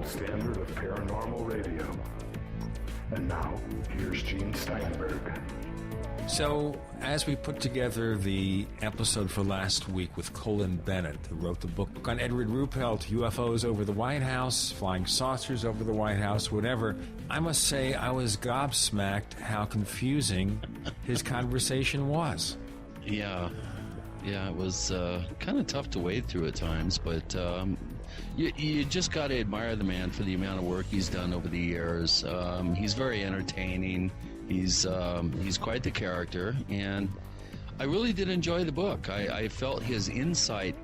gold standard of paranormal radio. And now, here's Gene Steinberg. So, as we put together the episode for last week with Colin Bennett, who wrote the book on Edward Ruppelt, UFOs over the White House, flying saucers over the White House, whatever, I must say I was gobsmacked how confusing his conversation was. Yeah, it was kind of tough to wade through at times, but you just got to admire the man for the amount of work he's done over the years. He's very entertaining. He's quite the character, and I really did enjoy the book. I felt his insight,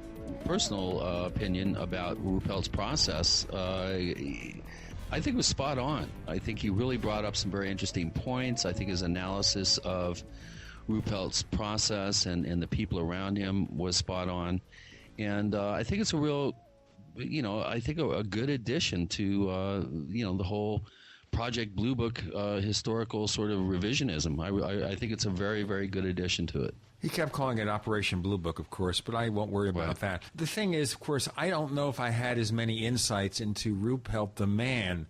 personal opinion about Ruppelt's process, I think was spot on. I think he really brought up some very interesting points. I think his analysis of Ruppelt's process and the people around him was spot on. And I think it's a real, I think a good addition to, the whole Project Blue Book historical sort of revisionism. I think it's a very, very good addition to it. He kept calling it Operation Blue Book, of course, but I won't worry about that. The thing is, of course, I don't know if I had as many insights into Ruppelt the man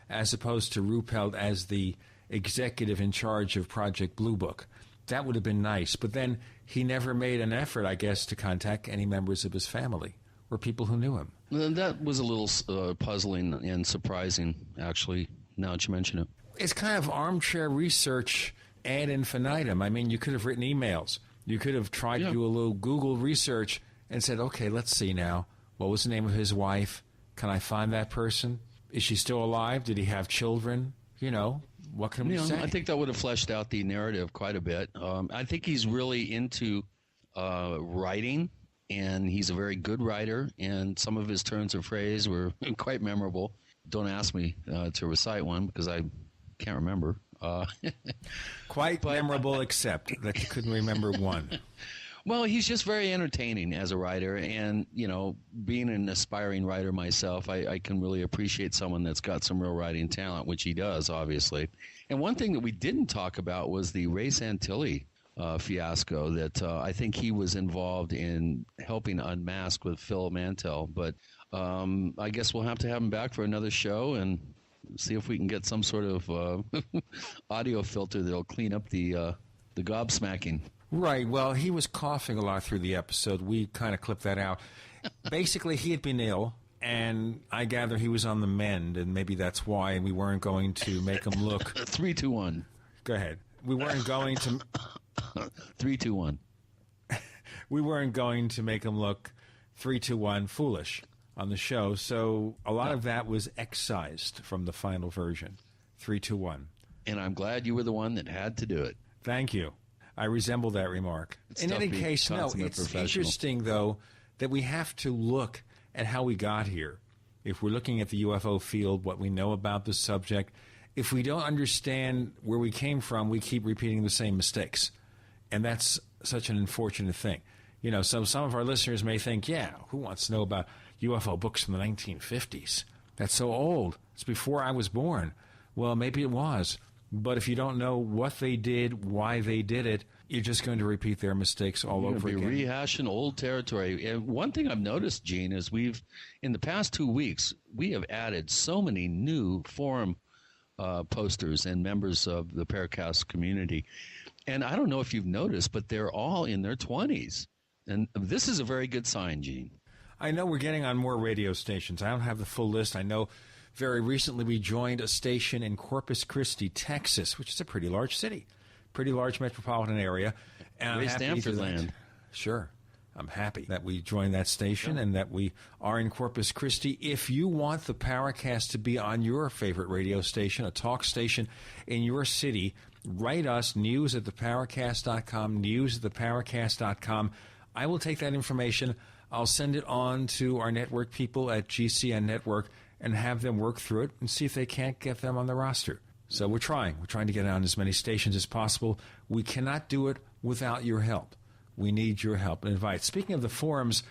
as opposed to Ruppelt as the executive in charge of Project Blue Book. That would have been nice. But then he never made an effort, I guess, to contact any members of his family or people who knew him. That was a little puzzling and surprising, actually, now that you mention it. It's kind of armchair research ad infinitum. I mean, you could have written emails. You could have tried to do a little Google research and said, okay, let's see now. What was the name of his wife? Can I find that person? Is she still alive? Did he have children? What can we say? I think that would have fleshed out the narrative quite a bit. I think he's really into writing, and he's a very good writer, and some of his turns of phrase were quite memorable. Don't ask me to recite one because I can't remember. Quite memorable, except that you couldn't remember one. Well, he's just very entertaining as a writer, and, being an aspiring writer myself, I can really appreciate someone that's got some real writing talent, which he does, obviously. And one thing that we didn't talk about was the Ray Santilli fiasco that I think he was involved in helping unmask with Phil Mantell. But I guess we'll have to have him back for another show and see if we can get some sort of audio filter that'll clean up the gobsmacking. Right. Well, he was coughing a lot through the episode. We kind of clipped that out. Basically, he had been ill, and I gather he was on the mend, and maybe that's why we weren't going to make him look... 3, 2, 1. Go ahead. We weren't going to... 3, 2, 1. We weren't going to make him look 3, 2, 1 foolish on the show, so a lot of that was excised from the final version. 3, 2, 1. And I'm glad you were the one that had to do it. Thank you. I resemble that remark. In any case, no, it's interesting, though, that we have to look at how we got here. If we're looking at the UFO field, what we know about the subject, if we don't understand where we came from, we keep repeating the same mistakes. And that's such an unfortunate thing. So some of our listeners may think, who wants to know about UFO books from the 1950s? That's so old. It's before I was born. Well, maybe it was. But if you don't know what they did, why they did it, you're just going to repeat their mistakes all over again. Rehashing old territory. And one thing I've noticed, Gene, is in the past 2 weeks, we have added so many new forum posters and members of the Paracast community. And I don't know if you've noticed, but they're all in their 20s. And this is a very good sign, Gene. I know we're getting on more radio stations. I don't have the full list. I know very recently we joined a station in Corpus Christi, Texas, which is a pretty large city, pretty large metropolitan area. And Ray Stanford land. Sure. I'm happy that we joined that station and that we are in Corpus Christi. If you want the Paracast to be on your favorite radio station, a talk station in your city, write us, news@theparacast.com, news@theparacast.com. I will take that information. I'll send it on to our network people at GCN Network and have them work through it and see if they can't get them on the roster. So we're trying. We're trying to get on as many stations as possible. We cannot do it without your help. We need your help and advice. Speaking of the forums,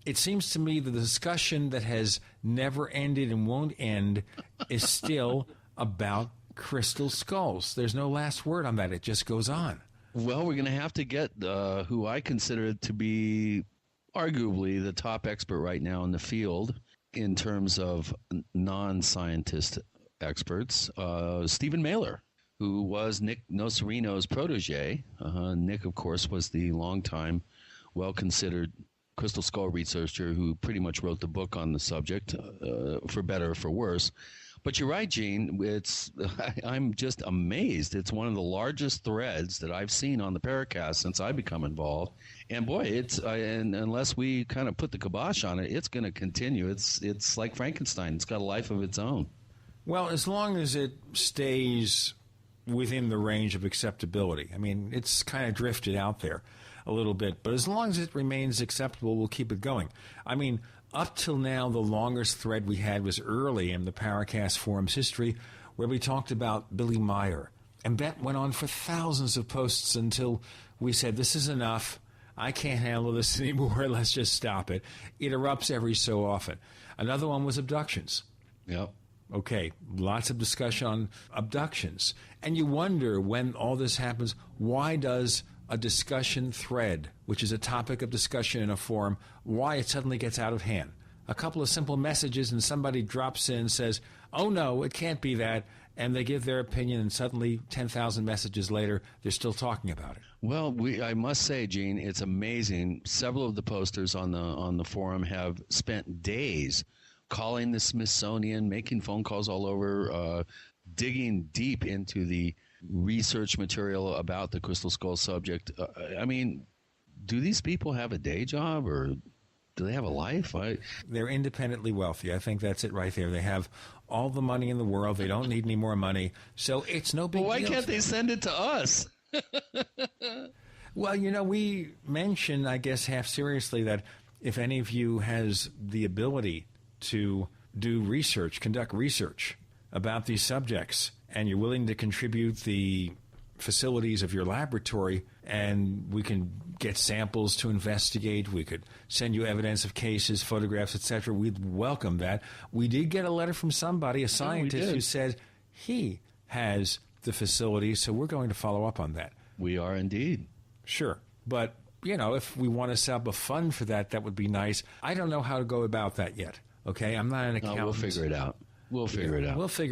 it seems to me the discussion that has never ended and won't end is still about crystal skulls. There's no last word on that. It just goes on. Well, we're going to have to get who I consider to be arguably the top expert right now in the field. in terms of non-scientist experts, Stephen Mailer, who was Nick Nocerino's protege. Nick, of course, was the longtime, well-considered crystal skull researcher who pretty much wrote the book on the subject, for better or for worse. But you're right, Gene. I'm just amazed. It's one of the largest threads that I've seen on the Paracast since I've become involved. And boy, and unless we kind of put the kibosh on it, it's going to continue. It's like Frankenstein. It's got a life of its own. Well, as long as it stays within the range of acceptability. I mean, it's kind of drifted out there a little bit, but as long as it remains acceptable, we'll keep it going. I mean, up till now, the longest thread we had was early in the Paracast Forum's history, where we talked about Billy Meyer. And that went on for thousands of posts until we said, this is enough. I can't handle this anymore. Let's just stop it. It erupts every so often. Another one was abductions. Yep. Okay, lots of discussion on abductions. And you wonder, when all this happens, why does a discussion thread, which is a topic of discussion in a forum, why it suddenly gets out of hand? A couple of simple messages and somebody drops in and says, oh no, it can't be that, and they give their opinion, and suddenly 10,000 messages later, they're still talking about it. Well, I must say, Gene, it's amazing. Several of the posters on the forum have spent days calling the Smithsonian, making phone calls all over, digging deep into the research material about the crystal skull subject. I mean, do these people have a day job, or do they have a life? They're independently wealthy. I think that's it right there. They have all the money in the world. They don't need any more money. So it's no big deal. Why can't they send it to us? Well, we mentioned, I guess, half seriously, that if any of you has the ability to do research, conduct research about these subjects, and you're willing to contribute the facilities of your laboratory, and we can get samples to investigate, we could send you evidence of cases, photographs, etc., we'd welcome that. We did get a letter from somebody, a scientist, who said he has the facilities, so we're going to follow up on that. We are indeed. Sure. But, if we want to set up a fund for that, that would be nice. I don't know how to go about that yet. Okay? I'm not an accountant. We'll figure it out. We'll figure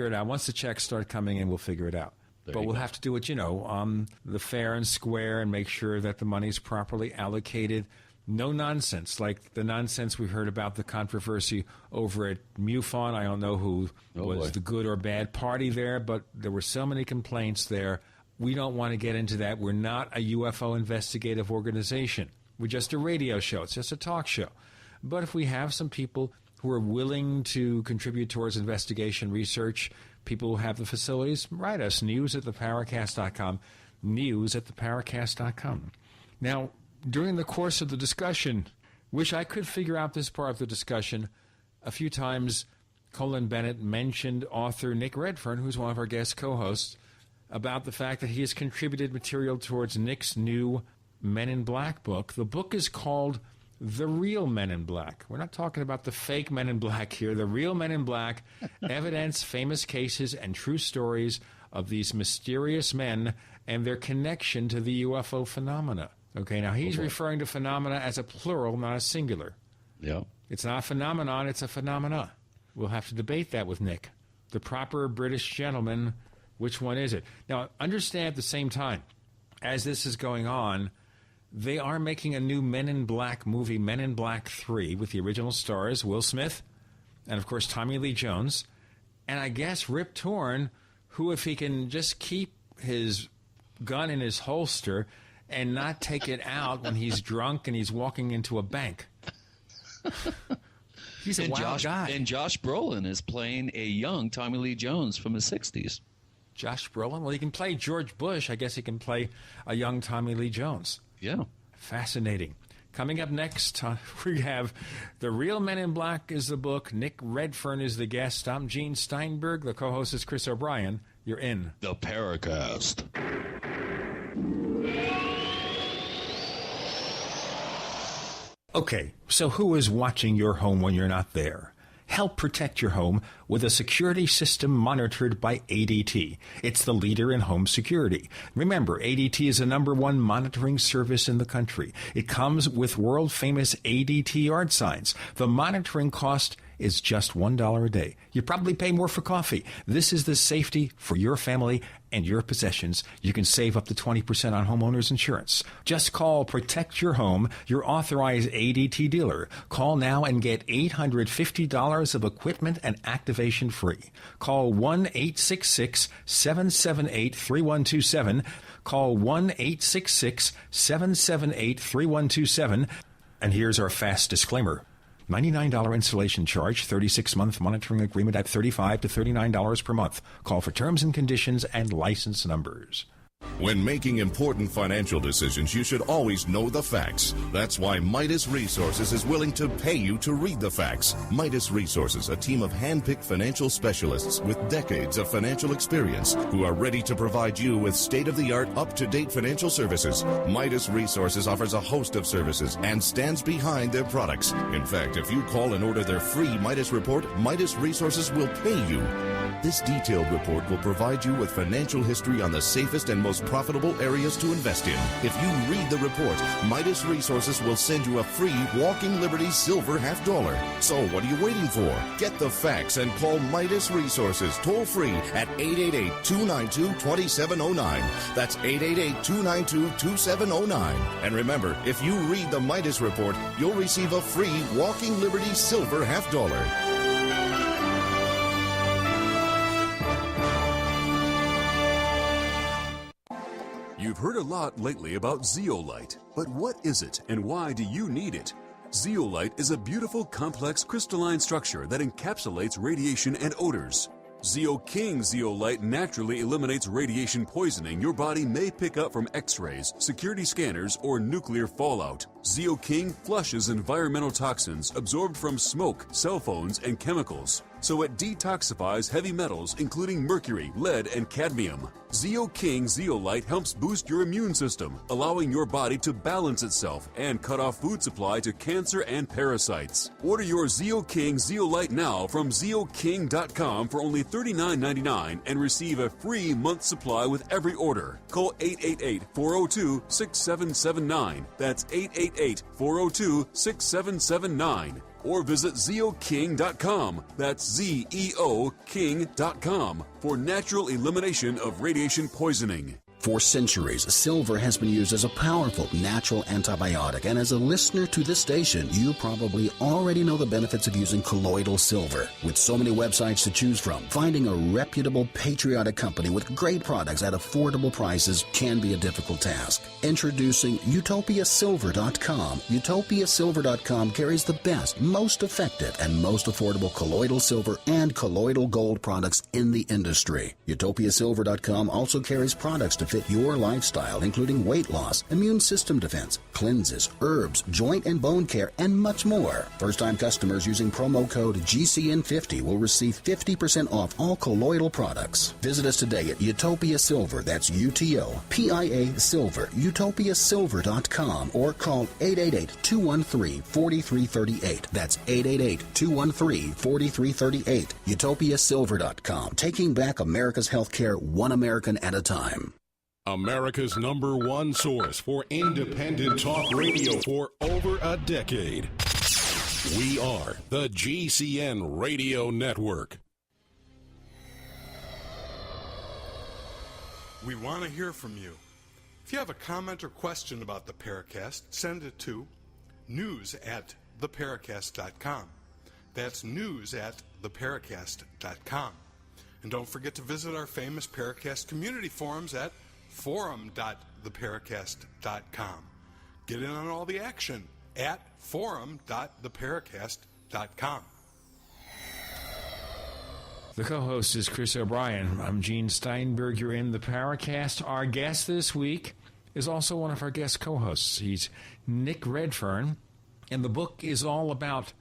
it out. Once the checks start coming in, we'll figure it out. But we'll have to do it, the fair and square, and make sure that the money's properly allocated. No nonsense, like the nonsense we heard about the controversy over at MUFON. I don't know who was the good or bad party there, but there were so many complaints there. We don't want to get into that. We're not a UFO investigative organization. We're just a radio show. It's just a talk show. But if we have some people who are willing to contribute towards investigation research, people who have the facilities, write us, news@theparacast.com, news@theparacast.com. Now, during the course of the discussion, wish I could figure out this part of the discussion, a few times Colin Bennett mentioned author Nick Redfern, who's one of our guest co-hosts, about the fact that he has contributed material towards Nick's new Men in Black book. The book is called The Real Men in Black. We're not talking about the fake Men in Black here. The Real Men in Black, evidence, famous cases, and true stories of these mysterious men and their connection to the UFO phenomena. Okay, now he's referring to phenomena as a plural, not a singular. Yeah. It's not a phenomenon, it's a phenomena. We'll have to debate that with Nick. The proper British gentleman, which one is it? Now, understand at the same time, as this is going on, they are making a new Men in Black movie, Men in Black 3, with the original stars, Will Smith, and of course Tommy Lee Jones, and I guess Rip Torn, who, if he can just keep his gun in his holster and not take it out when he's drunk and he's walking into a bank. He's a wild guy. And Josh Brolin is playing a young Tommy Lee Jones from the 60s. Josh Brolin? Well, he can play George Bush. I guess he can play a young Tommy Lee Jones. Yeah. Fascinating. Coming up next, we have The Real Men in Black is the book. Nick Redfern is the guest. I'm Gene Steinberg. The co-host is Chris O'Brien. You're in The Paracast. Okay, so who is watching your home when you're not there? Help protect your home with a security system monitored by ADT. It's the leader in home security. Remember, ADT is the #1 monitoring service in the country. It comes with world-famous ADT yard signs. The monitoring cost is just $1 a day. You probably pay more for coffee. This is the safety for your family and your possessions. You can save up to 20% on homeowners insurance. Just call Protect Your Home, your authorized ADT dealer. Call now and get $850 of equipment and activation free. Call 1-866-778-3127. Call 1-866-778-3127. And here's our fast disclaimer. $99 installation charge, 36-month monitoring agreement at $35 to $39 per month. Call for terms and conditions and license numbers. When making important financial decisions, you should always know the facts. That's why Midas Resources is willing to pay you to read the facts. Midas Resources, a team of hand-picked financial specialists with decades of financial experience who are ready to provide you with state-of-the-art, up-to-date financial services. Midas Resources offers a host of services and stands behind their products. In fact, if you call and order their free Midas report, Midas Resources will pay you. This detailed report will provide you with financial history on the safest and most profitable areas to invest in. If you read the report, Midas Resources will send you a free Walking Liberty Silver $50. So what are you waiting for? Get the facts and call Midas Resources toll free at 888-292-2709. That's 888-292-2709. And remember, if you read the Midas report, you'll receive a free Walking Liberty Silver $50. You've heard a lot lately about zeolite, but what is it and why do you need it? Zeolite is a beautiful, complex crystalline structure that encapsulates radiation and odors. Zeo-King zeolite naturally eliminates radiation poisoning your body may pick up from X-rays, security scanners, or nuclear fallout. Zeo-King flushes environmental toxins absorbed from smoke, cell phones, and chemicals. So it detoxifies heavy metals including mercury, lead, and cadmium. Zeo-King zeolite helps boost your immune system, allowing your body to balance itself and cut off food supply to cancer and parasites. Order your Zeo-King zeolite now from zeoking.com for only $39.99 and receive a free month supply with every order. Call 888-402-6779. That's 888-402-6779. Or visit zeoking.com. That's ZEOking.com for natural elimination of radiation poisoning. For centuries, silver has been used as a powerful natural antibiotic, and as a listener to this station, you probably already know the benefits of using colloidal silver. With so many websites to choose from, finding a reputable, patriotic company with great products at affordable prices can be a difficult task. Introducing UtopiaSilver.com. UtopiaSilver.com carries the best, most effective, and most affordable colloidal silver and colloidal gold products in the industry. UtopiaSilver.com also carries products to fit your lifestyle, including weight loss, immune system defense, cleanses, herbs, joint and bone care, and much more. First-time customers using promo code GCN50 will receive 50% off all colloidal products. Visit us today at Utopia Silver, that's UTOPIA Silver, utopiasilver.com, or call 888-213-4338. That's 888-213-4338. UtopiaSilver.com, taking back America's healthcare one American at a time. America's #1 source for independent talk radio for over a decade. We are the GCN Radio Network. We want to hear from you. If you have a comment or question about the Paracast, send it to news@theparacast.com. That's news@theparacast.com. And don't forget to visit our famous Paracast community forums at forum.theparacast.com. Get in on all the action at forum.theparacast.com. The co-host is Chris O'Brien. I'm Gene Steinberg. You're in the Paracast. Our guest this week is also one of our guest co-hosts. He's Nick Redfern, and the book is all about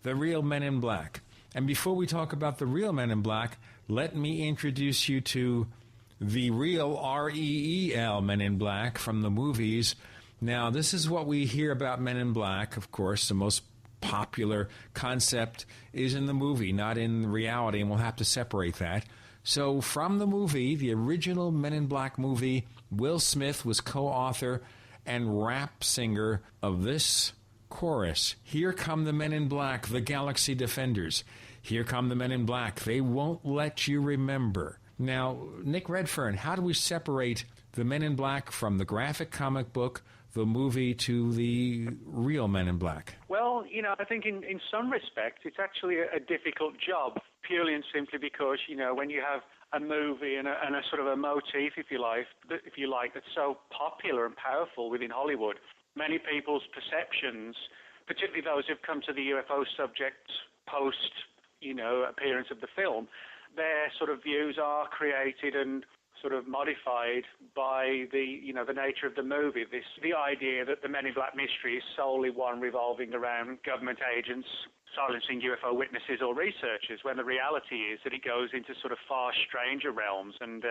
the real Men in Black. And before we talk about the real Men in Black, let me introduce you to the real REEL Men in Black from the movies. Now, this is what we hear about Men in Black. Of course, the most popular concept is in the movie, not in reality, and we'll have to separate that. So from the movie, the original Men in Black movie, Will Smith was co-author and rap singer of this chorus. Here come the men in black, the galaxy defenders. Here come the men in black. They won't let you remember. Now, Nick Redfern, how do we separate the men in black from the graphic comic book, the movie, to the real men in black? Well, I think in some respects it's actually a difficult job, purely and simply because, when you have a movie and a sort of a motif, if you like, that's so popular and powerful within Hollywood, many people's perceptions, particularly those who've come to the UFO subject post, appearance of the film, their sort of views are created and sort of modified by the nature of the movie. The idea that the Men in Black mystery is solely one revolving around government agents silencing UFO witnesses or researchers, when the reality is that it goes into sort of far stranger realms. And,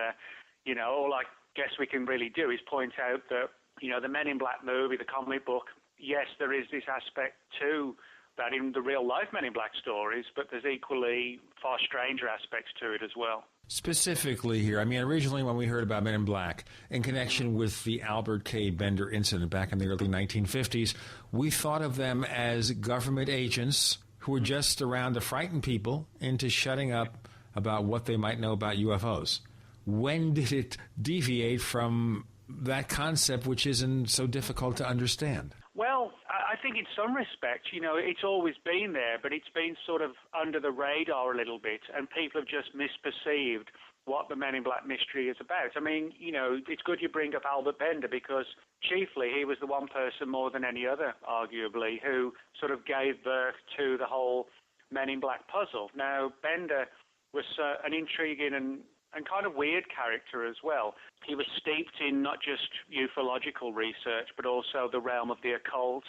all I guess we can really do is point out that, the Men in Black movie, the comic book, yes, there is this aspect to that in the real-life Men in Black stories, but there's equally far stranger aspects to it as well. Specifically here, originally when we heard about Men in Black in connection with the Albert K. Bender incident back in the early 1950s, we thought of them as government agents who were just around to frighten people into shutting up about what they might know about UFOs. When did it deviate from that concept, which isn't so difficult to understand? Well, I think in some respects, it's always been there, but it's been sort of under the radar a little bit, and people have just misperceived what the Men in Black mystery is about. It's good you bring up Albert Bender, because chiefly he was the one person more than any other, arguably, who sort of gave birth to the whole Men in Black puzzle. Now, Bender was an intriguing and kind of weird character as well. He was steeped in not just ufological research, but also the realm of the occult,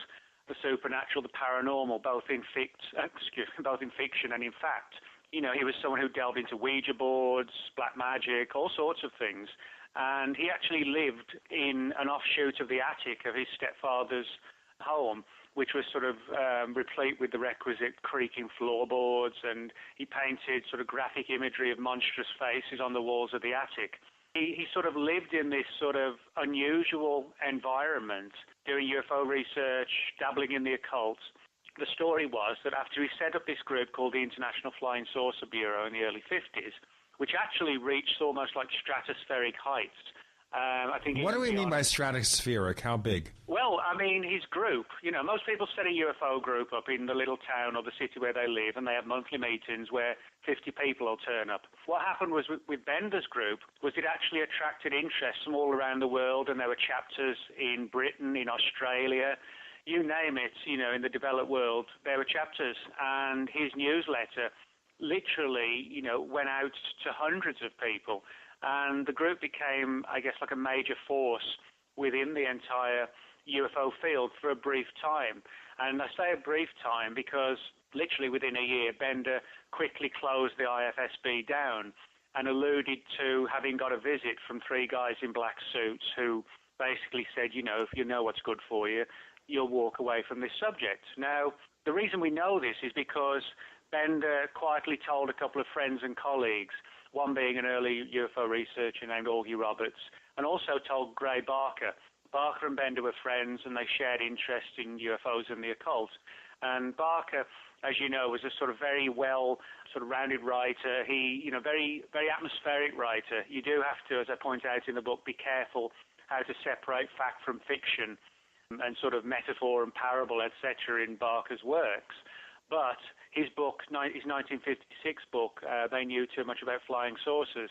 the supernatural, the paranormal, both in fiction and in fact. He was someone who delved into Ouija boards, black magic, all sorts of things. And he actually lived in an offshoot of the attic of his stepfather's home, which was sort of replete with the requisite creaking floorboards, and he painted sort of graphic imagery of monstrous faces on the walls of the attic. He sort of lived in this sort of unusual environment, doing UFO research, dabbling in the occult. The story was that after he set up this group called the International Flying Saucer Bureau in the early 50s, which actually reached almost like stratospheric heights. What do we mean by stratospheric? How big? Well, his group, most people set a UFO group up in the little town or the city where they live, and they have monthly meetings where 50 people will turn up. What happened was with Bender's group was it actually attracted interest from all around the world, and there were chapters in Britain, in Australia, you name it, in the developed world, there were chapters. And his newsletter literally, went out to hundreds of people. And the group became, I guess, like a major force within the entire UFO field for a brief time. And I say a brief time because literally within a year, Bender quickly closed the IFSB down and alluded to having got a visit from 3 guys in black suits who basically said, if you know what's good for you, you'll walk away from this subject. Now, the reason we know this is because Bender quietly told a couple of friends and colleagues, one being an early UFO researcher named Augie Roberts, and also told Gray Barker. Barker and Bender were friends, and they shared interest in UFOs and the occult. And Barker, as you know, was a sort of very well sort of rounded writer. He, very, very atmospheric writer. You do have to, as I point out in the book, be careful how to separate fact from fiction and sort of metaphor and parable, etc., in Barker's works. But his book, his 1956 book, They Knew Too Much About Flying Saucers,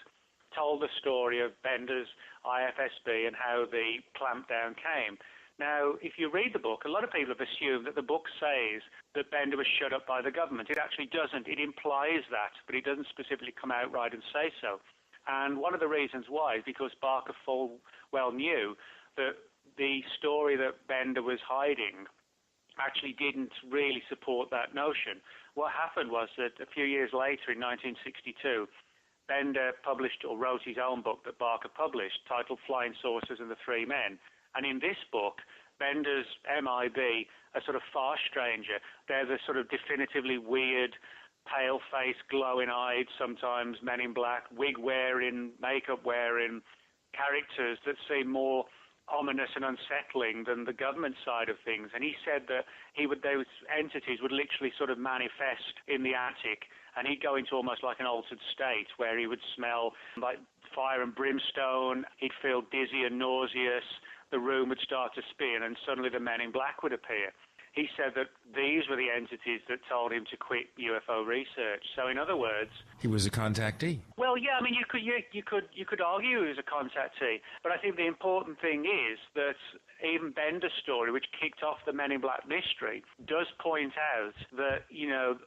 told the story of Bender's IFSB and how the clampdown came. Now, if you read the book, a lot of people have assumed that the book says that Bender was shut up by the government. It actually doesn't. It implies that, but it doesn't specifically come out right and say so. And one of the reasons why is because Barker full well knew that the story that Bender was hiding actually didn't really support that notion. What happened was that a few years later, in 1962, Bender published or wrote his own book that Barker published, titled Flying Saucers and the Three Men. And in this book, Bender's MIB, a sort of far stranger, they're the sort of definitively weird, pale-faced, glowing-eyed, sometimes men in black, wig-wearing, makeup-wearing characters that seem more ominous and unsettling than the government side of things. And he said that those entities would literally sort of manifest in the attic, and he'd go into almost like an altered state where he would smell like fire and brimstone, he'd feel dizzy and nauseous, the room would start to spin, and suddenly the men in black would appear. He said that these were the entities that told him to quit UFO research. So, in other words, he was a contactee. Well, yeah, I mean, you could argue he was a contactee, but I think the important thing is that even Bender's story, which kicked off the Men in Black mystery, does point out that,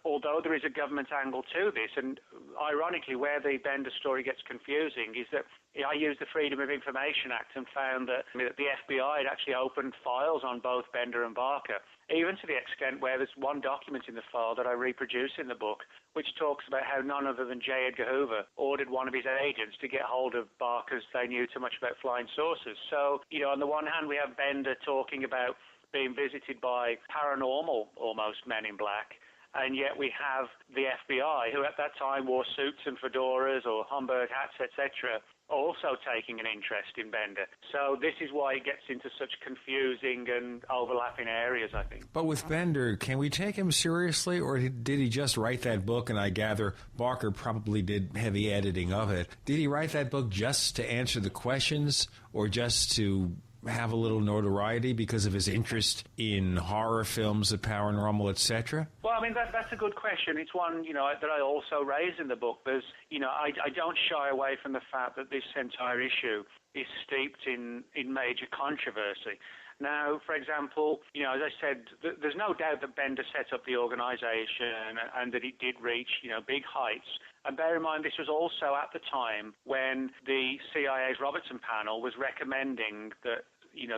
although there is a government angle to this, and ironically, where the Bender story gets confusing is that I used the Freedom of Information Act and found that the FBI had actually opened files on both Bender and Barker, even to the extent where there's one document in the file that I reproduce in the book, which talks about how none other than J. Edgar Hoover ordered one of his agents to get hold of Barker's they knew too much about flying saucers. So, on the one hand, we have Bender talking about being visited by paranormal, almost, men in black, and yet we have the FBI, who at that time wore suits and fedoras or Homburg hats, etc., also taking an interest in Bender. So this is why it gets into such confusing and overlapping areas, I think. But with Bender, can we take him seriously, or did he just write that book, and I gather Barker probably did heavy editing of it? Did he write that book just to answer the questions, or just to have a little notoriety because of his interest in horror films, the paranormal, etc.? Well, I mean, that's a good question. It's one, that I also raise in the book. There's, I don't shy away from the fact that this entire issue is steeped in major controversy. Now, for example, as I said, there's no doubt that Bender set up the organization and that it did reach, big heights. And bear in mind, this was also at the time when the CIA's Robertson panel was recommending that,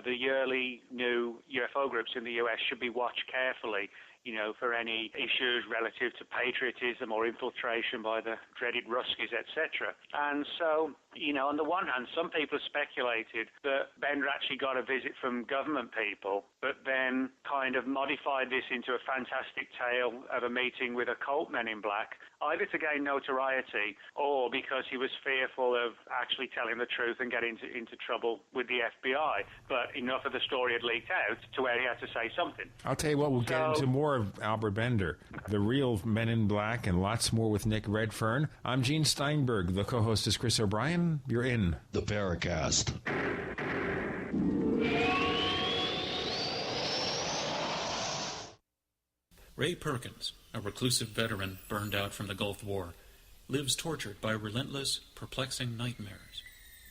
the yearly new UFO groups in the U.S. should be watched carefully, for any issues relative to patriotism or infiltration by the dreaded Ruskies, etc. And so, on the one hand, some people speculated that Bender actually got a visit from government people, but then kind of modified this into a fantastic tale of a meeting with occult men in black, either to gain notoriety or because he was fearful of actually telling the truth and getting into trouble with the FBI. But enough of the story had leaked out to where he had to say something. I'll tell you what, we'll get into more of Albert Bender, the real Men in Black, and lots more with Nick Redfern. I'm Gene Steinberg. The co-host is Chris O'Brien. You're in the Paracast. Ray Perkins, a reclusive veteran burned out from the Gulf War, lives tortured by relentless, perplexing nightmares.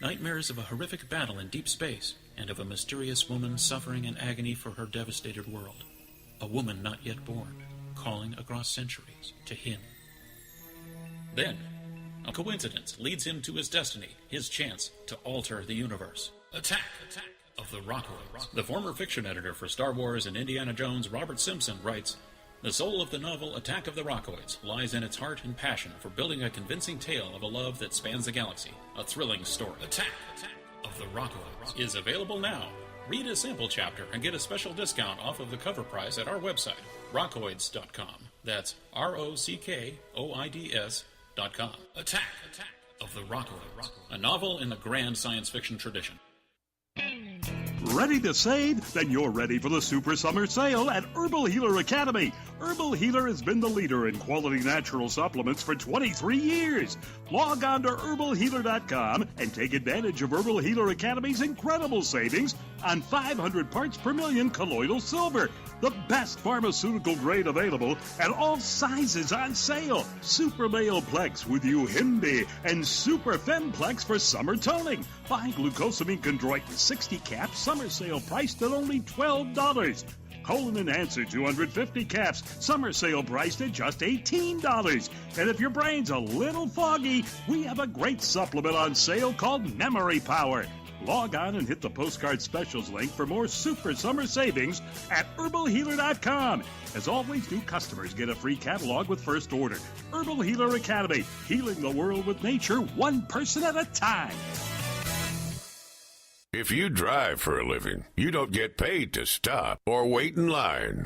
Nightmares of a horrific battle in deep space and of a mysterious woman suffering in agony for her devastated world. A woman not yet born, calling across centuries to him. Then, a coincidence leads him to his destiny, his chance to alter the universe. Attack of the Rockoids. The former fiction editor for Star Wars and Indiana Jones, Robert Simpson, writes, "The soul of the novel Attack of the Rockoids lies in its heart and passion for building a convincing tale of a love that spans the galaxy. A thrilling story. Attack of the Rockoids is available now. Read a sample chapter and get a special discount off of the cover price at our website, rockoids.com. That's ROCKOIDS.com. Attack of the Rockoids, a novel in the grand science fiction tradition. Ready to save? Then you're ready for the Super Summer Sale at Herbal Healer Academy. Herbal Healer has been the leader in quality natural supplements for 23 years. Log on to herbalhealer.com and take advantage of Herbal Healer Academy's incredible savings on 500 parts per million colloidal silver, the best pharmaceutical grade available, and all sizes on sale. Super Male Plex with Uhimbi and Super Femplex for summer toning. Buy glucosamine chondroitin 60 caps, summer sale priced at only $12. Colon Enhancer 250 caps, summer sale priced at just $18. And if your brain's a little foggy, we have a great supplement on sale called Memory Power. Log on and hit the postcard specials link for more super summer savings at herbalhealer.com. As always, new customers get a free catalog with first order. Herbal Healer Academy, healing the world with nature, one person at a time. If you drive for a living, you don't get paid to stop or wait in line.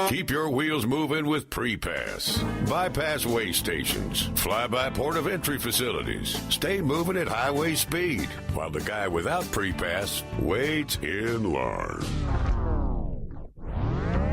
Keep your wheels moving with pre-pass. Bypass way stations, fly-by port of entry facilities. Stay moving at highway speed while the guy without pre-pass waits in line.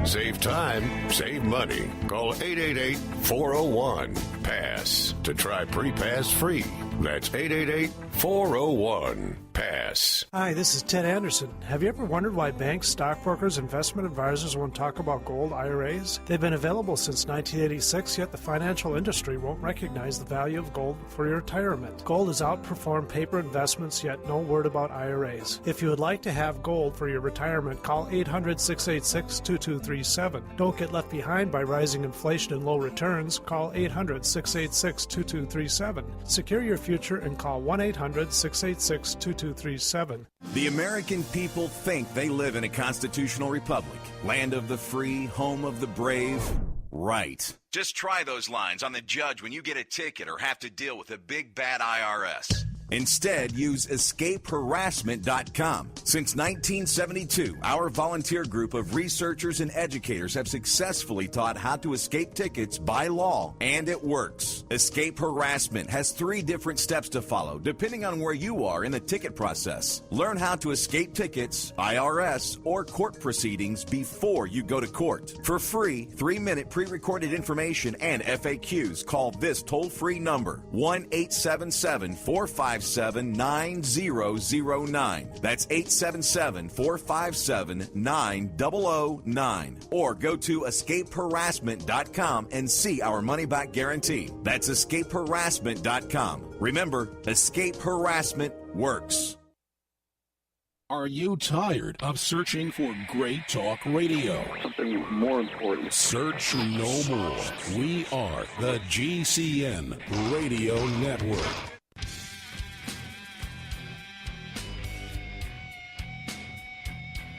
Save time, save money. Call 888-401-PASS to try pre-pass free. That's 888-401-PASS. Hi, this is Ted Anderson. Have you ever wondered why banks, stockbrokers, investment advisors won't talk about gold IRAs? They've been available since 1986, yet the financial industry won't recognize the value of gold for your retirement. Gold has outperformed paper investments, yet no word about IRAs. If you would like to have gold for your retirement, call 800-686-2237. Don't get left behind by rising inflation and low returns. Call 800-686-2237. Secure your future and call 1-800-686-2237. The American people think they live in a constitutional republic, land of the free, home of the brave. Right. Just try those lines on the judge when you get a ticket or have to deal with a big bad IRS. Instead, use escapeharassment.com. Since 1972, our volunteer group of researchers and educators have successfully taught how to escape tickets by law, and it works. Escape Harassment has 3 different steps to follow, depending on where you are in the ticket process. Learn how to escape tickets, IRS, or court proceedings before you go to court. For free, 3-minute pre-recorded information and FAQs, call this toll-free number, 1-877-457-9009. That's 877-457-9009. Or go to escapeharassment.com and see our money-back guarantee. That's escapeharassment.com. Remember, escape harassment works. Are you tired of searching for great talk radio? Something more important. Search no more. We are the GCN Radio Network.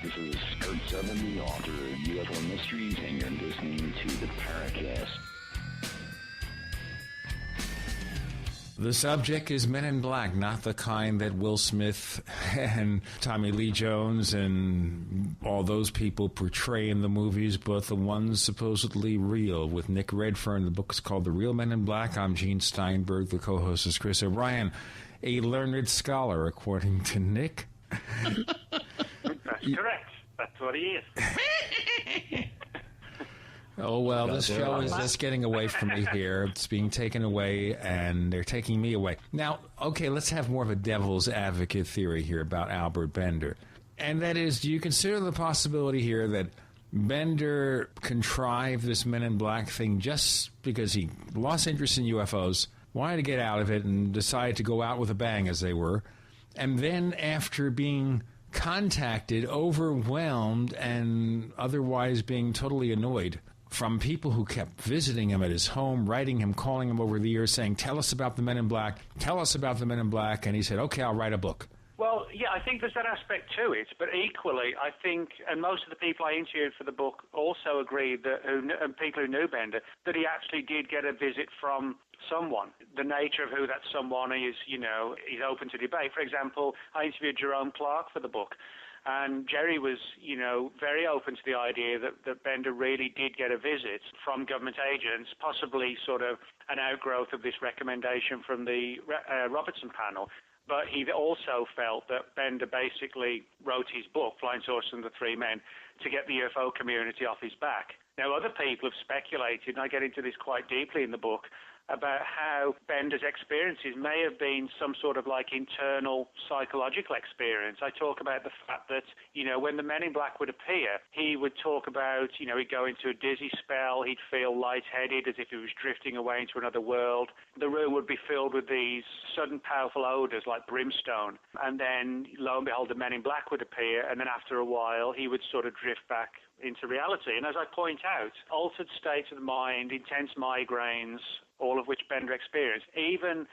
This is Kurt Seven, the author of UFO Mysteries, and you're listening to the Paracast. The subject is Men in Black, not the kind that Will Smith and Tommy Lee Jones and all those people portray in the movies, but the ones supposedly real. With Nick Redfern, the book is called The Real Men in Black. I'm Gene Steinberg. The co-host is Chris O'Brien, a learned scholar, according to Nick. That's correct. That's what he is. Oh, well, this show is just getting away from me here. It's being taken away, and they're taking me away. Now, okay, let's have more of a devil's advocate theory here about Albert Bender. And that is, do you consider the possibility here that Bender contrived this Men in Black thing just because he lost interest in UFOs, wanted to get out of it, and decided to go out with a bang, as they were, and then after being contacted, overwhelmed, and otherwise being totally annoyed from people who kept visiting him at his home, writing him, calling him over the years, saying, tell us about the Men in Black, tell us about the Men in Black, and he said, okay, I'll write a book. Well, yeah, I think there's that aspect to it, but equally, I think, and most of the people I interviewed for the book also agreed that, and people who knew Bender, that he actually did get a visit from someone. The nature of who that someone is, is open to debate. For example, I interviewed Jerome Clark for the book, and Jerry was, very open to the idea that Bender really did get a visit from government agents, possibly sort of an outgrowth of this recommendation from the Robertson panel. But he also felt that Bender basically wrote his book, Flying Saucers and the Three Men, to get the UFO community off his back. Now, other people have speculated, and I get into this quite deeply in the book, about how Bender's experiences may have been some sort of like internal psychological experience. I talk about the fact that, when the Men in Black would appear, he would talk about, he'd go into a dizzy spell, he'd feel lightheaded as if he was drifting away into another world. The room would be filled with these sudden powerful odors like brimstone. And then, lo and behold, the Men in Black would appear, and then after a while, he would sort of drift back into reality. And as I point out, altered states of the mind, intense migraines, all of which Bender experienced, even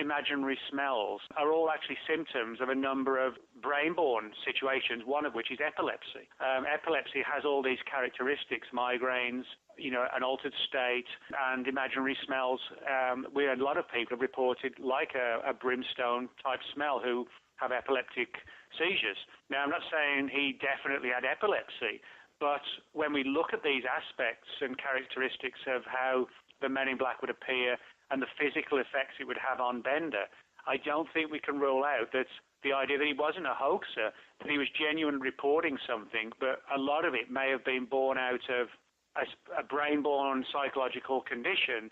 imaginary smells, are all actually symptoms of a number of brain-borne situations, one of which is epilepsy. Epilepsy has all these characteristics, migraines, an altered state, and imaginary smells. A lot of people have reported like a brimstone-type smell who have epileptic seizures. Now, I'm not saying he definitely had epilepsy, but when we look at these aspects and characteristics of how the Men in Black would appear and the physical effects it would have on Bender, I don't think we can rule out that the idea that he wasn't a hoaxer, that he was genuine reporting something, but a lot of it may have been born out of a brain-born psychological condition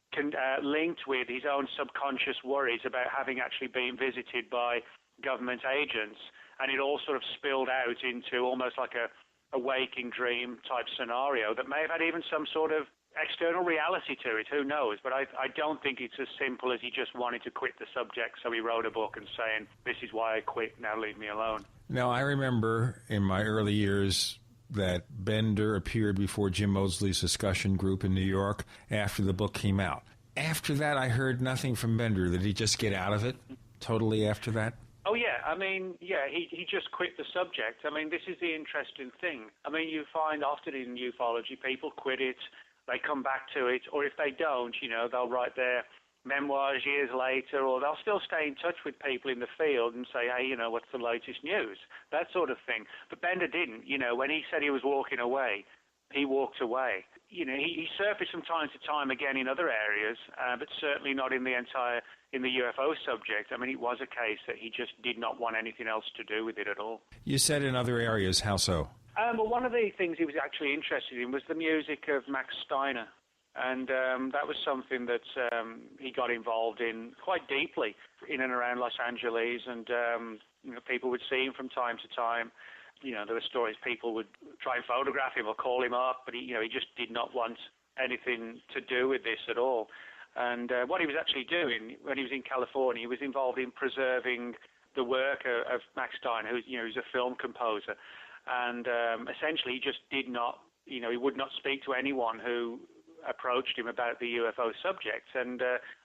linked with his own subconscious worries about having actually been visited by government agents, and it all sort of spilled out into almost like a waking dream type scenario that may have had even some sort of external reality to it, who knows? But I don't think it's as simple as he just wanted to quit the subject, so he wrote a book and saying, this is why I quit, now leave me alone. Now, I remember in my early years that Bender appeared before Jim Moseley's discussion group in New York after the book came out. After that, I heard nothing from Bender. Did he just get out of it totally after that? Oh, yeah. I mean, yeah, he just quit the subject. I mean, this is the interesting thing. I mean, you find often in ufology, people quit it, they come back to it, or if they don't, they'll write their memoirs years later, or they'll still stay in touch with people in the field and say, hey, what's the latest news? That sort of thing. But Bender didn't. When he said he was walking away, he walked away. He surfaced from time to time again in other areas, but certainly not in the UFO subject. I mean, it was a case that he just did not want anything else to do with it at all. You said in other areas. How so? Well, one of the things he was actually interested in was the music of Max Steiner. And that was something that he got involved in quite deeply in and around Los Angeles. And, people would see him from time to time. There were stories people would try and photograph him or call him up, but he just did not want anything to do with this at all. And what he was actually doing when he was in California, he was involved in preserving the work of Max Steiner, who's a film composer. And essentially he just did not, he would not speak to anyone who approached him about the UFO subject. And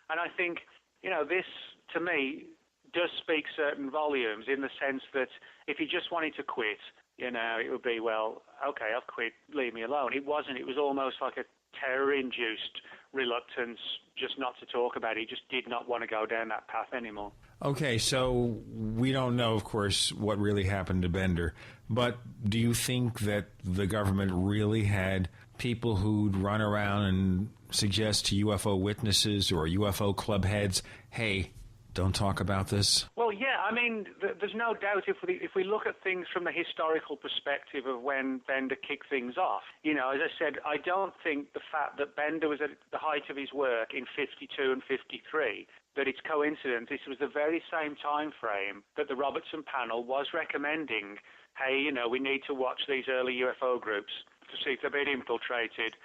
I think, this, to me, does speak certain volumes in the sense that if he just wanted to quit, it would be, well, okay, I've quit, leave me alone. It wasn't. It was almost like a terror-induced reluctance just not to talk about it. He just did not want to go down that path anymore. Okay, so we don't know, of course, what really happened to Bender, but do you think that the government really had people who'd run around and suggest to UFO witnesses or UFO club heads, hey, don't talk about this? Well, yeah, I mean, there's no doubt if we look at things from the historical perspective of when Bender kicked things off, as I said, I don't think the fact that Bender was at the height of his work in 52 and 53, that it's coincidence. This was the very same time frame that the Robertson panel was recommending, hey, we need to watch these early UFO groups to see if they've been infiltrated,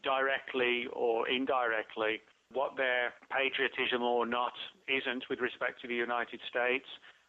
directly or indirectly, what their patriotism or not isn't with respect to the United States,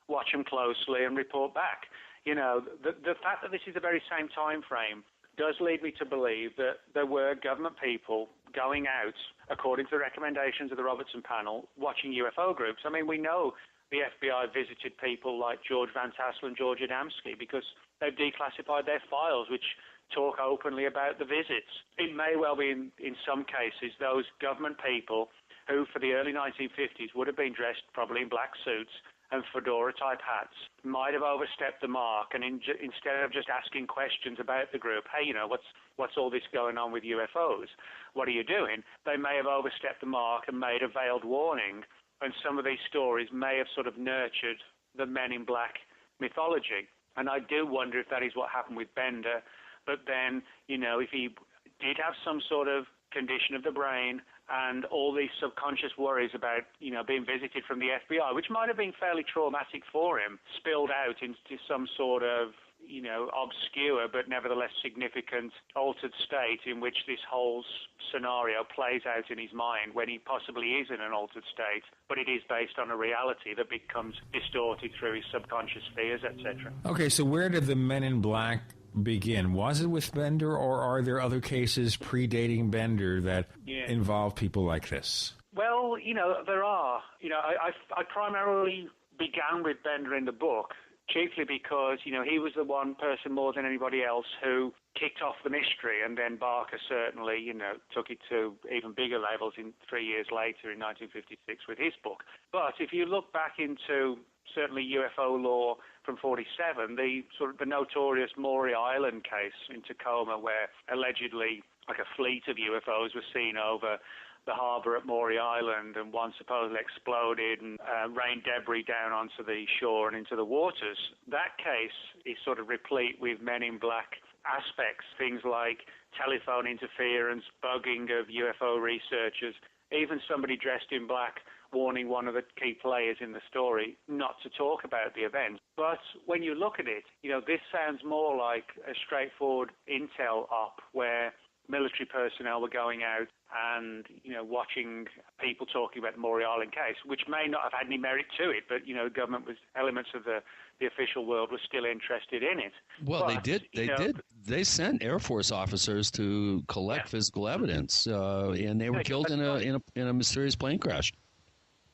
watch them closely and report back. The fact that this is the very same time frame does lead me to believe that there were government people going out, according to the recommendations of the Robertson panel, watching UFO groups. I mean, we know the FBI visited people like George Van Tassel and George Adamski because they've declassified their files, which talk openly about the visits. It may well be, in some cases, those government people who, for the early 1950s, would have been dressed probably in black suits and fedora-type hats, might have overstepped the mark, and instead of just asking questions about the group, hey, what's all this going on with UFOs? What are you doing? They may have overstepped the mark and made a veiled warning, and some of these stories may have sort of nurtured the Men in Black mythology. And I do wonder if that is what happened with Bender. But then, if he did have some sort of condition of the brain and all these subconscious worries about, being visited from the FBI, which might have been fairly traumatic for him, spilled out into some sort of, obscure but nevertheless significant altered state in which this whole scenario plays out in his mind when he possibly is in an altered state, but it is based on a reality that becomes distorted through his subconscious fears, etc. Okay, so where did the Men in Black begin? Was it with Bender, or are there other cases predating Bender that involve people like this? Well, there are. I primarily began with Bender in the book, chiefly because, he was the one person more than anybody else who kicked off the mystery, and then Barker certainly, took it to even bigger levels 3 years later in 1956 with his book. But if you look back into certainly UFO law from 47, the notorious Maury Island case in Tacoma, where allegedly like a fleet of UFOs was seen over the harbour at Maury Island, and one supposedly exploded and rained debris down onto the shore and into the waters. That case is sort of replete with Men in Black aspects, things like telephone interference, bugging of UFO researchers, even somebody dressed in black warning one of the key players in the story not to talk about the event. But when you look at it, this sounds more like a straightforward intel op where military personnel were going out and, watching people talking about the Maury Island case, which may not have had any merit to it, but, government was, elements of the official world were still interested in it. Well, they did. They sent Air Force officers to collect physical evidence, and they were killed in a mysterious plane crash.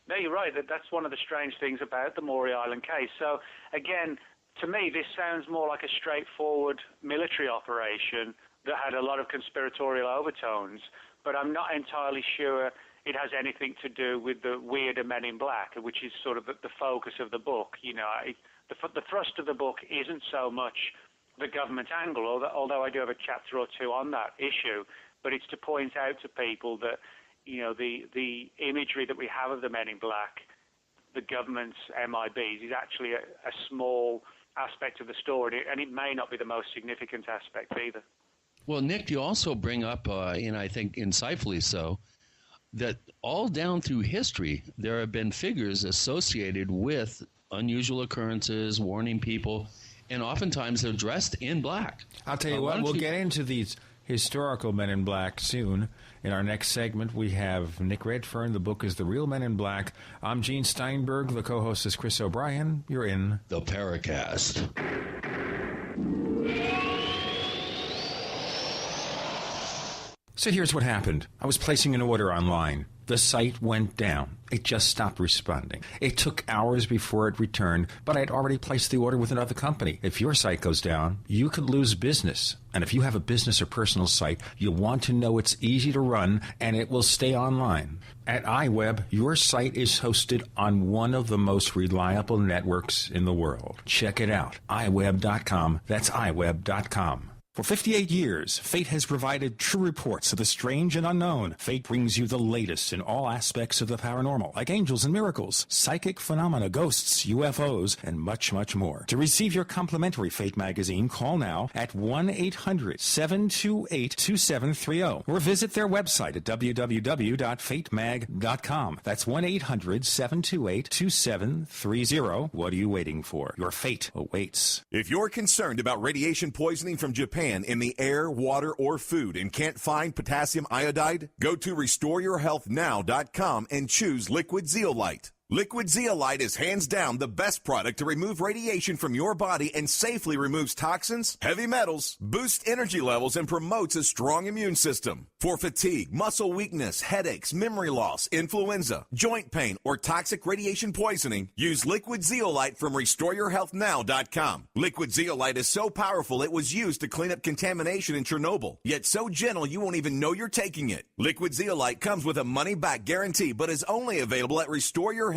No, you're right. That's one of the strange things about the Maury Island case. So, again, to me, this sounds more like a straightforward military operation that had a lot of conspiratorial overtones, but I'm not entirely sure it has anything to do with the weirder Men in Black, which is sort of the focus of the book. The thrust of the book isn't so much the government angle, although I do have a chapter or two on that issue, but it's to point out to people that the imagery that we have of the Men in Black, the government's MIBs, is actually a small aspect of the story, and it may not be the most significant aspect either. Well, Nick, you also bring up, and I think insightfully so, that all down through history, there have been figures associated with unusual occurrences, warning people, and oftentimes they're dressed in black. I'll tell you what, we'll get into these historical Men in Black soon. In our next segment, we have Nick Redfern. The book is The Real Men in Black. I'm Gene Steinberg. The co-host is Chris O'Brien. You're in the Paracast. So here's what happened. I was placing an order online. The site went down. It just stopped responding. It took hours before it returned, but I'd already placed the order with another company. If your site goes down, you could lose business. And if you have a business or personal site, you want to know it's easy to run and it will stay online. At iWeb, your site is hosted on one of the most reliable networks in the world. Check it out. iWeb.com. That's iWeb.com. For 58 years, Fate has provided true reports of the strange and unknown. Fate brings you the latest in all aspects of the paranormal, like angels and miracles, psychic phenomena, ghosts, UFOs, and much, much more. To receive your complimentary Fate magazine, call now at 1-800-728-2730 or visit their website at www.fatemag.com. That's 1-800-728-2730. What are you waiting for? Your fate awaits. If you're concerned about radiation poisoning from Japan in the air, water, or food and can't find potassium iodide, go to RestoreYourHealthNow.com and choose Liquid Zeolite. Liquid Zeolite is hands down the best product to remove radiation from your body and safely removes toxins, heavy metals, boosts energy levels, and promotes a strong immune system. For fatigue, muscle weakness, headaches, memory loss, influenza, joint pain, or toxic radiation poisoning, use Liquid Zeolite from RestoreYourHealthNow.com. Liquid Zeolite is so powerful it was used to clean up contamination in Chernobyl, yet so gentle you won't even know you're taking it. Liquid Zeolite comes with a money-back guarantee, but is only available at RestoreYourHealthNow.com.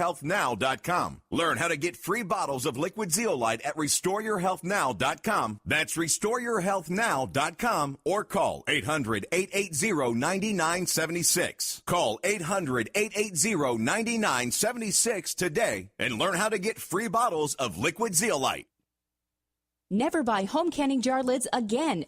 Learn how to get free bottles of Liquid Zeolite at RestoreYourHealthNow.com. That's RestoreYourHealthNow.com or call 800-880-9976. Call 800-880-9976 today and learn how to get free bottles of Liquid Zeolite. Never buy home canning jar lids again.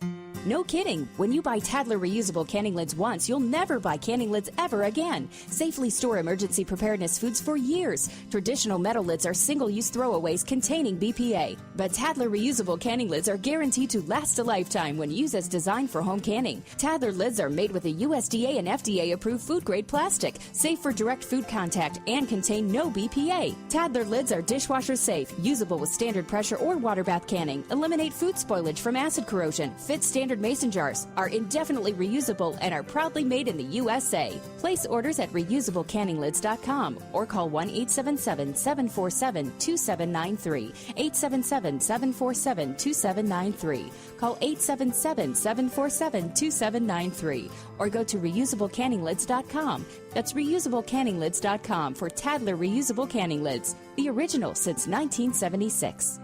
No kidding. When you buy Tadler reusable canning lids once, you'll never buy canning lids ever again. Safely store emergency preparedness foods for years. Traditional metal lids are single-use throwaways containing BPA. But Tadler reusable canning lids are guaranteed to last a lifetime when used as designed for home canning. Tadler lids are made with a USDA and FDA-approved food-grade plastic, safe for direct food contact, and contain no BPA. Tadler lids are dishwasher safe, usable with standard pressure or water bath canning, eliminate food spoilage from acid corrosion, fit standard standard mason jars, are indefinitely reusable, and are proudly made in the USA. Place orders at reusablecanninglids.com or call 1-877-747-2793. 877-747-2793. Call 877-747-2793 or go to reusablecanninglids.com. That's reusablecanninglids.com for Tadler reusable canning lids, the original since 1976.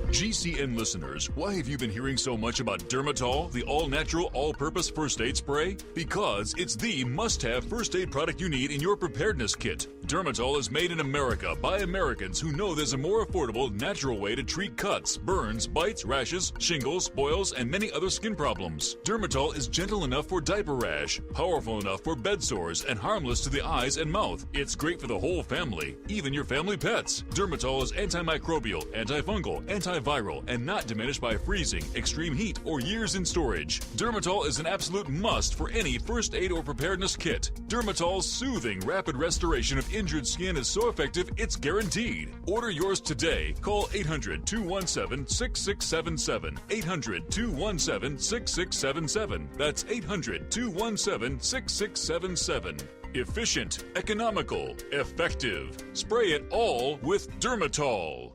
GCN listeners, why have you been hearing so much about Dermatol, the all-natural, all-purpose first aid spray? Because it's the must-have first aid product you need in your preparedness kit. Dermatol is made in America by Americans who know there's a more affordable, natural way to treat cuts, burns, bites, rashes, shingles, boils, and many other skin problems. Dermatol is gentle enough for diaper rash, powerful enough for bed sores, and harmless to the eyes and mouth. It's great for the whole family, even your family pets. Dermatol is antimicrobial, antifungal, antiviral, and not diminished by freezing, extreme heat, or years in storage. Dermatol is an absolute must for any first aid or preparedness kit. Dermatol's soothing, rapid restoration of injured skin is so effective, it's guaranteed. Order yours today. Call 800-217-6677. 800-217-6677. That's 800-217-6677. Efficient, economical, effective. Spray it all with Dermatol.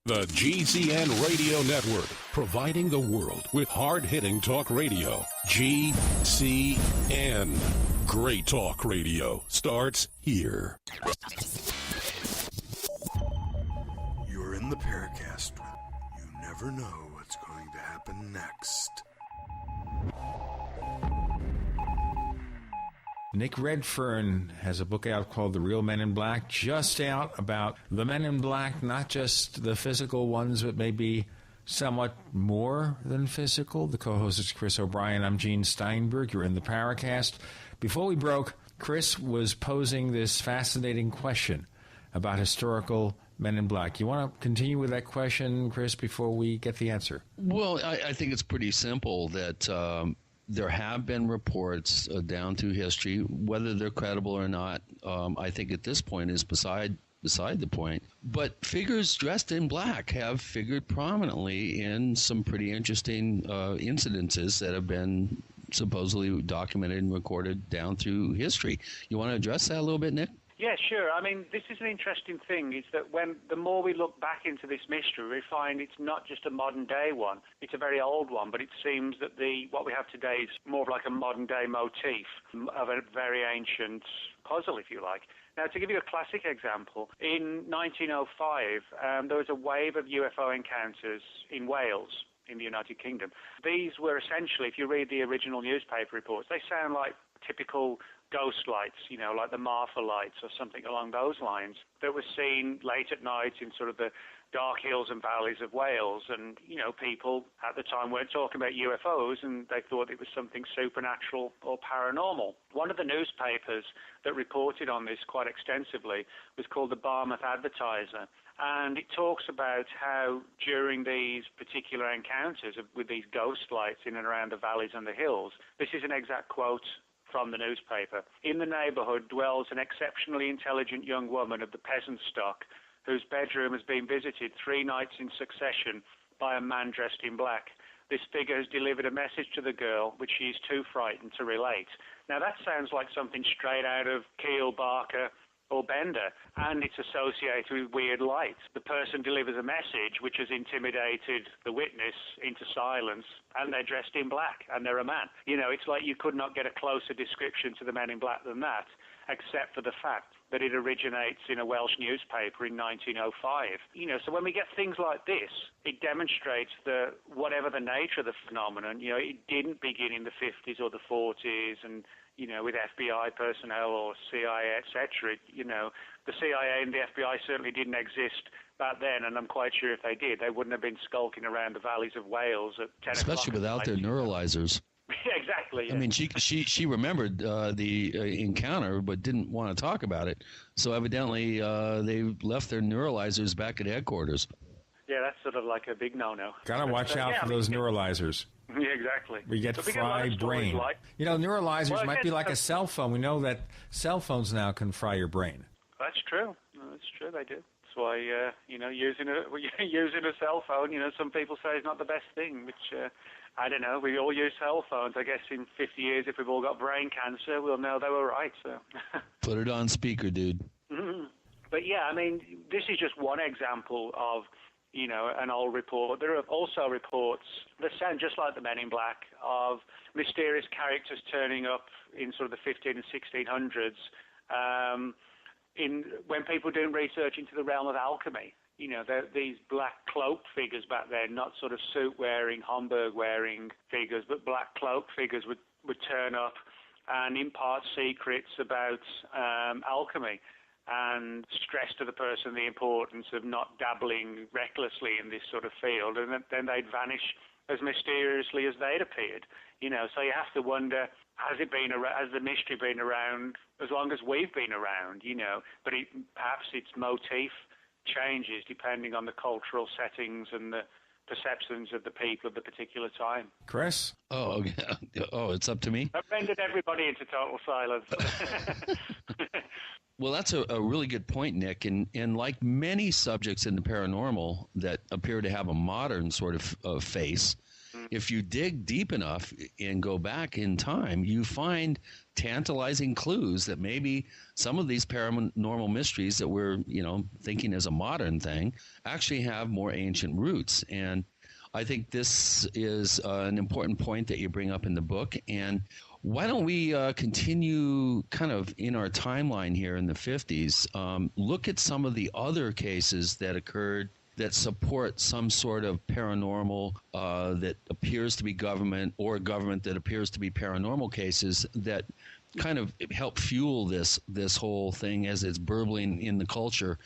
The GCN Radio Network, providing the world with hard-hitting talk radio. GCN. Great talk radio starts here. You're in the Paracast. You never know what's going to happen next. Nick Redfern has a book out called The Real Men in Black, just out about the men in black, not just the physical ones, but maybe somewhat more than physical. The co-host is Chris O'Brien. I'm Gene Steinberg. You're in the Paracast. Before we broke, Chris was posing this fascinating question about historical men in black. You want to continue with that question, Chris, before we get the answer? Well, I think it's pretty simple that there have been reports down through history, whether they're credible or not. I think at this point is beside the point. But figures dressed in black have figured prominently in some pretty interesting incidences that have been supposedly documented and recorded down through history. You want to address that a little bit, Nick? Yeah, sure. I mean, this is an interesting thing, is that the more we look back into this mystery, we find it's not just a modern-day one. It's a very old one, but it seems that what we have today is more of like a modern-day motif of a very ancient puzzle, if you like. Now, to give you a classic example, in 1905, there was a wave of UFO encounters in Wales, in the United Kingdom. These were essentially, if you read the original newspaper reports, they sound like typical ghost lights, like the Marfa lights or something along those lines, that were seen late at night in sort of the dark hills and valleys of Wales. And, people at the time weren't talking about UFOs, and they thought it was something supernatural or paranormal. One of the newspapers that reported on this quite extensively was called the Barmouth Advertiser. And it talks about how during these particular encounters with these ghost lights in and around the valleys and the hills, this is an exact quote from the newspaper. In the neighborhood dwells an exceptionally intelligent young woman of the peasant stock whose bedroom has been visited 3 nights in succession by a man dressed in black. This figure has delivered a message to the girl which she is too frightened to relate. Now that sounds like something straight out of Keel, Barker, or Bender, and it's associated with weird lights. The person delivers a message which has intimidated the witness into silence, and they're dressed in black, and they're a man. It's like you could not get a closer description to the men in black than that, except for the fact that it originates in a Welsh newspaper in 1905. So when we get things like this, it demonstrates that whatever the nature of the phenomenon, it didn't begin in the 50s or the 40s, and with FBI personnel or CIA, etc. The CIA and the FBI certainly didn't exist back then, and I'm quite sure if they did, they wouldn't have been skulking around the valleys of Wales at 10 o'clock. Especially without their neuralizers. Yeah, exactly. Yeah. I mean, she remembered the encounter, but didn't want to talk about it. So evidently, they left their neuralizers back at headquarters. Yeah, that's sort of like a big no-no. Gotta watch out for those neuralizers. Yeah, exactly. We get fried brain. Neuralizers might be like a cell phone. We know that cell phones now can fry your brain. That's true. That's true, they do. That's why, using a cell phone, some people say is not the best thing, which, I don't know. We all use cell phones. I guess in 50 years, if we've all got brain cancer, we'll know they were right. So. Put it on speaker, dude. Mm-hmm. But yeah, I mean, this is just one example of, an old report. There are also reports that sound just like the Men in Black of mysterious characters turning up in sort of the 15 and 1600s when people are doing research into the realm of alchemy. These black cloaked figures back then, not sort of suit-wearing, Homburg-wearing figures, but black cloaked figures would turn up and impart secrets about alchemy, and stress to the person the importance of not dabbling recklessly in this sort of field, and then they'd vanish as mysteriously as they'd appeared. So you have to wonder, has the mystery been around as long as we've been around? But perhaps its motif changes depending on the cultural settings and the perceptions of the people of the particular time. Chris? Oh, it's up to me? I've rendered everybody into total silence. Well, that's a really good point, Nick. And like many subjects in the paranormal that appear to have a modern sort of face, if you dig deep enough and go back in time, you find tantalizing clues that maybe some of these paranormal mysteries that we're, thinking as a modern thing actually have more ancient roots. And I think this is an important point that you bring up in the book. And why don't we continue kind of in our timeline here in the 50s, look at some of the other cases that occurred that support some sort of paranormal that appears to be government, or government that appears to be paranormal cases that kind of help fuel this whole thing as it's burbling in the culture,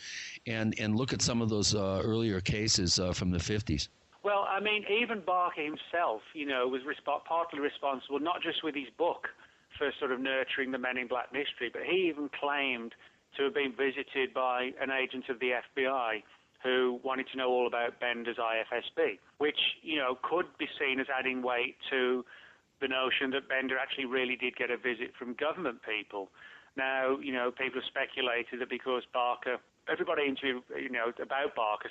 and look at some of those earlier cases from the 50s. Well, I mean, even Barker himself, was partly responsible, not just with his book, for sort of nurturing the Men in Black mystery, but he even claimed to have been visited by an agent of the FBI who wanted to know all about Bender's IFSB, which, could be seen as adding weight to the notion that Bender actually really did get a visit from government people. Now, people have speculated that because Barker, everybody interviewed, about Barker,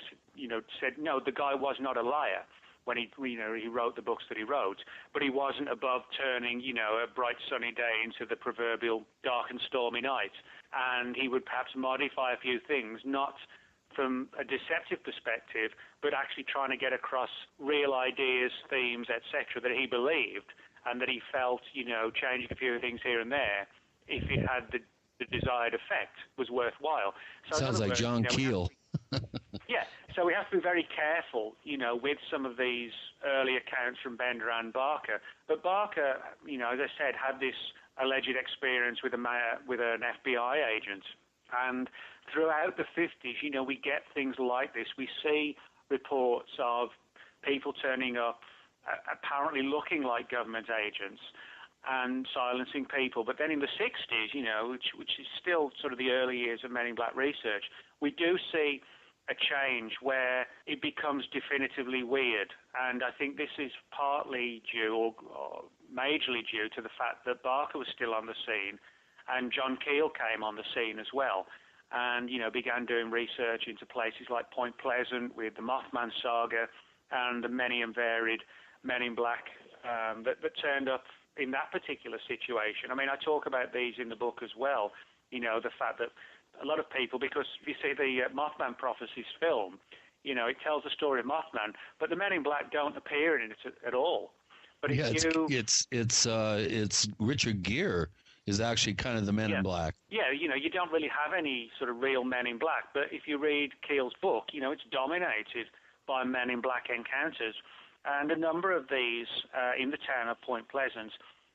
said, no, the guy was not a liar when he wrote the books that he wrote, but he wasn't above turning, a bright sunny day into the proverbial dark and stormy night. And he would perhaps modify a few things, not from a deceptive perspective, but actually trying to get across real ideas, themes, etc., that he believed, and that he felt, changing a few things here and there, if it had the desired effect, was worthwhile. So sounds like John Keel. Yeah, so we have to be very careful, with some of these early accounts from Bender and Barker. But Barker, as I said, had this alleged experience with an FBI agent. And throughout the 50s, we get things like this. We see reports of people turning up apparently looking like government agents and silencing people. But then in the 60s, which is still sort of the early years of Men in Black research, we do see a change where it becomes definitively weird. And I think this is partly due, or majorly due, to the fact that Barker was still on the scene and John Keel came on the scene as well, and began doing research into places like Point Pleasant with the Mothman saga and the many and varied Men in Black that turned up in that particular situation. I mean, I talk about these in the book as well. The fact that a lot of people, because you see the Mothman Prophecies film, it tells the story of Mothman, but the Men in Black don't appear in it at all. But it's Richard Gere is actually kind of the Men in Black. Yeah, you don't really have any sort of real Men in Black, but if you read Keel's book, it's dominated by Men in Black encounters. And a number of these in the town of Point Pleasant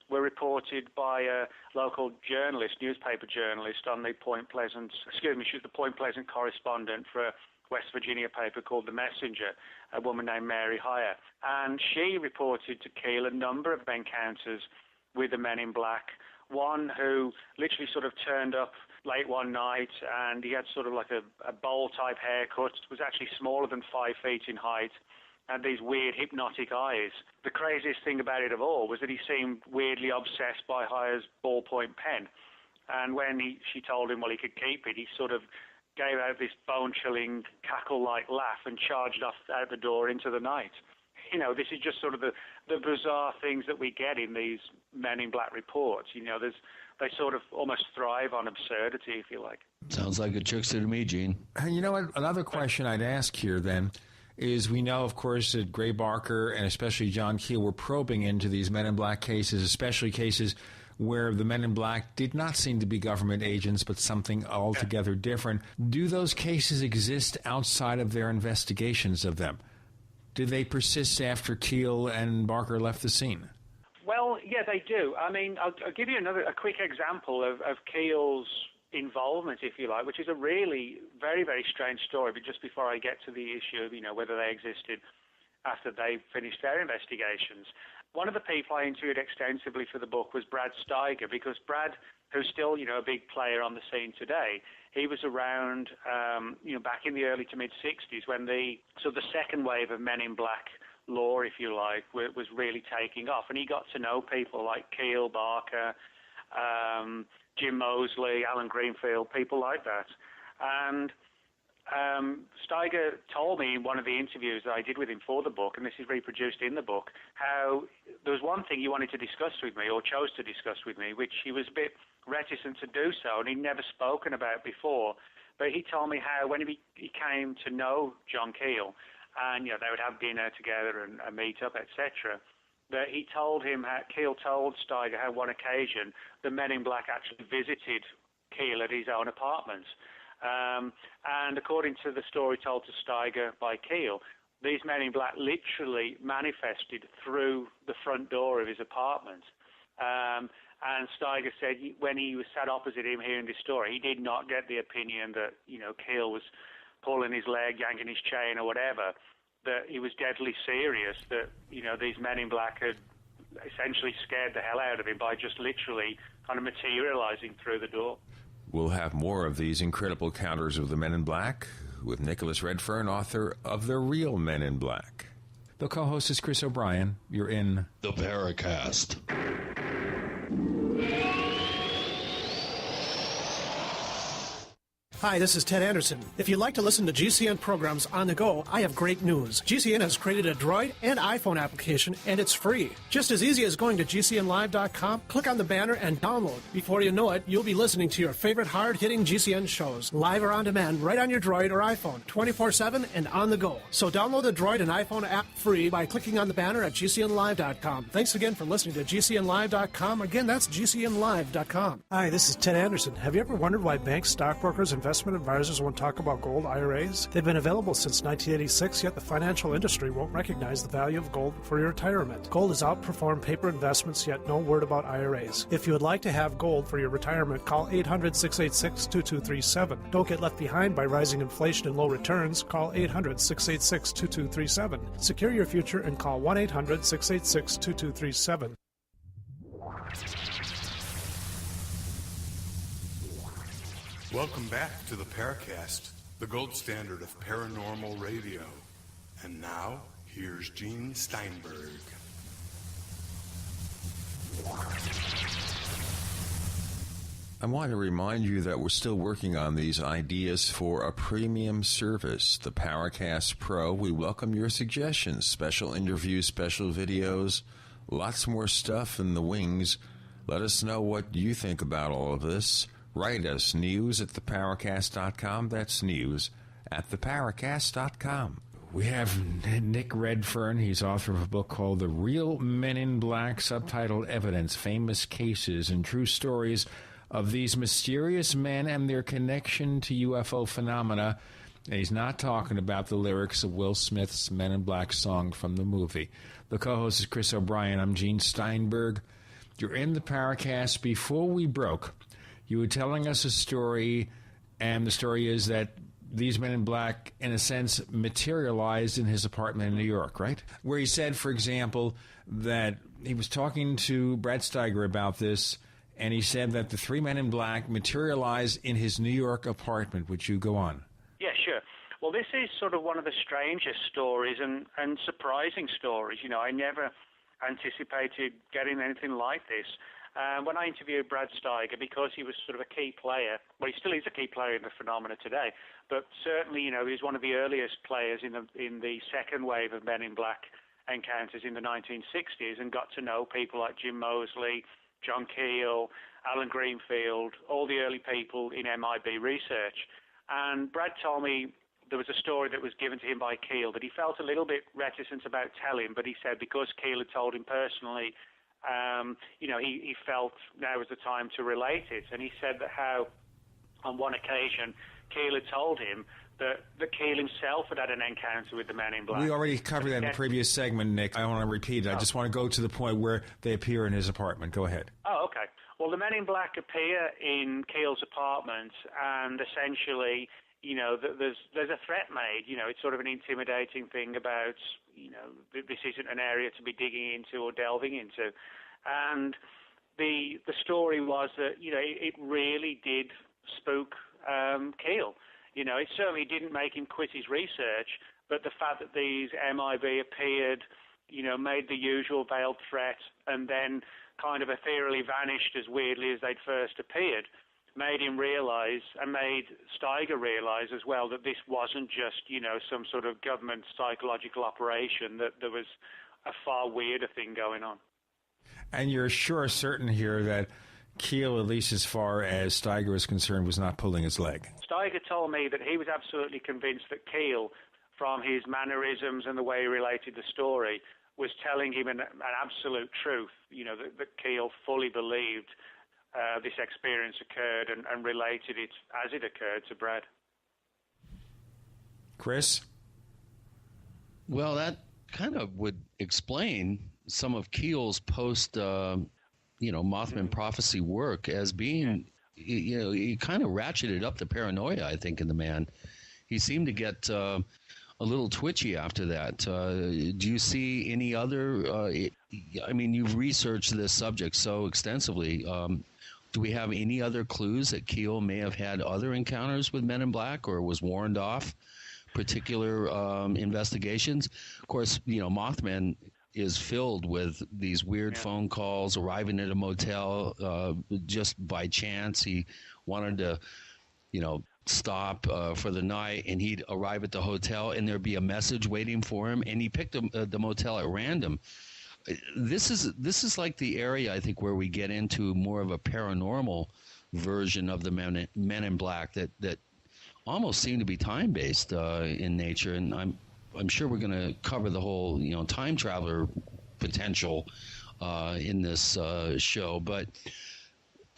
were reported by a local journalist, newspaper journalist on the Point Pleasant, she was the Point Pleasant correspondent for a West Virginia paper called The Messenger, a woman named Mary Heyer. And she reported to Keel a number of encounters with the Men in Black. One who literally sort of turned up late one night and he had sort of like a bowl-type haircut, was actually smaller than 5 feet in height, and these weird hypnotic eyes. The craziest thing about it of all was that he seemed weirdly obsessed by Heyer's ballpoint pen. And when she told him, well, he could keep it, he sort of gave out this bone-chilling, cackle-like laugh and charged off out the door into the night. You know, this is just sort of the bizarre things that we get in these Men in Black reports. You know, they sort of almost thrive on absurdity, if you like. Sounds like a jokester to me, Gene. And you know what? Another question I'd ask here then is, we know, of course, that Gray Barker and especially John Keel were probing into these Men in Black cases, especially cases where the Men in Black did not seem to be government agents, but something altogether different. Do those cases exist outside of their investigations of them? Did they persist after Keel and Barker left the scene? Well, yeah, they do. I mean, I'll give you a quick example of Keel's involvement, if you like, which is a really very, very strange story. But just before I get to the issue of, you know, whether they existed after they finished their investigations, one of the people I interviewed extensively for the book was Brad Steiger, because Brad, who's still, you know, a big player on the scene today, he was around, you know, back in the early to mid-'60s when the second wave of Men in Black law, if you like, was really taking off. And he got to know people like Keel, Barker, Jim Moseley, Alan Greenfield, people like that. And Steiger told me in one of the interviews that I did with him for the book, and this is reproduced in the book, how there was one thing he wanted to discuss with me, or chose to discuss with me, which he was a bit reticent to do so, and he'd never spoken about before. But he told me how when he came to know John Keel, and, you know, they would have dinner together and a meet-up, etc., that he told him, Keel told Steiger how one occasion the Men in Black actually visited Keel at his own apartment. And according to the story told to Steiger by Keel, these Men in Black literally manifested through the front door of his apartment. And Steiger said when he was sat opposite him hearing this story, he did not get the opinion that, you know, Keel was pulling his leg, yanking his chain or whatever, that he was deadly serious, that, you know, these Men in Black had essentially scared the hell out of him by just literally kind of materializing through the door. We'll have more of these incredible encounters of the Men in Black with Nicholas Redfern, author of The Real Men in Black. The co-host is Chris O'Brien. You're in the Paracast. Hi, this is Ted Anderson. If you'd like to listen to GCN programs on the go, I have great news. GCN has created a Droid and iPhone application, and it's free. Just as easy as going to GCNlive.com, click on the banner, and download. Before you know it, you'll be listening to your favorite hard-hitting GCN shows, live or on demand, right on your Droid or iPhone, 24/7 and on the go. So download the Droid and iPhone app free by clicking on the banner at GCNlive.com. Thanks again for listening to GCNlive.com. Again, that's GCNlive.com. Hi, this is Ted Anderson. Have you ever wondered why banks, stockbrokers, investment advisors won't talk about gold IRAs? They've been available since 1986, yet the financial industry won't recognize the value of gold for your retirement. Gold has outperformed paper investments, yet no word about IRAs. If you would like to have gold for your retirement, call 800-686-2237. Don't get left behind by rising inflation and low returns. Call 800-686-2237. Secure your future and call 1-800-686-2237. Welcome back to the Paracast, the gold standard of paranormal radio. And now, here's Gene Steinberg. I want to remind you that we're still working on these ideas for a premium service, the Paracast Pro. We welcome your suggestions, special interviews, special videos, lots more stuff in the wings. Let us know what you think about all of this. Write us, news@theparacast.com. That's news@theparacast.com. We have Nick Redfern. He's author of a book called The Real Men in Black, subtitled Evidence, Famous Cases and True Stories of These Mysterious Men and Their Connection to UFO Phenomena. And he's not talking about the lyrics of Will Smith's Men in Black song from the movie. The co-host is Chris O'Brien. I'm Gene Steinberg. You're in the Paracast. Before we broke, you were telling us a story, and the story is that these Men in Black, in a sense, materialized in his apartment in New York, right? Where he said, for example, that he was talking to Brad Steiger about this, and he said that the three Men in Black materialized in his New York apartment. Would you go on? Yeah, sure. Well, this is sort of one of the strangest stories and surprising stories. You know, I never anticipated getting anything like this. When I interviewed Brad Steiger, because he was sort of a key player, well, he still is a key player in the phenomena today, but certainly, he was one of the earliest players in the second wave of Men in Black encounters in the 1960s, and got to know people like Jim Moseley, John Keel, Alan Greenfield, all the early people in MIB research. And Brad told me there was a story that was given to him by Keel that he felt a little bit reticent about telling, but he said because Keel had told him personally, he felt now was the time to relate it. And he said that how on one occasion Keel had told him that Keel himself had an encounter with the Men in Black. We already covered that in the previous segment, Nick. I don't want to repeat it. I just want to go to the point where they appear in his apartment. Go ahead. Oh, okay. Well, the Men in Black appear in Keel's apartment, and essentially, there's a threat made. It's sort of an intimidating thing about, this isn't an area to be digging into or delving into. And the story was that, it really did spook Keel. It certainly didn't make him quit his research, but the fact that these MIB appeared, made the usual veiled threat and then kind of ethereally vanished as weirdly as they'd first appeared, made him realize, and made Steiger realize as well, that this wasn't just, some sort of government psychological operation, that there was a far weirder thing going on. And you're certain here that Keel, at least as far as Steiger is concerned, was not pulling his leg. Steiger told me that he was absolutely convinced that Keel, from his mannerisms and the way he related the story, was telling him an absolute truth, that Keel fully believed this experience occurred and related it as it occurred to Brad. Chris? Well, that kind of would explain some of Keel's post Mothman prophecy work as being, he kind of ratcheted up the paranoia, I think, in the man. He seemed to get a little twitchy after that. Do you see any other, you've researched this subject so extensively. Do we have any other clues that Keel may have had other encounters with Men in Black or was warned off particular investigations? Of course, Mothman is filled with these weird phone calls, arriving at a motel just by chance. He wanted to, stop for the night, and he'd arrive at the hotel, and there'd be a message waiting for him, and he picked the motel at random. This is like the area, I think, where we get into more of a paranormal version of the Men in Black that almost seem to be time-based in nature, and I'm sure we're going to cover the whole, time traveler potential in this show. But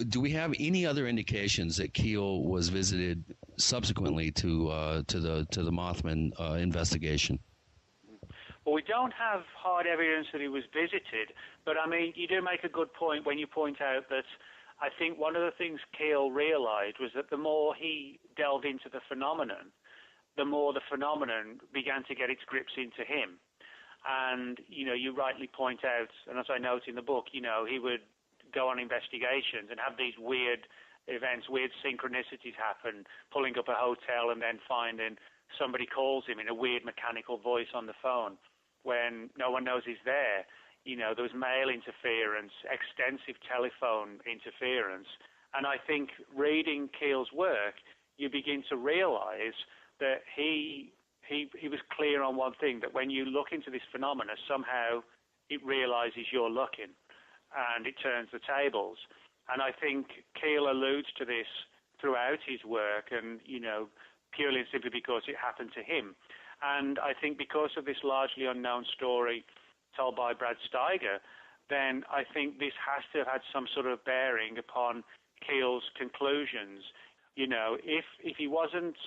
do we have any other indications that Keel was visited subsequently to the Mothman investigation? Well, we don't have hard evidence that he was visited, but you do make a good point when you point out that I think one of the things Keel realized was that the more he delved into the phenomenon, the more the phenomenon began to get its grips into him. And, you rightly point out, and as I note in the book, he would go on investigations and have these weird events, weird synchronicities happen, pulling up a hotel and then finding somebody calls him in a weird mechanical voice on the phone when no one knows he's there. There was mail interference, extensive telephone interference. And I think reading Keel's work, you begin to realize that he was clear on one thing, that when you look into this phenomena, somehow it realizes you're looking and it turns the tables. And I think Keel alludes to this throughout his work, and, purely and simply because it happened to him. And I think because of this largely unknown story told by Brad Steiger, then I think this has to have had some sort of bearing upon Keel's conclusions. If he wasn't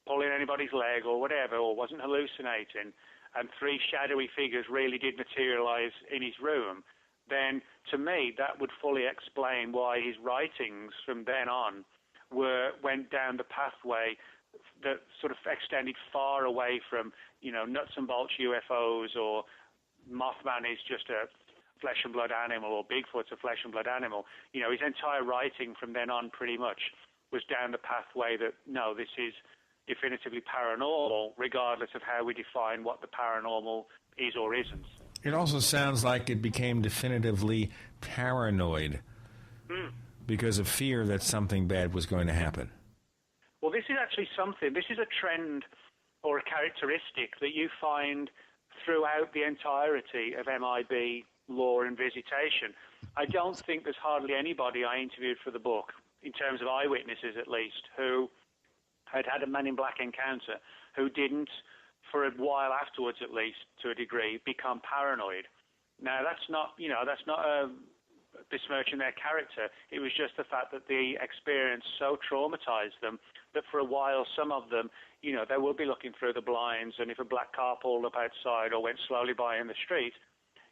pulling anybody's leg or whatever, or wasn't hallucinating, and three shadowy figures really did materialize in his room, then to me that would fully explain why his writings from then on went down the pathway that sort of extended far away from, nuts and bolts UFOs, or Mothman is just a flesh and blood animal, or Bigfoot's a flesh and blood animal. His entire writing from then on pretty much was down the pathway that, no, this is definitively paranormal, regardless of how we define what the paranormal is or isn't. It also sounds like it became definitively paranoid because of fear that something bad was going to happen. Well, this is actually something, this is a trend or a characteristic that you find throughout the entirety of MIB lore and visitation. I don't think there's hardly anybody I interviewed for the book, in terms of eyewitnesses at least, who had had a Men in Black encounter, who didn't, for a while afterwards at least, to a degree, become paranoid. Now, that's not besmirching their character. It was just the fact that the experience so traumatized them that for a while, some of them, they would be looking through the blinds, and if a black car pulled up outside or went slowly by in the street,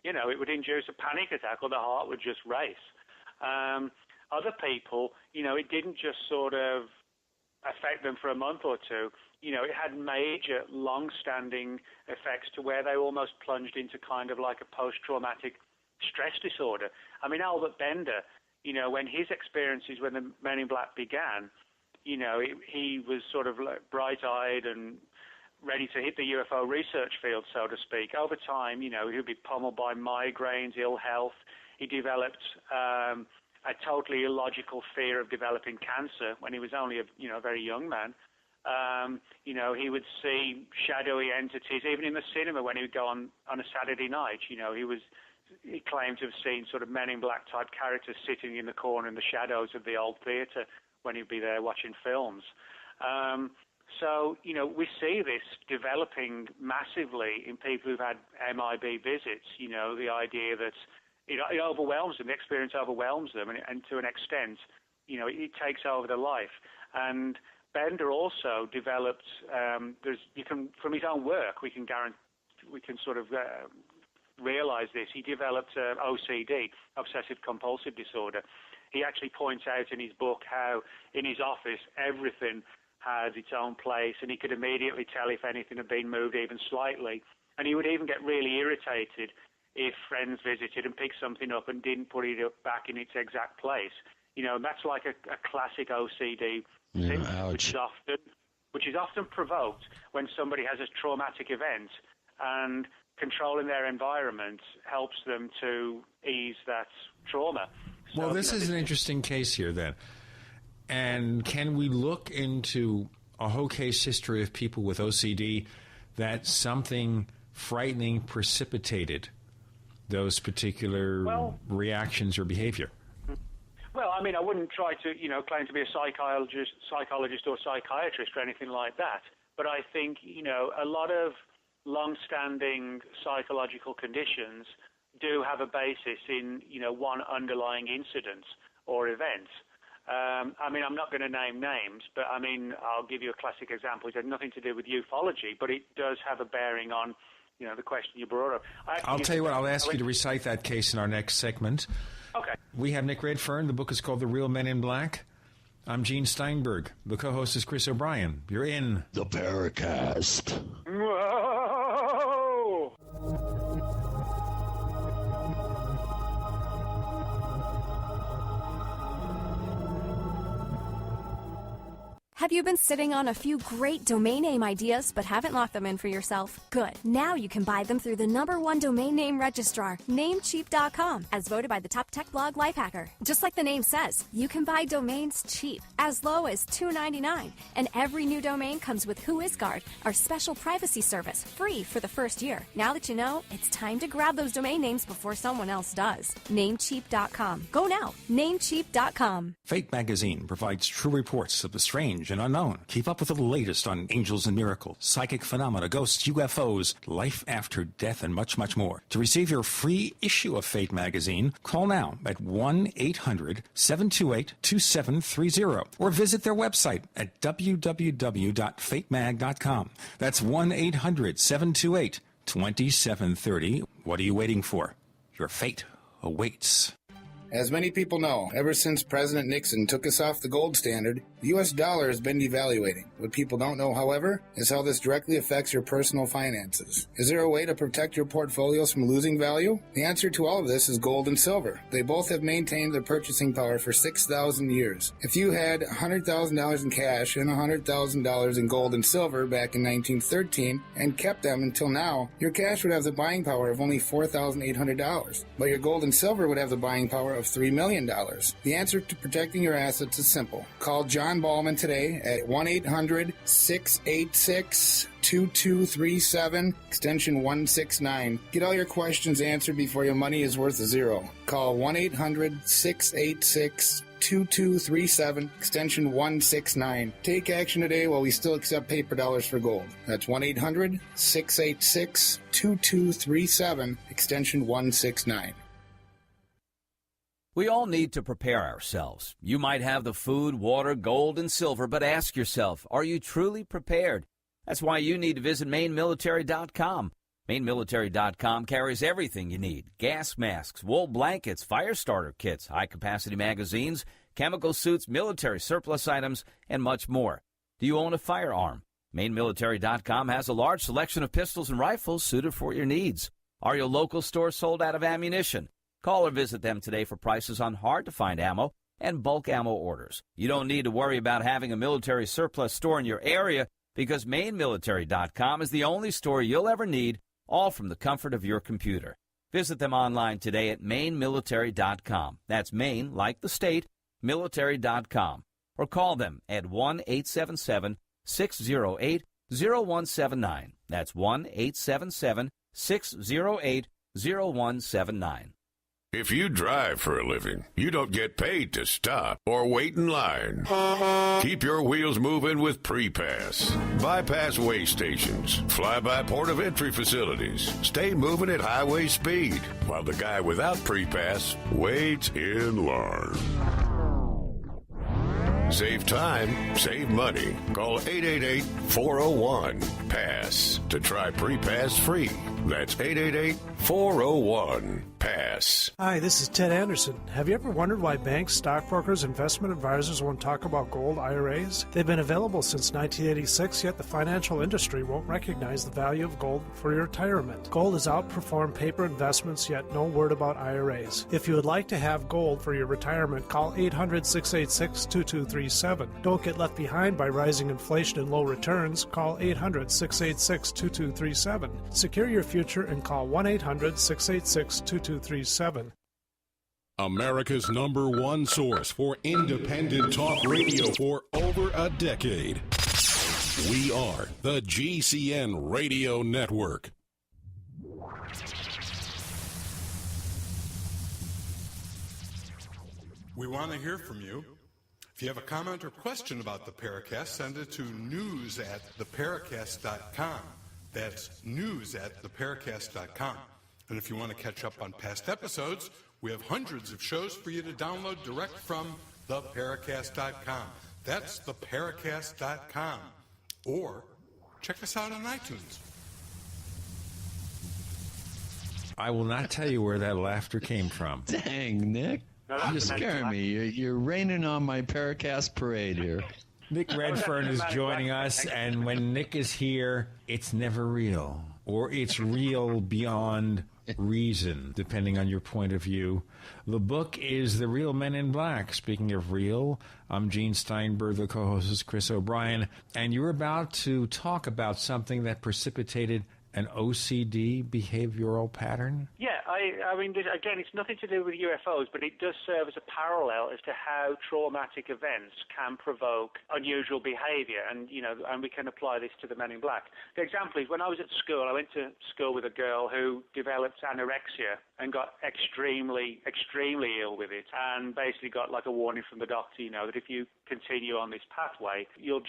it would induce a panic attack or the heart would just race. Other people, it didn't just sort of affect them for a month or two. It had major, long-standing effects to where they almost plunged into kind of like a post-traumatic stress disorder. I mean, Albert Bender, when his experiences when the Men in Black began, he was sort of like bright-eyed and ready to hit the UFO research field, so to speak. Over time, he would be pummeled by migraines, ill health. He developed a totally illogical fear of developing cancer when he was only a very young man. He would see shadowy entities, even in the cinema when he would go on a Saturday night. He claimed to have seen sort of Men in Black type characters sitting in the corner in the shadows of the old theatre when he'd be there watching films. So, we see this developing massively in people who've had MIB visits, the idea that it overwhelms them, the experience overwhelms them, and to an extent, it takes over their life. And Bender also developed, from his own work, we can sort of realize this. He developed OCD, obsessive compulsive disorder. He actually points out in his book how in his office everything has its own place, and he could immediately tell if anything had been moved even slightly. And he would even get really irritated if friends visited and picked something up and didn't put it back in its exact place. And that's like a classic OCD thing, which is often provoked when somebody has a traumatic event, and controlling their environment helps them to ease that trauma. Well, this is an interesting case here, then. And can we look into a whole case history of people with OCD that something frightening precipitated those particular reactions or behavior? Well, I mean, I wouldn't try to, claim to be a psychologist or psychiatrist or anything like that. But I think, a lot of long-standing psychological conditions do have a basis in, one underlying incident or event. I mean, I'm not going to name names, but I mean, I'll give you a classic example. It had nothing to do with ufology, but it does have a bearing on, the question you brought up. I'll tell you what, I'll ask you to recite that case in our next segment. Okay. We have Nick Redfern. The book is called The Real Men in Black. I'm Gene Steinberg. The co-host is Chris O'Brien. You're in the Paracast. Whoa! Have you been sitting on a few great domain name ideas but haven't locked them in for yourself? Good. Now you can buy them through the #1 domain name registrar, Namecheap.com, as voted by the top tech blog Lifehacker. Just like the name says, you can buy domains cheap, as low as $2.99. And every new domain comes with WhoisGuard, our special privacy service, free for the first year. Now that you know, it's time to grab those domain names before someone else does. Namecheap.com. Go now. Namecheap.com. Fate magazine provides true reports of the strange and unknown. Keep up with the latest on angels and miracles, psychic phenomena, ghosts, UFOs, life after death, and much, much more. To receive your free issue of Fate magazine, call now at 1-800-728-2730 or visit their website at www.fatemag.com. That's 1-800-728-2730. What are you waiting for? Your fate awaits. As many people know, ever since President Nixon took us off the gold standard, the U.S. dollar has been devaluating. What people don't know, however, is how this directly affects your personal finances. Is there a way to protect your portfolios from losing value? The answer to all of this is gold and silver. They both have maintained their purchasing power for 6,000 years. If you had $100,000 in cash and $100,000 in gold and silver back in 1913 and kept them until now, your cash would have the buying power of only $4,800, but your gold and silver would have the buying power of $3 million. The answer to protecting your assets is simple. Call John Ballman today at 1-800-686-2237, extension 169. Get all your questions answered before your money is worth zero. Call 1-800-686-2237, extension 169. Take action today while we still accept paper dollars for gold. That's 1-800-686-2237, extension 169. We all need to prepare ourselves. You might have the food, water, gold, and silver, but ask yourself, are you truly prepared? That's why you need to visit MaineMilitary.com. MaineMilitary.com carries everything you need: gas masks, wool blankets, fire starter kits, high-capacity magazines, chemical suits, military surplus items, and much more. Do you own a firearm? MaineMilitary.com has a large selection of pistols and rifles suited for your needs. Are your local stores sold out of ammunition? Call or visit them today for prices on hard-to-find ammo and bulk ammo orders. You don't need to worry about having a military surplus store in your area because MaineMilitary.com is the only store you'll ever need, all from the comfort of your computer. Visit them online today at MaineMilitary.com. That's Maine, like the state, military.com. Or call them at 1-877-608-0179. That's 1-877-608-0179. If you drive for a living, you don't get paid to stop or wait in line. Keep your wheels moving with pre-pass. Bypass way stations, fly-by port of entry facilities. Stay moving at highway speed while the guy without pre-pass waits in line. Save time, save money. Call 888-401-PASS to try pre-pass free. That's 888-401-PASS. Hi, this is Ted Anderson. Have you ever wondered why banks, stockbrokers, investment advisors won't talk about gold IRAs? They've been available since 1986, yet the financial industry won't recognize the value of gold for your retirement. Gold has outperformed paper investments, yet no word about IRAs. If you would like to have gold for your retirement, call 800-686-2237. Don't get left behind by rising inflation and low returns. Call 800-686-2237. Secure your future and call 1-800-686-2237. America's #1 source for independent talk radio for over a decade. We are the GCN Radio Network. We want to hear from you. If you have a comment or question about the Paracast, send it to news@theparacast.com. That's news@theparacast.com. And if you want to catch up on past episodes, we have hundreds of shows for you to download direct from theparacast.com. That's theparacast.com. Or check us out on iTunes. I will not tell you where that laughter came from. Dang, Nick. You're scaring me. You're raining on my Paracast parade here. Nick Redfern is joining us, and when Nick is here, it's never real, or it's real beyond reason, depending on your point of view. The book is The Real Men in Black. Speaking of real, I'm Gene Steinberg, the co-host is Chris O'Brien, and you're about to talk about something that precipitated an OCD behavioral pattern? Yeah, I mean, again, it's nothing to do with UFOs, but it does serve as a parallel as to how traumatic events can provoke unusual behavior, and we can apply this to the Men in Black. The example is when I was at school, I went to school with a girl who developed anorexia and got extremely, extremely ill with it, and basically got like a warning from the doctor, that if you continue on this pathway, your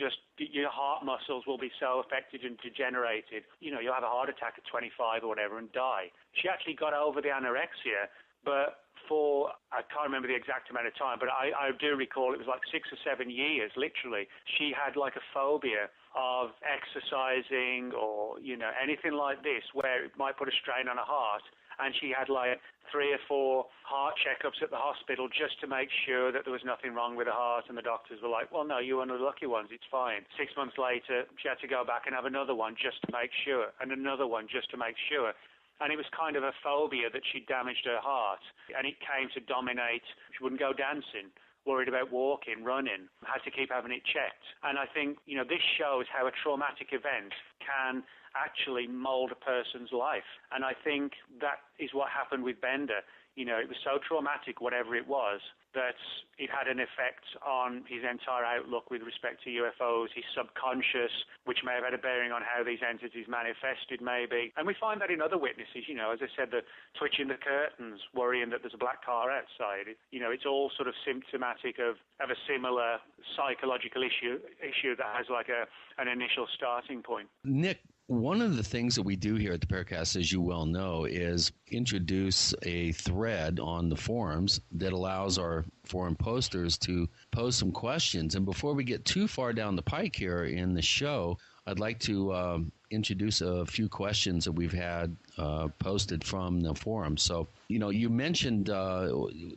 heart muscles will be so affected and degenerated, you'll have a heart attack at 25 or whatever and die. She actually got over the anorexia, but for, I can't remember the exact amount of time, but I do recall it was like 6 or 7 years, literally. She had like a phobia of exercising or, anything like this where it might put a strain on her heart. and she had like 3 or 4 heart checkups at the hospital just to make sure that there was nothing wrong with the heart, and the doctors were like, well, no, you're one of the lucky ones, it's fine. 6 months later, she had to go back and have another one just to make sure, and another one just to make sure. And it was kind of a phobia that she'd damaged her heart, and it came to dominate. She wouldn't go dancing, worried about walking, running, had to keep having it checked. And I think, this shows how a traumatic event can actually mold a person's life. And I think that is what happened with Bender. It was so traumatic, whatever it was, that it had an effect on his entire outlook with respect to UFOs, his subconscious, which may have had a bearing on how these entities manifested, maybe. And we find that in other witnesses, as I said, the twitching the curtains, worrying that there's a black car outside. It's all sort of symptomatic of a similar psychological issue that has like an initial starting point. Nick, one of the things that we do here at the Paracast, as you well know, is introduce a thread on the forums that allows our forum posters to pose some questions. And before we get too far down the pike here in the show, I'd like to introduce a few questions that we've had posted from the forum. So, you mentioned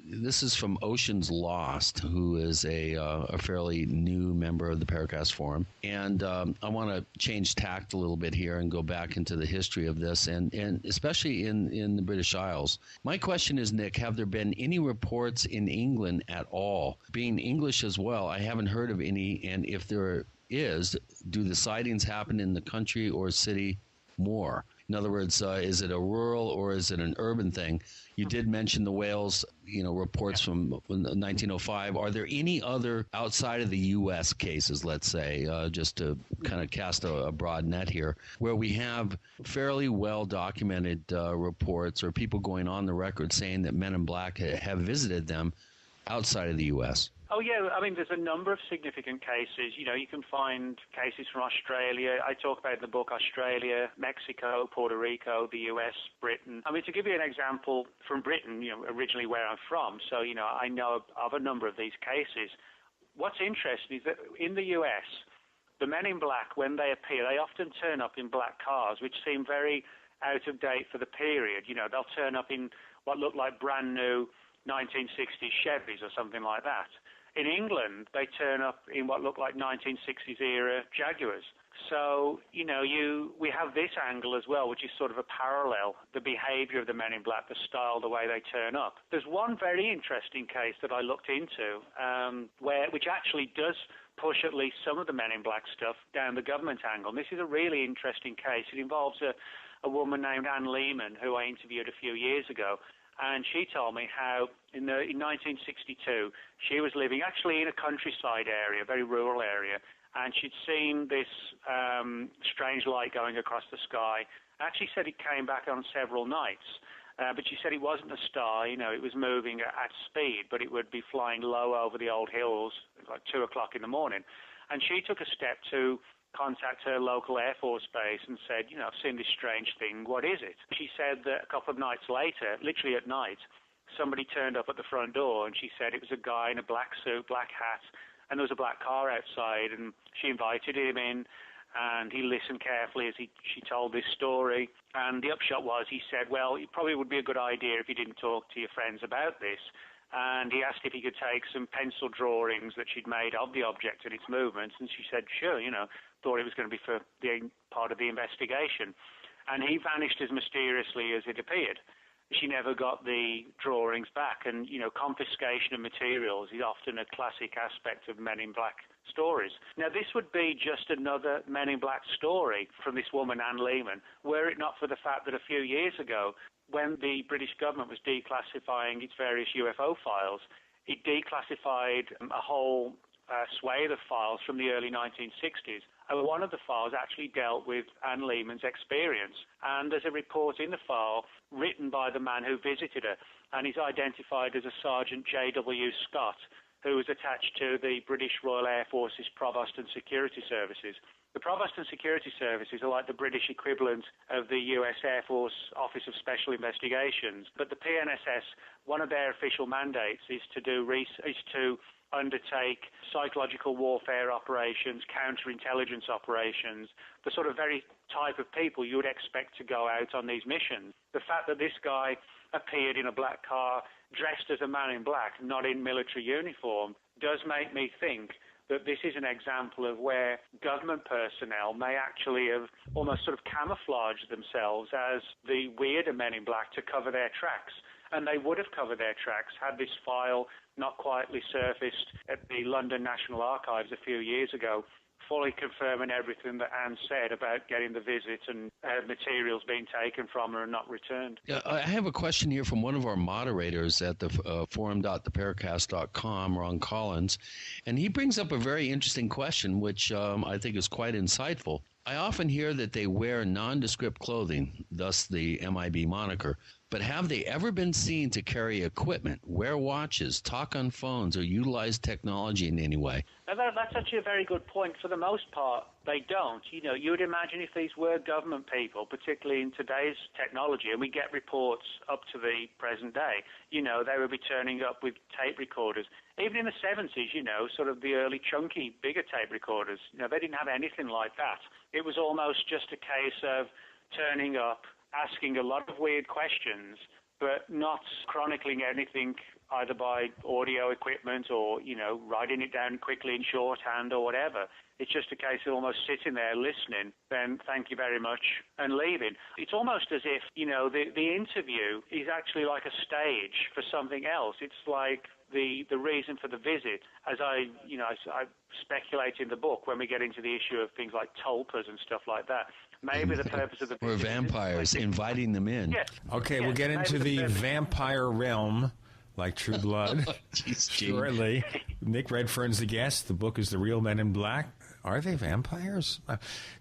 this is from Ocean's Lost, who is a fairly new member of the Paracast forum. And I want to change tact a little bit here and go back into the history of this, and especially in the British Isles. My question is, Nick, have there been any reports in England at all? Being English as well, I haven't heard of any, and if there do the sightings happen in the country or city more? In other words, is it a rural or is it an urban thing? You did mention the Wales, reports from 1905. Are there any other outside of the U.S. cases, let's say, just to kind of cast a broad net here, where we have fairly well-documented reports or people going on the record saying that Men in Black have visited them outside of the U.S.? Oh, yeah. I mean, there's a number of significant cases. You can find cases from Australia. I talk about in the book Australia, Mexico, Puerto Rico, the US, Britain. I mean, to give you an example from Britain, originally where I'm from, so, I know of a number of these cases. What's interesting is that in the US, the Men in Black, when they appear, they often turn up in black cars, which seem very out of date for the period. They'll turn up in what look like brand new 1960s Chevys or something like that. In England, they turn up in what look like 1960s era Jaguars. So, we have this angle as well, which is sort of a parallel, the behavior of the Men in Black, the style, the way they turn up. There's one very interesting case that I looked into, which actually does push at least some of the Men in Black stuff down the government angle. And this is a really interesting case. It involves a woman named Anne Lehman, who I interviewed a few years ago. And she told me how in 1962, she was living actually in a countryside area, a very rural area, and she'd seen this strange light going across the sky. Actually said it came back on several nights, but she said it wasn't a star, it was moving at speed, but it would be flying low over the old hills, like 2 o'clock in the morning. And she took a step to contact her local Air Force base and said, I've seen this strange thing, what is it? She said that a couple of nights later, literally at night, somebody turned up at the front door, and she said it was a guy in a black suit, black hat, and there was a black car outside, and she invited him in, and he listened carefully as she told this story. And the upshot was, he said, well, it probably would be a good idea if you didn't talk to your friends about this. And he asked if he could take some pencil drawings that she'd made of the object and its movements, and she said, sure, thought it was going to be for the part of the investigation. And he vanished as mysteriously as it appeared. She never got the drawings back, and, confiscation of materials is often a classic aspect of Men in Black stories. Now, this would be just another Men in Black story from this woman, Anne Lehman, were it not for the fact that a few years ago, when the British government was declassifying its various UFO files, it declassified a whole swathe of files from the early 1960s. And one of the files actually dealt with Anne Lehman's experience. And there's a report in the file written by the man who visited her, and he's identified as a Sergeant J.W. Scott, who was attached to the British Royal Air Force's Provost and Security Services. The Provost and Security Services are like the British equivalent of the US Air Force Office of Special Investigations. But the PNSS, one of their official mandates is to undertake psychological warfare operations, counterintelligence operations, the sort of very type of people you would expect to go out on these missions. The fact that this guy appeared in a black car, dressed as a man in black, not in military uniform, does make me think that this is an example of where government personnel may actually have almost sort of camouflaged themselves as the weirder men in black to cover their tracks. And they would have covered their tracks had this file not quietly surfaced at the London National Archives a few years ago, fully confirming everything that Anne said about getting the visit and materials being taken from her and not returned. Yeah, I have a question here from one of our moderators at the forum.theparacast.com, Ron Collins, and he brings up a very interesting question, which I think is quite insightful. I often hear that they wear nondescript clothing, thus the MIB moniker, but have they ever been seen to carry equipment, wear watches, talk on phones, or utilize technology in any way? Now, that's actually a very good point. For the most part, they don't. You know, you would imagine if these were government people, particularly in today's technology, and we get reports up to the present day, you know, they would be turning up with tape recorders. Even in the 70s, you know, sort of the early chunky, bigger tape recorders, you know, they didn't have anything like that. It was almost just a case of turning up, asking a lot of weird questions, but not chronicling anything either by audio equipment or, you know, writing it down quickly in shorthand or whatever. It's just a case of almost sitting there listening, then thank you very much, and leaving. It's almost as if, you know, the interview is actually like a stage for something else. It's like the reason for the visit, as I speculate in the book when we get into the issue of things like tulpas and stuff like that. Maybe the purpose of the visit... Or vampires, inviting them in. Yes. Okay, we'll get into the vampire realm, like True Blood, shortly. Nick Redfern's the guest. The book is The Real Men in Black. Are they vampires?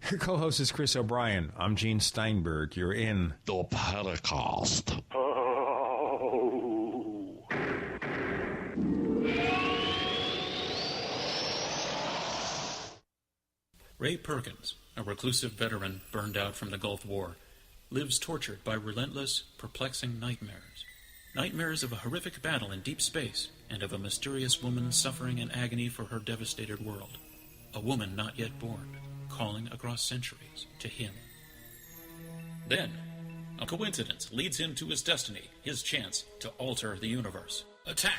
Your co-host is Chris O'Brien. I'm Gene Steinberg. You're in The Paracast. Ray Perkins, a reclusive veteran burned out from the Gulf War, lives tortured by relentless, perplexing nightmares. Nightmares of a horrific battle in deep space and of a mysterious woman suffering in agony for her devastated world. A woman not yet born, calling across centuries to him. Then, a coincidence leads him to his destiny, his chance to alter the universe. Attack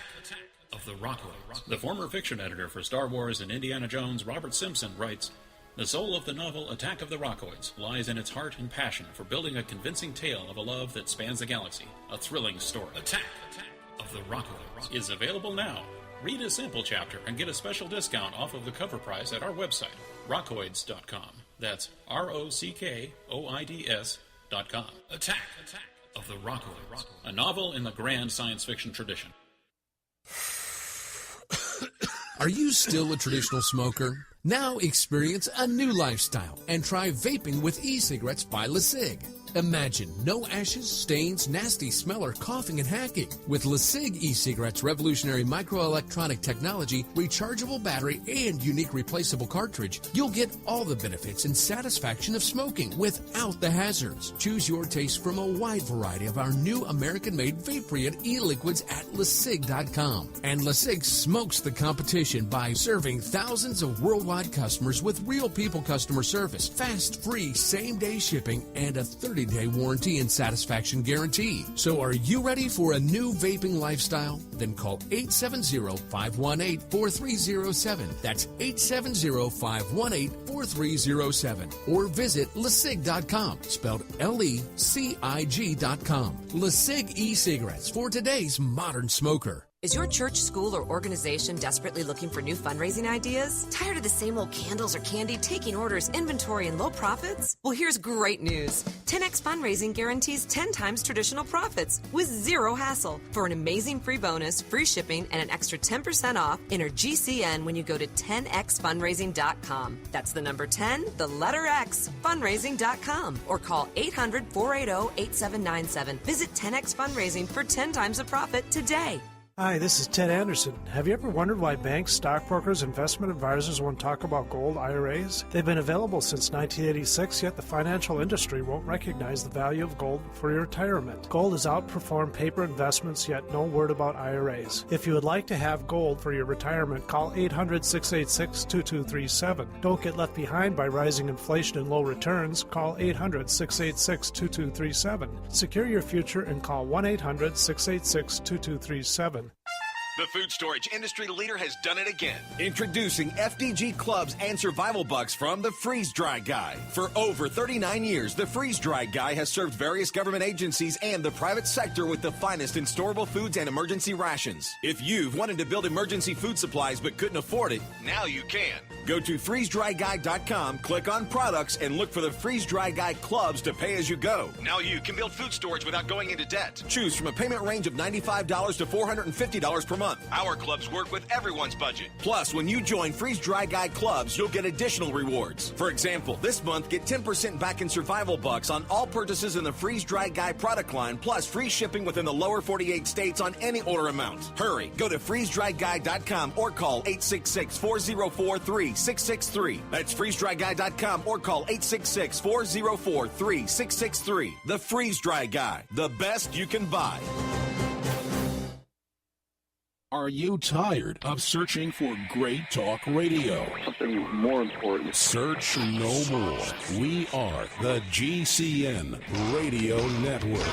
of the Rockoids. The former fiction editor for Star Wars and Indiana Jones, Robert Simpson, writes, "The soul of the novel Attack of the Rockoids lies in its heart and passion for building a convincing tale of a love that spans the galaxy, a thrilling story. Attack of the Rockoids is available now. Read a sample chapter and get a special discount off of the cover price at our website, rockoids.com. That's ROCKOIDS.com. Attack of the Rockoids, a novel in the grand science fiction tradition." Are you still a traditional smoker? Now experience a new lifestyle and try vaping with e-cigarettes by LeSig. Imagine no ashes, stains, nasty smell, or coughing and hacking. With LeSig e-cigarettes' revolutionary microelectronic technology, rechargeable battery, and unique replaceable cartridge, you'll get all the benefits and satisfaction of smoking without the hazards. Choose your taste from a wide variety of our new American-made vape-free and e-liquids at LeSig.com. And LeSig smokes the competition by serving thousands of worldwide customers with real people customer service, fast, free, same-day shipping, and a 30-day warranty and satisfaction guarantee. So are you ready for a new vaping lifestyle? Then call 870-518-4307. That's 870-518-4307. Or visit LeSig.com, spelled LECIG.com. LeSig e-cigarettes for today's modern smoker. Is your church, school, or organization desperately looking for new fundraising ideas? Tired of the same old candles or candy, taking orders, inventory, and low profits? Well, here's great news. 10X Fundraising guarantees 10 times traditional profits with zero hassle. For an amazing free bonus, free shipping, and an extra 10% off, enter GCN when you go to 10xfundraising.com. That's the number 10, the letter X, fundraising.com. Or call 800-480-8797. Visit 10X Fundraising for 10 times the profit today. Hi, this is Ted Anderson. Have you ever wondered why banks, stockbrokers, investment advisors won't talk about gold IRAs? They've been available since 1986, yet the financial industry won't recognize the value of gold for your retirement. Gold has outperformed paper investments, yet no word about IRAs. If you would like to have gold for your retirement, call 800-686-2237. Don't get left behind by rising inflation and low returns. Call 800-686-2237. Secure your future and call 1-800-686-2237. The food storage industry leader has done it again. Introducing FDG clubs and survival bucks from the Freeze Dry Guy. For over 39 years, the Freeze Dry Guy has served various government agencies and the private sector with the finest in storable foods and emergency rations. If you've wanted to build emergency food supplies but couldn't afford it, now you can. Go to freezedryguy.com, click on products, and look for the Freeze Dry Guy clubs to pay as you go. Now you can build food storage without going into debt. Choose from a payment range of $95 to $450 per month. Our clubs work with everyone's budget. Plus, when you join Freeze Dry Guy clubs, you'll get additional rewards. For example, this month, get 10% back in survival bucks on all purchases in the Freeze Dry Guy product line, plus free shipping within the lower 48 states on any order amount. Hurry, go to freezedryguy.com or call 866-404-3663. That's freezedryguy.com or call 866-404-3663. The Freeze Dry Guy, the best you can buy. Are you tired of searching for great talk radio? Something more important. Search no more. We are the GCN Radio Network.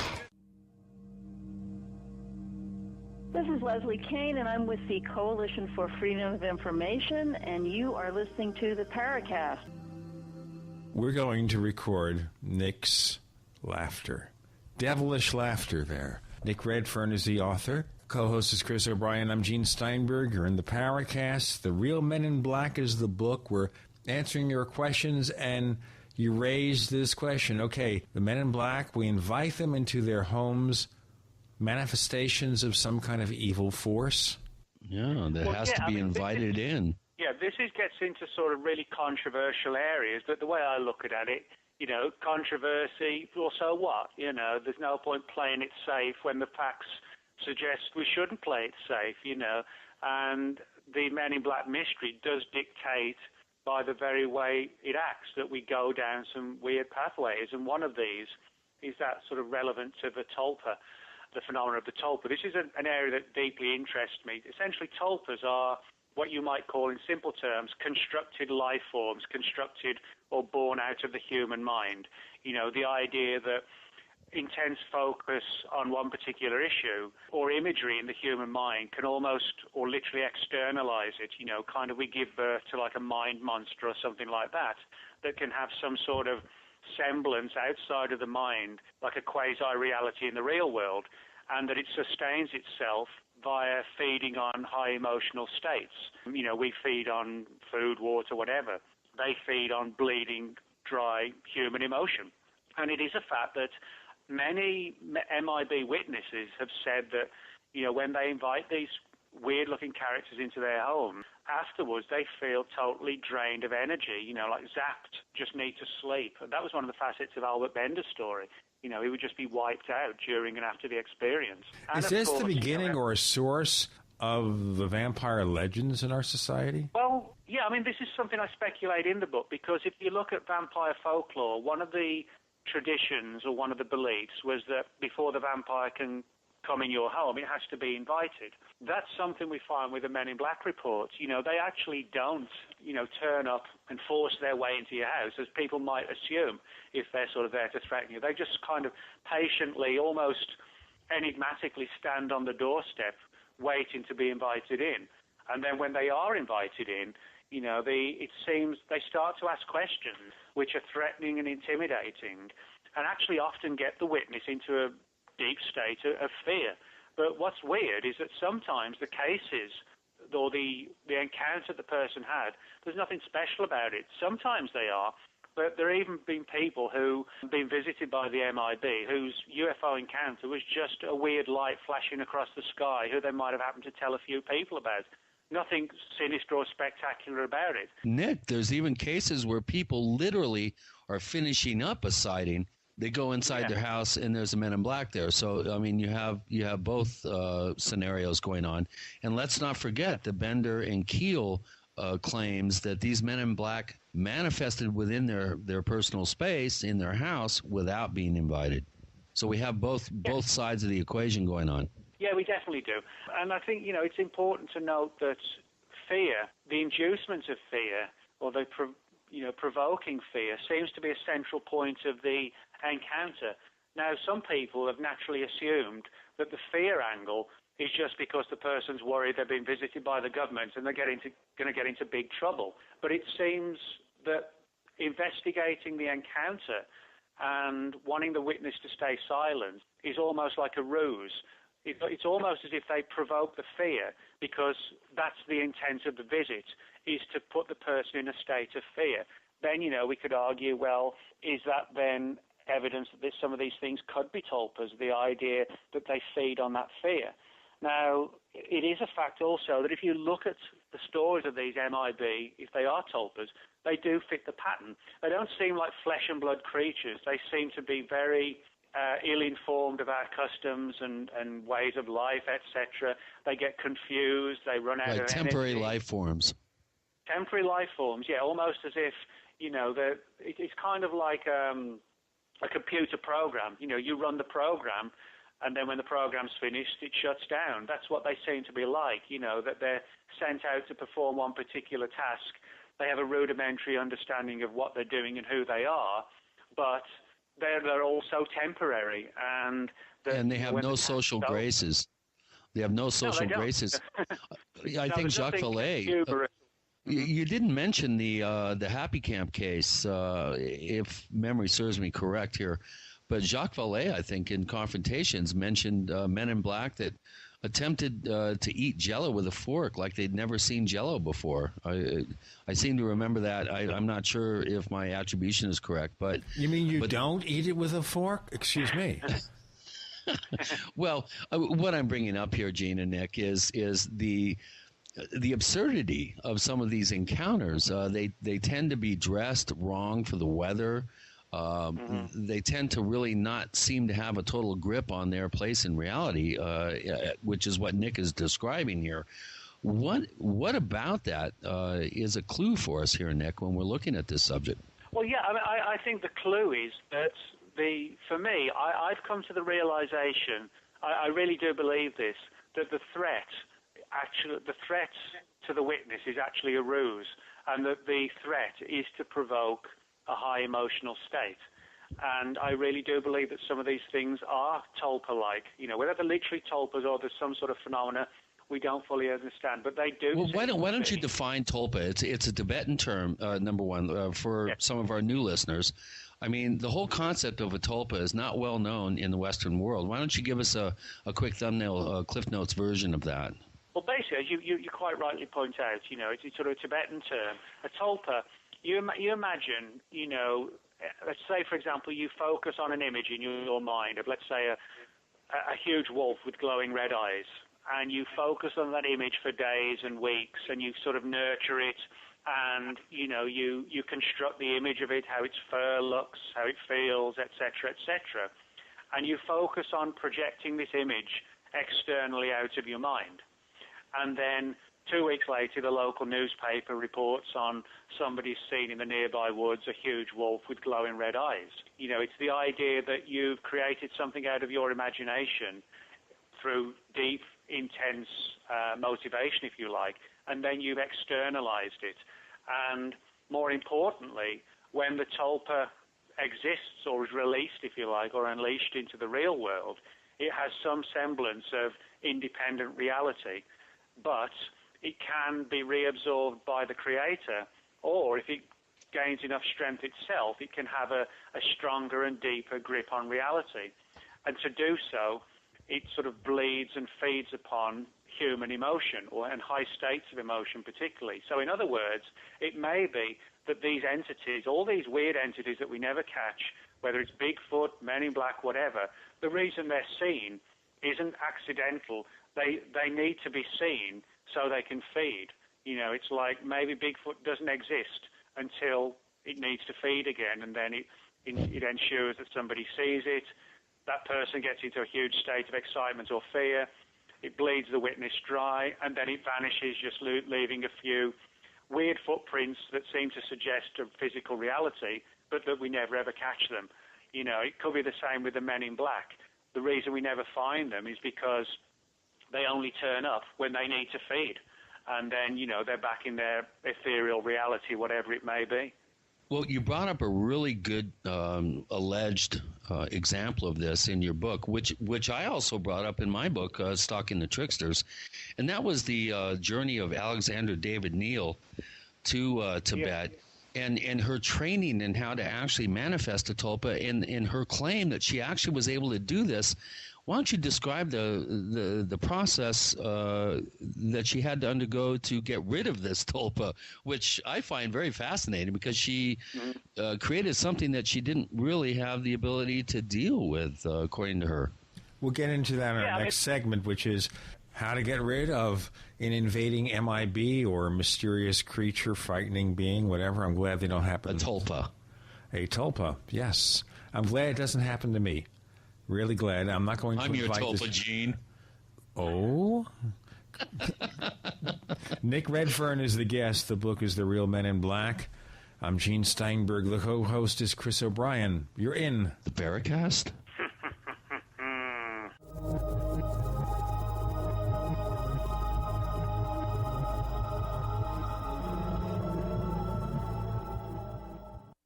This is Leslie Kane, and I'm with the Coalition for Freedom of Information, and you are listening to the Paracast. We're going to record Nick's laughter. Devilish laughter there. Nick Redfern is the author. Co-host is Chris O'Brien. I'm Gene Steinberg. You're in the Paracast. The Real Men in Black is the book. We're answering your questions, and you raised this question. Okay, the Men in Black, we invite them into their homes, manifestations of some kind of evil force? Yeah, that has to be invited in. Yeah, this gets into sort of really controversial areas, but the way I look at it, you know, controversy, well, so what? You know, there's no point playing it safe when the facts suggest we shouldn't play it safe, you know, and the Men in Black mystery does dictate by the very way it acts that we go down some weird pathways, and one of these is that sort of relevant to the tulpa, the phenomena of the tulpa. This is an area that deeply interests me. Essentially, tulpas are what you might call, in simple terms, constructed life forms, constructed or born out of the human mind. You know, the idea that intense focus on one particular issue or imagery in the human mind can almost or literally externalize it, you know, kind of we give birth to like a mind monster or something like that, that can have some sort of semblance outside of the mind, like a quasi-reality in the real world, and that it sustains itself via feeding on high emotional states. You know, we feed on food, water, whatever. They feed on bleeding, dry human emotion. And it is a fact that many MIB witnesses have said that, you know, when they invite these weird-looking characters into their home, afterwards they feel totally drained of energy, you know, like zapped, just need to sleep. And that was one of the facets of Albert Bender's story. You know, he would just be wiped out during and after the experience. And is this the beginning or a source of the vampire legends in our society? Well, yeah, I mean, this is something I speculate in the book, because if you look at vampire folklore, one of the traditions or one of the beliefs was that before the vampire can come in your home, it has to be invited. That's something we find with the Men in Black reports. You know, they actually don't, you know, turn up and force their way into your house, as people might assume if they're sort of there to threaten you. They just kind of patiently, almost enigmatically stand on the doorstep waiting to be invited in. And then when they are invited in, you know, it seems they start to ask questions which are threatening and intimidating, and actually often get the witness into a deep state of fear. But what's weird is that sometimes the cases or the encounter the person had, there's nothing special about it. Sometimes they are, but there have even been people who have been visited by the MIB whose UFO encounter was just a weird light flashing across the sky, who they might have happened to tell a few people about. Nothing sinister or spectacular about it. Nick, there's even cases where people literally are finishing up a sighting, They go inside their house, and there's a Men in Black there. So, I mean, you have both scenarios going on. And let's not forget the Bender and Keel claims that these Men in Black manifested within their personal space in their house without being invited. So we have both sides of the equation going on. Yeah, we definitely do. And I think, it's important to note that fear, the inducement of fear, or the provoking fear, seems to be a central point of the encounter. Now, some people have naturally assumed that the fear angle is just because the person's worried they've been visited by the government and they're going to get into big trouble. But it seems that investigating the encounter and wanting the witness to stay silent is almost like a ruse. It's almost as if they provoke the fear because that's the intent of the visit, is to put the person in a state of fear. Then, we could argue, well, is that then evidence that some of these things could be tulpas, the idea that they feed on that fear? Now, it is a fact also that if you look at the stories of these MIB, if they are tulpas, they do fit the pattern. They don't seem like flesh and blood creatures. They seem to be very ill-informed of our customs and ways of life, etc. They get confused. They run out of temporary energy. life forms. Temporary life forms, yeah, almost as if, it's kind of like a computer program. You run the program, and then when the program's finished, it shuts down. That's what they seem to be like, that they're sent out to perform one particular task. They have a rudimentary understanding of what they're doing and who they are, but they're also temporary. And they have no social graces. They have no social graces. I think Jacques Vallée... You didn't mention the Happy Camp case, if memory serves me correct here, but Jacques Vallée, I think, in Confrontations mentioned Men in Black that attempted to eat Jell-O with a fork like they'd never seen Jell-O before. I seem to remember that. I'm not sure if my attribution is correct, but you mean you don't eat it with a fork? Excuse me. Well, what I'm bringing up here, Gene and Nick, is the absurdity of some of these encounters. They tend to be dressed wrong for the weather. They tend to really not seem to have a total grip on their place in reality, which is what Nick is describing here. What about that is a clue for us here, Nick, when we're looking at this subject? Well, yeah, I think the clue is that for me, I've come to the realization, I really do believe this, that the threat to the witness is actually a ruse, and that the threat is to provoke a high emotional state. And I really do believe that some of these things are tulpa-like. Whether they're literally tulpas or there's some sort of phenomena we don't fully understand, but they do. Well, why don't you define tulpa? It's a Tibetan term, number one, for some of our new listeners. I mean, the whole concept of a tulpa is not well known in the Western world. Why don't you give us a quick thumbnail, Cliff Notes version of that? Well, basically, as you quite rightly point out, it's sort of a Tibetan term. A tulpa, you imagine, let's say, for example, you focus on an image in your mind of, let's say, a huge wolf with glowing red eyes, and you focus on that image for days and weeks, and you sort of nurture it, and, you construct the image of it, how its fur looks, how it feels, etc., etc., and you focus on projecting this image externally out of your mind. And then 2 weeks later, the local newspaper reports on somebody seen in the nearby woods, a huge wolf with glowing red eyes. It's the idea that you've created something out of your imagination through deep, intense motivation, if you like, and then you've externalized it. And more importantly, when the tulpa exists or is released, if you like, or unleashed into the real world, it has some semblance of independent reality. But it can be reabsorbed by the creator, or if it gains enough strength itself, it can have a stronger and deeper grip on reality. And to do so, it sort of bleeds and feeds upon human emotion, and high states of emotion particularly. So in other words, it may be that these entities, all these weird entities that we never catch, whether it's Bigfoot, Men in Black, whatever, the reason they're seen isn't accidental. They need to be seen so they can feed. It's like maybe Bigfoot doesn't exist until it needs to feed again, and then it ensures that somebody sees it. That person gets into a huge state of excitement or fear. It bleeds the witness dry, and then it vanishes, just leaving a few weird footprints that seem to suggest a physical reality, but that we never ever catch them. You know, it could be the same with the Men in Black. The reason we never find them is because they only turn up when they need to feed. And then, you know, they're back in their ethereal reality, whatever it may be. Well, you brought up a really good alleged example of this in your book, which I also brought up in my book, Stalking the Tricksters, and that was the journey of Alexander David Neal to Tibet, and her training in how to actually manifest a tulpa, and her claim that she actually was able to do this. Why don't you describe the process that she had to undergo to get rid of this tulpa, which I find very fascinating because she created something that she didn't really have the ability to deal with, according to her. We'll get into that in our next segment, which is how to get rid of an invading MIB or mysterious creature, frightening being, whatever. I'm glad they don't happen. A tulpa. A tulpa, yes. I'm glad it doesn't happen to me. Really glad. I'm not going to invite this. I'm your tulpa, Gene. Oh? Nick Redfern is the guest. The book is The Real Men in Black. I'm Gene Steinberg. The co-host is Chris O'Brien. You're in the Paracast.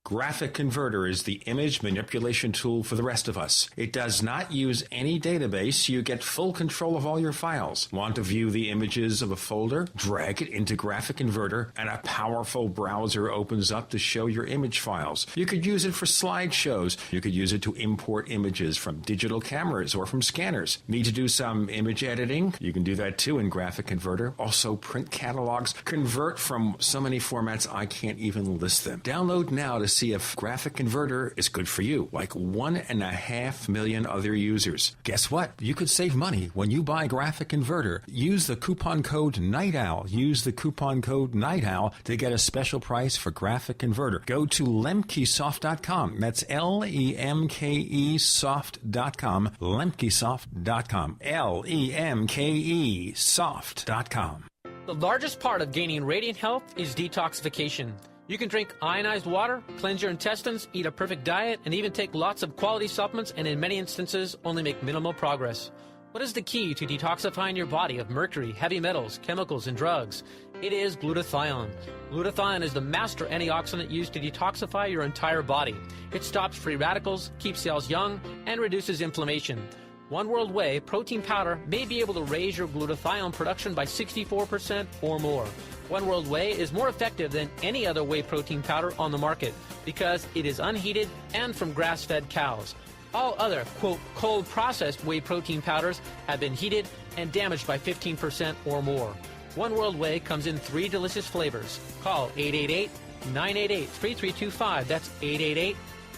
Graphic Converter is the image manipulation tool for the rest of us. It does not use any database. You get full control of all your files. Want to view the images of a folder? Drag it into Graphic Converter, and a powerful browser opens up to show your image files. You could use it for slideshows. You could use it to import images from digital cameras or from scanners. Need to do some image editing? You can do that too in Graphic Converter. Also print catalogs. Convert from so many formats I can't even list them. Download now to see if Graphic Converter is good for you, like 1.5 million other users. Guess what? You could save money when you buy Graphic Converter. Use the coupon code Night Owl. Use the coupon code Night Owl to get a special price for Graphic Converter. Go to lemkesoft.com. That's Lemke soft.com. Lemkesoft.com. Lemke soft.com. The largest part of gaining radiant health is detoxification. You can drink ionized water, cleanse your intestines, eat a perfect diet, and even take lots of quality supplements and in many instances only make minimal progress. What is the key to detoxifying your body of mercury, heavy metals, chemicals, and drugs? It is glutathione. Glutathione is the master antioxidant used to detoxify your entire body. It stops free radicals, keeps cells young, and reduces inflammation. One World Whey protein powder may be able to raise your glutathione production by 64% or more. One World Whey is more effective than any other whey protein powder on the market because it is unheated and from grass-fed cows. All other, quote, cold-processed whey protein powders have been heated and damaged by 15% or more. One World Whey comes in 3 delicious flavors. Call 888-988-3325. That's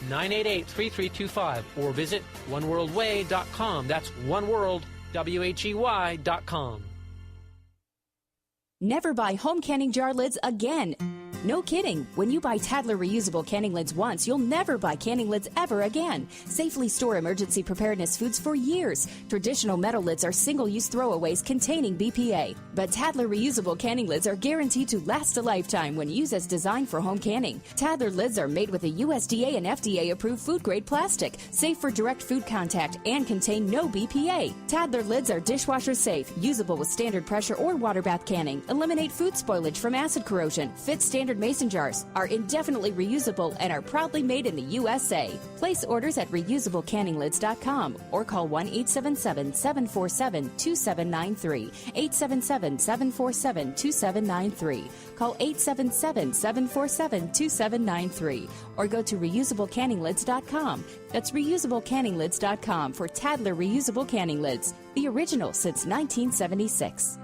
888-988-3325. Or visit oneworldwhey.com. That's oneworld.com. Never buy home canning jar lids again. No kidding. When you buy Tadler reusable canning lids once, you'll never buy canning lids ever again. Safely store emergency preparedness foods for years. Traditional metal lids are single-use throwaways containing BPA. But Tadler reusable canning lids are guaranteed to last a lifetime when used as designed for home canning. Tadler lids are made with a USDA and FDA-approved food-grade plastic, safe for direct food contact, and contain no BPA. Tadler lids are dishwasher safe, usable with standard pressure or water bath canning, eliminate food spoilage from acid corrosion, fit standard mason jars, are indefinitely reusable, and are proudly made in the USA. Place orders at reusablecanninglids.com or call 1-877-747-2793. 877-747-2793. Call 877-747-2793 or go to reusablecanninglids.com. That's reusablecanninglids.com for Tadler reusable canning lids, the original since 1976.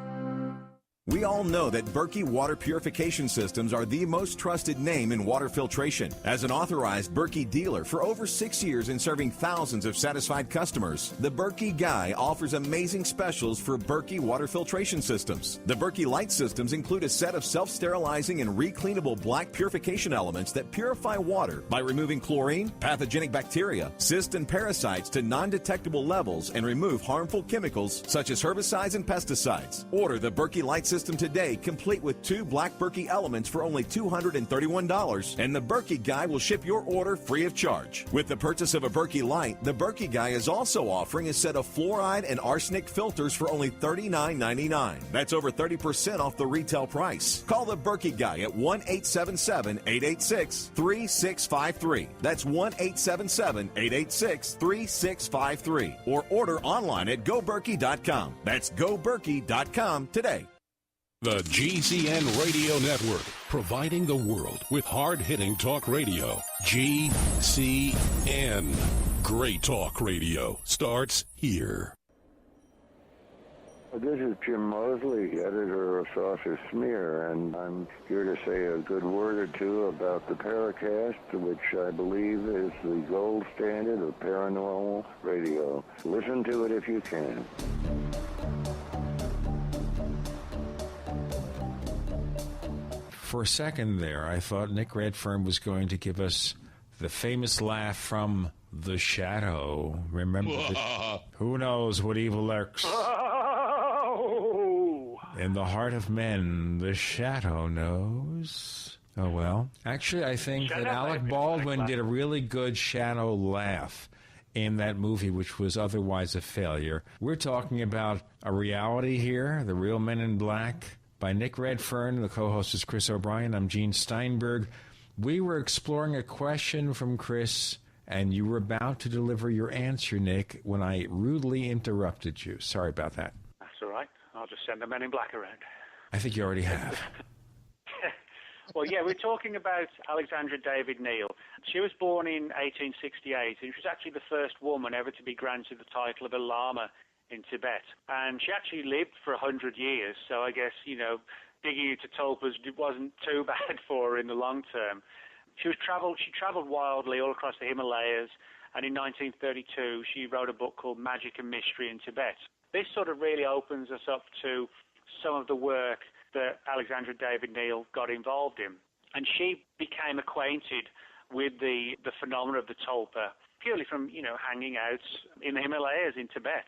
We all know that Berkey water purification systems are the most trusted name in water filtration. As an authorized Berkey dealer for over 6 years and serving thousands of satisfied customers, the Berkey Guy offers amazing specials for Berkey water filtration systems. The Berkey Light systems include a set of self-sterilizing and recleanable black purification elements that purify water by removing chlorine, pathogenic bacteria, cysts, and parasites to non-detectable levels and remove harmful chemicals such as herbicides and pesticides. Order the Berkey Light system today, complete with 2 black Berkey elements for only $231, and the Berkey Guy will ship your order free of charge. With the purchase of a Berkey Light, the Berkey Guy is also offering a set of fluoride and arsenic filters for only $39.99. That's over 30% off the retail price. Call the Berkey Guy at 1-877-886-3653. That's 1-877-886-3653. Or order online at goberkey.com. That's goberkey.com today. The GCN Radio Network, providing the world with hard-hitting talk radio. GCN. Great talk radio starts here. This is Jim Mosley, editor of Saucer Smear, and I'm here to say a good word or two about the Paracast, which I believe is the gold standard of paranormal radio. Listen to it if you can. For a second there, I thought Nick Redfern was going to give us the famous laugh from The Shadow. Remember, who knows what evil lurks in the heart of men? The Shadow knows. Oh, well. Actually, I think that Alec Baldwin did a really good shadow laugh in that movie, which was otherwise a failure. We're talking about a reality here, The Real Men in Black, by Nick Redfern. The co-host is Chris O'Brien. I'm Gene Steinberg. We were exploring a question from Chris, and you were about to deliver your answer, Nick, when I rudely interrupted you. Sorry about that. That's all right. I'll just send the Men in Black around. I think you already have. Well, yeah, we're talking about Alexandra David Neal. She was born in 1868, and she was actually the first woman ever to be granted the title of a Lama in Tibet. And she actually lived for 100 years, so I guess, digging into tulpas wasn't too bad for her in the long term. She traveled wildly all across the Himalayas, and in 1932 she wrote a book called Magic and Mystery in Tibet. This sort of really opens us up to some of the work that Alexandra David Neal got involved in. And she became acquainted with the phenomena of the tulpa purely from, hanging out in the Himalayas in Tibet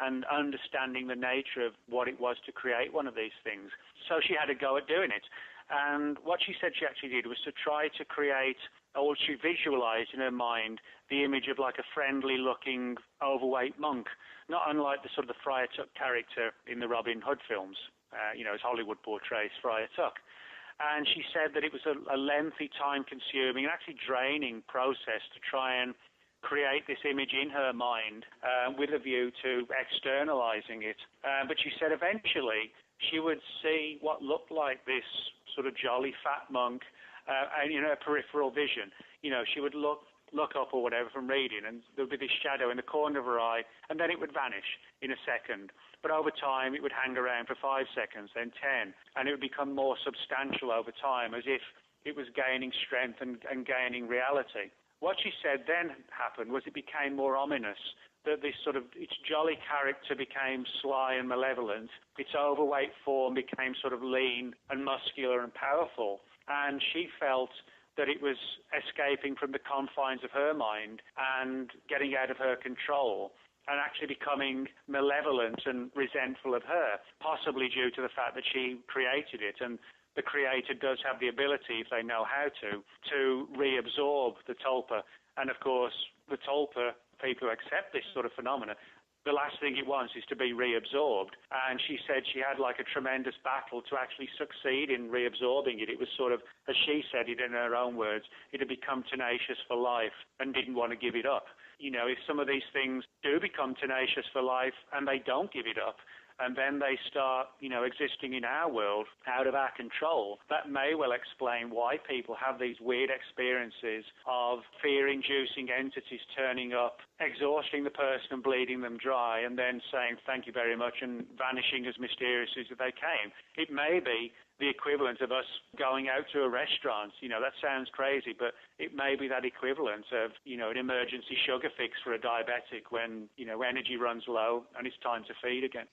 and understanding the nature of what it was to create one of these things. So she had a go at doing it. And what she said she actually did was to try to create, or she visualized in her mind, the image of like a friendly-looking, overweight monk, not unlike the sort of the Friar Tuck character in the Robin Hood films, as Hollywood portrays Friar Tuck. And she said that it was a lengthy, time-consuming, and actually draining process to try and create this image in her mind with a view to externalizing it. But she said eventually she would see what looked like this sort of jolly fat monk in her peripheral vision. She would look up or whatever from reading, and there would be this shadow in the corner of her eye, and then it would vanish in a second. But over time, it would hang around for 5 seconds, then 10, and it would become more substantial over time, as if it was gaining strength and gaining reality. What she said then happened was it became more ominous, that this sort of, its jolly character became sly and malevolent, its overweight form became sort of lean and muscular and powerful, and she felt that it was escaping from the confines of her mind and getting out of her control and actually becoming malevolent and resentful of her, possibly due to the fact that she created it. And the creator does have the ability, if they know how to reabsorb the tulpa. And of course, the tulpa, people who accept this sort of phenomena, the last thing it wants is to be reabsorbed. And she said she had like a tremendous battle to actually succeed in reabsorbing it. It was sort of, as she said it in her own words, it had become tenacious for life and didn't want to give it up. If some of these things do become tenacious for life and they don't give it up, and then they start, existing in our world out of our control, that may well explain why people have these weird experiences of fear-inducing entities turning up, exhausting the person and bleeding them dry, and then saying thank you very much and vanishing as mysteriously as they came. It may be the equivalent of us going out to a restaurant. That sounds crazy, but it may be that equivalent of, an emergency sugar fix for a diabetic when, energy runs low and it's time to feed again.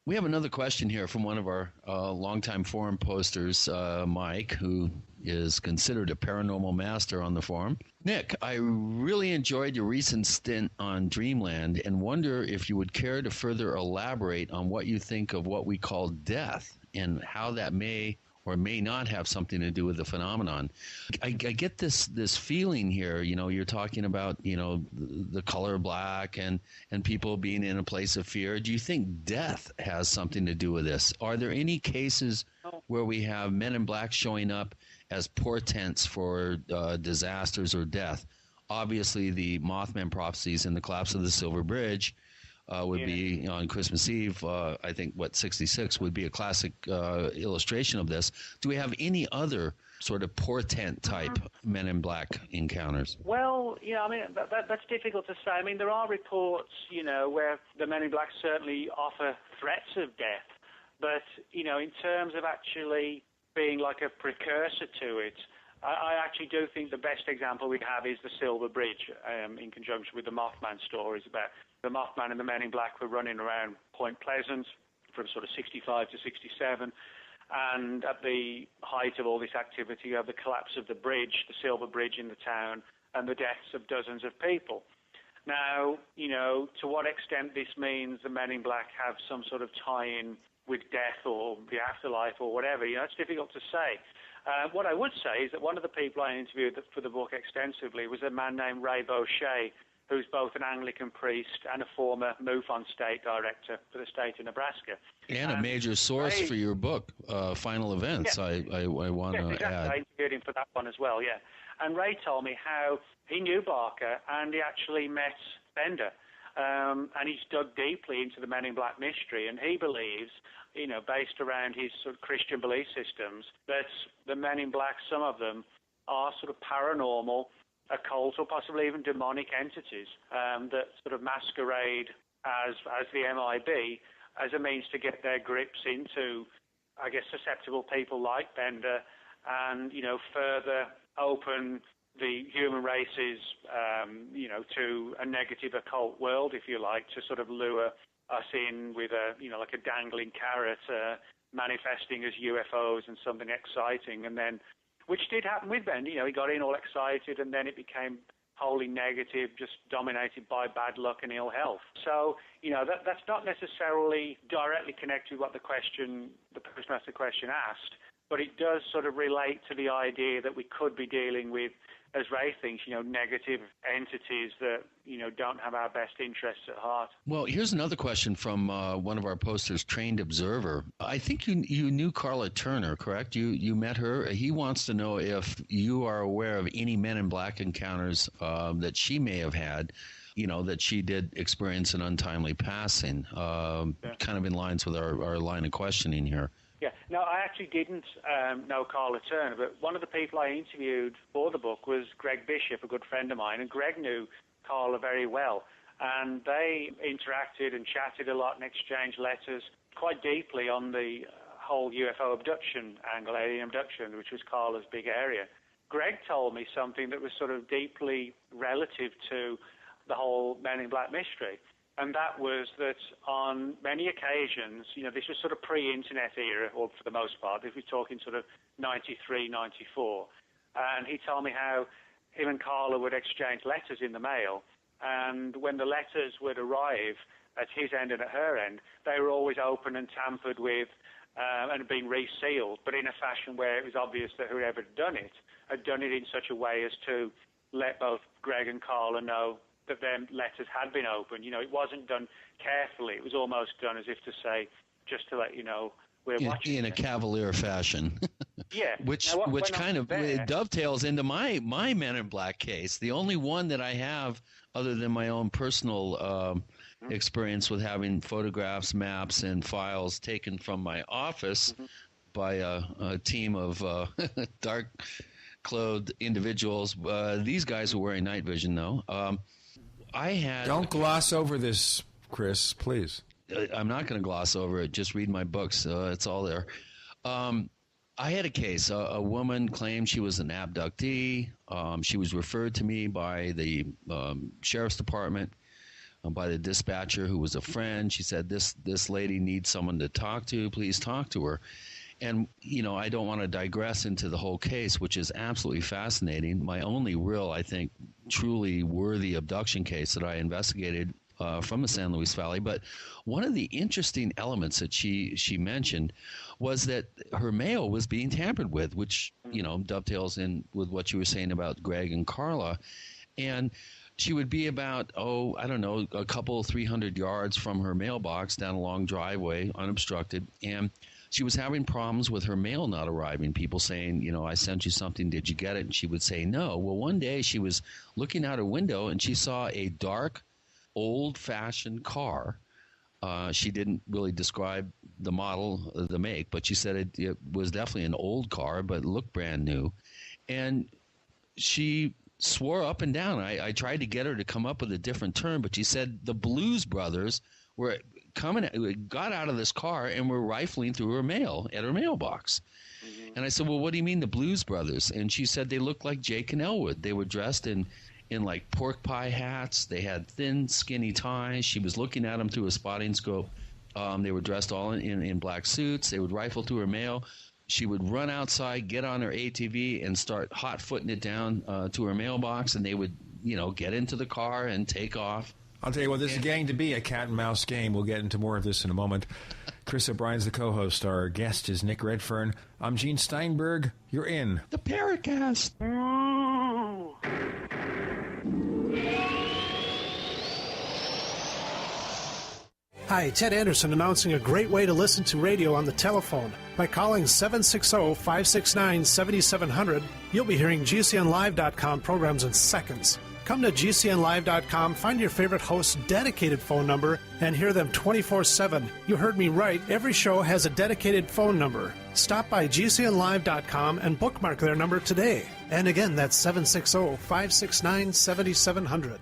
We have another question here from one of our longtime forum posters, Mike, who is considered a paranormal master on the forum. Nick, I really enjoyed your recent stint on Dreamland and wonder if you would care to further elaborate on what you think of what we call death and how that may or may not have something to do with the phenomenon. I get this feeling here, you're talking about, the color black and people being in a place of fear. Do you think death has something to do with this? Are there any cases where we have men in black showing up as portents for disasters or death? Obviously, the Mothman prophecies and the collapse of the Silver Bridge would be on Christmas Eve, I think, 66 would be a classic illustration of this. Do we have any other sort of portent type men in black encounters? Well, that's difficult to say. I mean, there are reports, where the men in black certainly offer threats of death. But, in terms of actually being like a precursor to it, I actually do think the best example we have is the Silver Bridge, in conjunction with the Mothman stories about the Mothman and the Men in Black were running around Point Pleasant from sort of 65 to 67. And at the height of all this activity, you have the collapse of the bridge, the Silver Bridge in the town, and the deaths of dozens of people. Now, to what extent this means the Men in Black have some sort of tie-in with death or the afterlife or whatever, it's difficult to say. What I would say is that one of the people I interviewed for the book extensively was a man named Ray Boucher, who's both an Anglican priest and a former MUFON state director for the state of Nebraska. And a major source for your book, Final Events, I want to exactly. add. I interviewed him for that one as well, yeah. And Ray told me how he knew Barker and he actually met Bender. And he's dug deeply into the Men in Black mystery, and he believes, based around his sort of Christian belief systems, that the Men in Black, some of them, are sort of paranormal, occult, or possibly even demonic entities that sort of masquerade as the MIB as a means to get their grips into, I guess, susceptible people like Bender and, further open the human races, to a negative occult world, if you like, to sort of lure us in with like a dangling carrot, manifesting as UFOs and something exciting. And then, which did happen with Ben, he got in all excited and then it became wholly negative, just dominated by bad luck and ill health. So, that's not necessarily directly connected with what the postmaster question asked, but it does sort of relate to the idea that we could be dealing with, as Ray thinks, negative entities that, don't have our best interests at heart. Well, here's another question from one of our posters, Trained Observer. I think you knew Carla Turner, correct? You met her. He wants to know if you are aware of any Men in Black encounters that she may have had, that she did experience an untimely passing, kind of in lines with our line of questioning here. Yeah, no, I actually didn't know Carla Turner, but one of the people I interviewed for the book was Greg Bishop, a good friend of mine, and Greg knew Carla very well. And they interacted and chatted a lot and exchanged letters quite deeply on the whole UFO abduction angle, alien abduction, which was Carla's big area. Greg told me something that was sort of deeply relative to the whole Men in Black mystery. And that was that on many occasions, this was sort of pre-internet era, or for the most part, if we're talking sort of 93, 94. And he told me how him and Carla would exchange letters in the mail. And when the letters would arrive at his end and at her end, they were always open and tampered with and being resealed, but in a fashion where it was obvious that whoever had done it in such a way as to let both Greg and Carla know that their letters had been opened. It wasn't done carefully. It was almost done as if to say, just to let you know, we're watching. In a cavalier fashion. Yeah. Which kind of dovetails into my Men in Black case. The only one that I have, other than my own personal experience with having photographs, maps, and files taken from my office by a team of dark-clothed individuals. These guys were wearing night vision, though. Don't gloss over this, Chris, please. I'm not going to gloss over it. Just read my books. It's all there. I had a case. A woman claimed she was an abductee. She was referred to me by the sheriff's department, by the dispatcher who was a friend. She said, this lady needs someone to talk to. Please talk to her. And, I don't want to digress into the whole case, which is absolutely fascinating. My only real, I think, truly worthy abduction case that I investigated from the San Luis Valley. But one of the interesting elements that she mentioned was that her mail was being tampered with, which, dovetails in with what you were saying about Greg and Carla. And she would be about, a couple 300 yards from her mailbox down a long driveway, unobstructed. And she was having problems with her mail not arriving. People saying, I sent you something. Did you get it? And she would say no. Well, one day she was looking out her window and she saw a dark, old-fashioned car. She didn't really describe the model, the make, but she said it was definitely an old car, but it looked brand new. And she swore up and down. I tried to get her to come up with a different term, but she said the Blues Brothers got out of this car and were rifling through her mail at her mailbox. And I said, well, what do you mean the Blues Brothers? And she said they looked like Jake and Elwood. They were dressed in like pork pie hats. They had thin, skinny ties. She was looking at them through a spotting scope. They were dressed all in black suits. They would rifle through her mail. She would run outside, get on her ATV, and start hot-footing it down to her mailbox, and they would, get into the car and take off. I'll tell you what, this is getting to be a cat-and-mouse game. We'll get into more of this in a moment. Chris O'Brien's the co-host. Our guest is Nick Redfern. I'm Gene Steinberg. You're in the Paracast. Hi, Ted Anderson announcing a great way to listen to radio on the telephone. By calling 760-569-7700, you'll be hearing GCNlive.com programs in seconds. Come to GCNlive.com, find your favorite host's dedicated phone number, and hear them 24/7. You heard me right. Every show has a dedicated phone number. Stop by GCNlive.com and bookmark their number today. And again, that's 760-569-7700.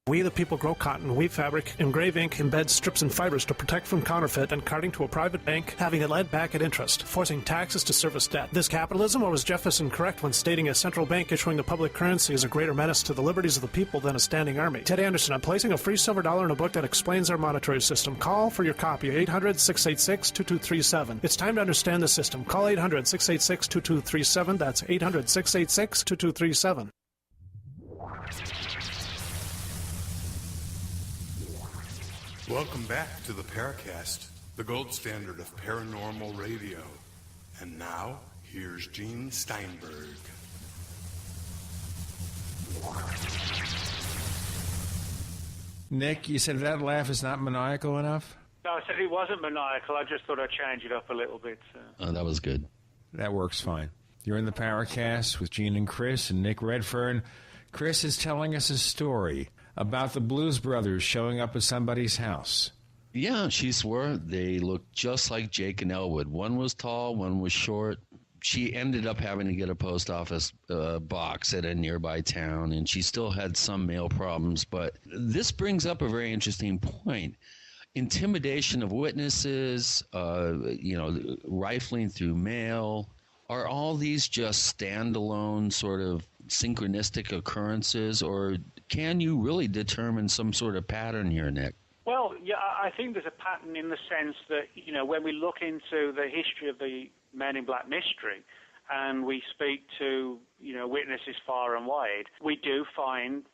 We the people grow cotton, weave fabric, engrave ink, embed strips and fibers to protect from counterfeit and carting to a private bank, having it led back at interest, forcing taxes to service debt. This capitalism, or was Jefferson correct when stating a central bank issuing the public currency is a greater menace to the liberties of the people than a standing army? Ted Anderson, I'm placing a free silver dollar in a book that explains our monetary system. Call for your copy, 800-686-2237. It's time to understand the system. Call 800-686-2237. That's 800-686-2237. Welcome back to the Paracast, the gold standard of paranormal radio. And now, here's Gene Steinberg. Nick, you said that laugh is not maniacal enough? No, I said it wasn't maniacal. I just thought I'd change it up a little bit. Oh, that was good. That works fine. You're in the Paracast with Gene and Chris and Nick Redfern. Chris is telling us a story about the Blues Brothers showing up at somebody's house. Yeah, she swore they looked just like Jake and Elwood. One was tall, one was short. She ended up having to get a post office box at a nearby town, and she still had some mail problems. But this brings up a very interesting point. Intimidation of witnesses, rifling through mail. Are all these just standalone sort of synchronistic occurrences, or can you really determine some sort of pattern here, Nick? Well, yeah, I think there's a pattern in the sense that, when we look into the history of the Men in Black mystery and we speak to, witnesses far and wide, we do find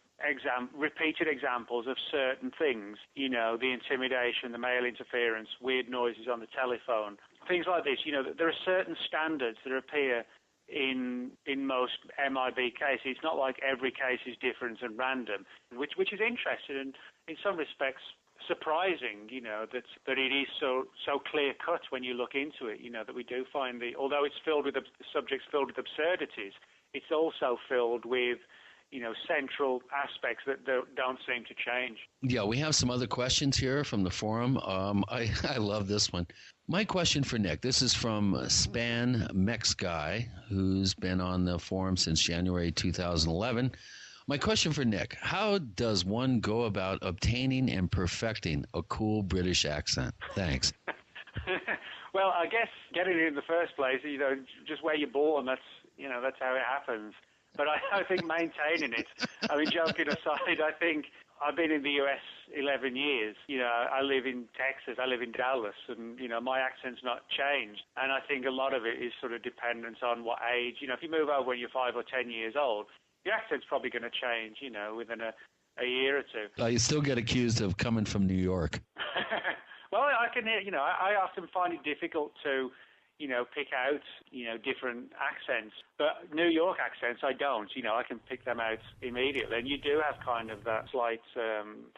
repeated examples of certain things, the intimidation, the mail interference, weird noises on the telephone, things like this. There are certain standards that appear in most MIB cases. It's not like every case is different and random, which is interesting and in some respects surprising, that it is so clear cut when you look into it, that we do find although it's filled with the subject's filled with absurdities, it's also filled with central aspects that don't seem to change. Yeah, we have some other questions here from the forum. I love this one. My question for Nick, this is from Span Mex Guy, who's been on the forum since January 2011. My question for Nick, how does one go about obtaining and perfecting a cool British accent? Thanks. Well, I guess getting it in the first place, just where you're born, that's how it happens. But I think maintaining it, I mean, joking aside, I think I've been in the U.S. 11 years. I live in Texas, I live in Dallas, and, my accent's not changed. And I think a lot of it is sort of dependent on what age. If you move over when you're 5 or 10 years old, your accent's probably going to change, within a year or two. You still get accused of coming from New York. Well, I can hear, I often find it difficult to, pick out, different accents. But New York accents, I don't. I can pick them out immediately. And you do have kind of that slight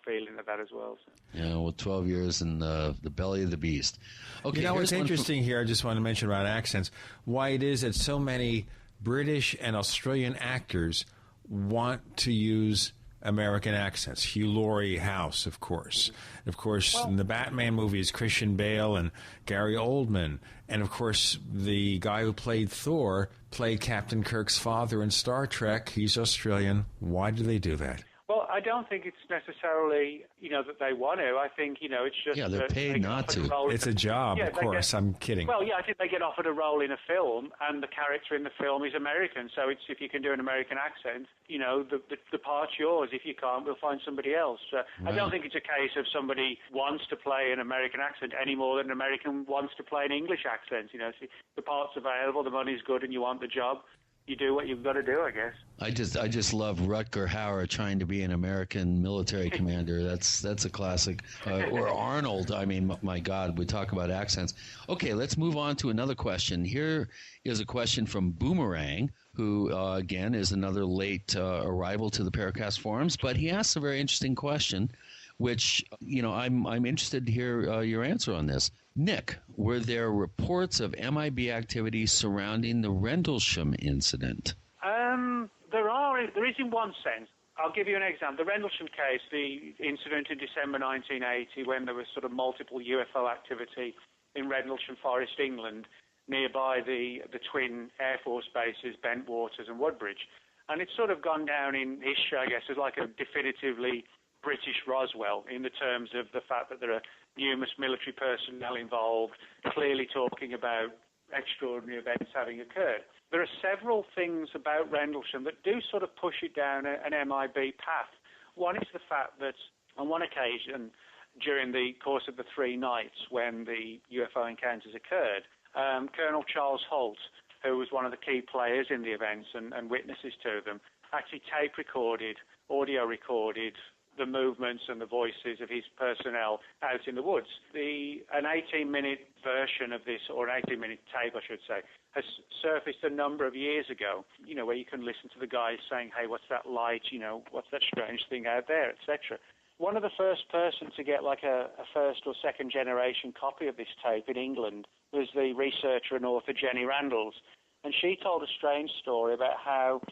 feeling of that as well. So. Yeah, well, 12 years in the belly of the beast. Okay, what's interesting here, I just want to mention about accents, why it is that so many British and Australian actors want to use American accents. Hugh Laurie, House, of course. Of course, in the Batman movies, Christian Bale and Gary Oldman. And, of course, the guy who played Thor played Captain Kirk's father in Star Trek. He's Australian. Why do they do that? Well, I don't think it's necessarily, that they want to. I think, it's just... Yeah, they're paid not to. It's a job, of course. I'm kidding. Well, yeah, I think they get offered a role in a film, and the character in the film is American. So it's if you can do an American accent, the part's yours. If you can't, we'll find somebody else. I don't think it's a case of somebody wants to play an American accent any more than an American wants to play an English accent. So the part's available, the money's good, and you want the job. You do what you've got to do, I guess. I just love Rutger Hauer trying to be an American military commander. That's a classic. Or Arnold. I mean, my God, we talk about accents. Okay, let's move on to another question. Here is a question from Boomerang, who, again, is another late arrival to the Paracast forums. But he asks a very interesting question, which, I'm interested to hear your answer on this. Nick, were there reports of MIB activity surrounding the Rendlesham incident? There is in one sense. I'll give you an example. The Rendlesham case, the incident in December 1980 when there was sort of multiple UFO activity in Rendlesham Forest, England, nearby the twin Air Force bases, Bentwaters and Woodbridge. And it's sort of gone down in history, I guess, as like a definitively British Roswell in the terms of the fact that there are numerous military personnel involved, clearly talking about extraordinary events having occurred. There are several things about Rendlesham that do sort of push it down an MIB path. One is the fact that on one occasion during the course of the 3 nights when the UFO encounters occurred, Colonel Charles Holt, who was one of the key players in the events and witnesses to them, actually audio recorded the movements and the voices of his personnel out in the woods. An 18-minute version of this, or an 18-minute tape, I should say, has surfaced a number of years ago, where you can listen to the guys saying, hey, what's that light, what's that strange thing out there, etc. One of the first person to get like a first or second generation copy of this tape in England was the researcher and author Jenny Randalls. And she told a strange story about how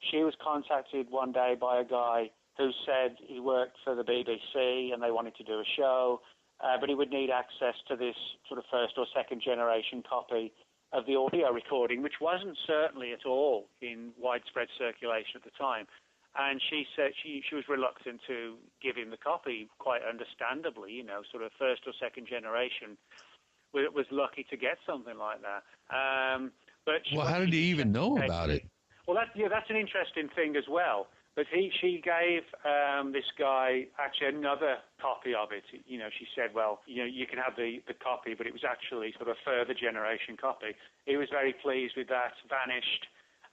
she was contacted one day by a guy who said he worked for the BBC and they wanted to do a show, but he would need access to this sort of first or second generation copy of the audio recording, which wasn't certainly at all in widespread circulation at the time. And she said she was reluctant to give him the copy, quite understandably, sort of first or second generation was lucky to get something like that. But how did he even know about it? Well, that's an interesting thing as well. But she gave this guy actually another copy of it. She said, well, you can have the copy, but it was actually sort of a further generation copy. He was very pleased with that, vanished.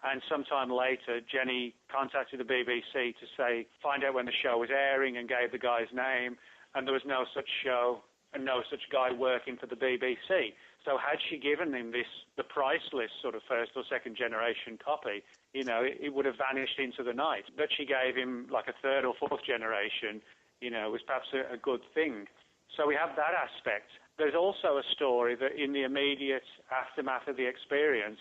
And sometime later, Jenny contacted the BBC to find out when the show was airing and gave the guy's name. And there was no such show and no such guy working for the BBC. So had she given him the priceless sort of first or second generation copy, it would have vanished into the night. But she gave him like a third or fourth generation, was perhaps a good thing. So we have that aspect. There's also a story that in the immediate aftermath of the experience,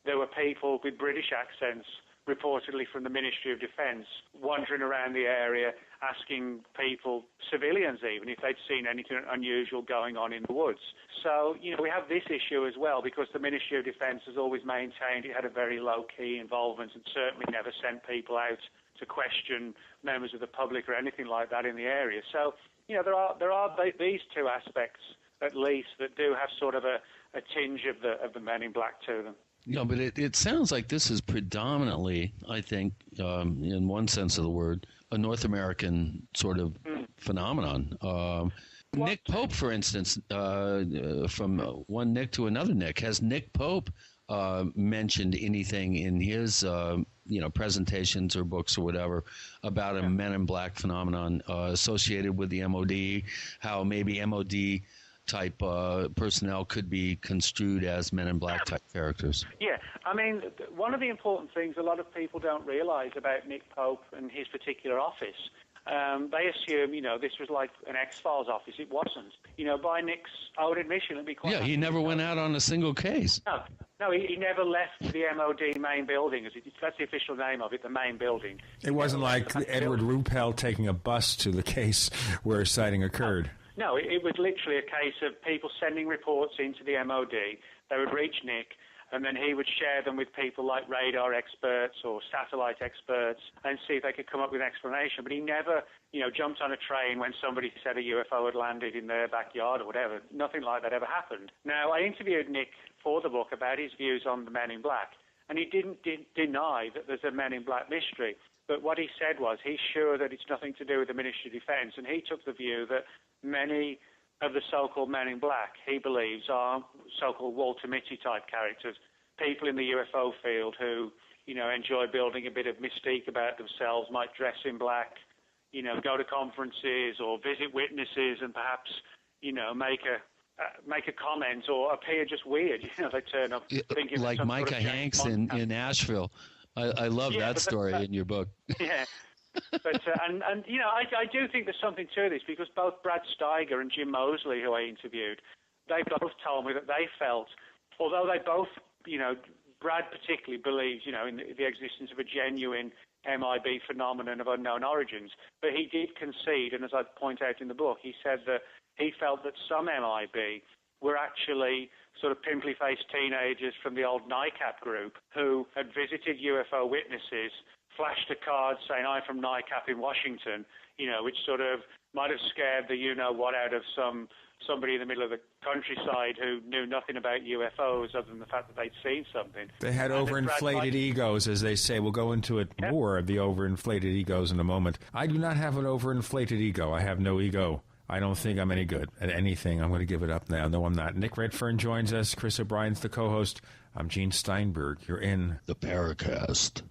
there were people with British accents reportedly from the Ministry of Defence, wandering around the area, asking people, civilians even, if they'd seen anything unusual going on in the woods. So, we have this issue as well, because the Ministry of Defence has always maintained it had a very low-key involvement and certainly never sent people out to question members of the public or anything like that in the area. So, there are these two aspects, at least, that do have sort of a tinge of the Men in Black to them. No, but it sounds like this is predominantly, I think, in one sense of the word, a North American sort of phenomenon. Nick Pope, for instance, from one Nick to another Nick, has Nick Pope mentioned anything in his presentations or books or whatever about a Men in Black phenomenon associated with the MOD, how maybe MOD type personnel could be construed as Men in Black type characters? Yeah, I mean, one of the important things a lot of people don't realize about Nick Pope and his particular office, they assume, this was like an X-Files office. It wasn't. By Nick's own admission, it'd be quite... Yeah, he never went out on a single case. No, he never left the MOD main building. That's the official name of it, the main building. It wasn't like Edward Ruppel taking a bus to the case where a sighting occurred. No, it was literally a case of people sending reports into the MOD. They would reach Nick, and then he would share them with people like radar experts or satellite experts and see if they could come up with an explanation. But he never, jumped on a train when somebody said a UFO had landed in their backyard or whatever. Nothing like that ever happened. Now, I interviewed Nick for the book about his views on the Men in Black, and he didn't deny that there's a Men in Black mystery. But what he said was he's sure that it's nothing to do with the Ministry of Defence, and he took the view that many of the so-called Men in Black, he believes, are so-called Walter Mitty type characters, people in the UFO field who, enjoy building a bit of mystique about themselves, might dress in black, go to conferences or visit witnesses and perhaps, make a comment or appear just weird. They turn up thinking like Micah Hanks in Asheville. I love that story in your book. Yeah. But I do think there's something to this, because both Brad Steiger and Jim Moseley, who I interviewed, they both told me that they felt, although they both, Brad particularly believes, in the existence of a genuine MIB phenomenon of unknown origins, but he did concede, and as I point out in the book, he said that he felt that some MIB were actually sort of pimply-faced teenagers from the old NICAP group who had visited UFO witnesses, flashed a card saying, "I'm from NICAP in Washington," which sort of might have scared the you-know-what out of somebody in the middle of the countryside who knew nothing about UFOs other than the fact that they'd seen something. They had overinflated egos, as they say. We'll go into it more of the overinflated egos in a moment. I do not have an overinflated ego. I have no ego. I don't think I'm any good at anything. I'm going to give it up now. No, I'm not. Nick Redfern joins us. Chris O'Brien's the co-host. I'm Gene Steinberg. You're in the Paracast.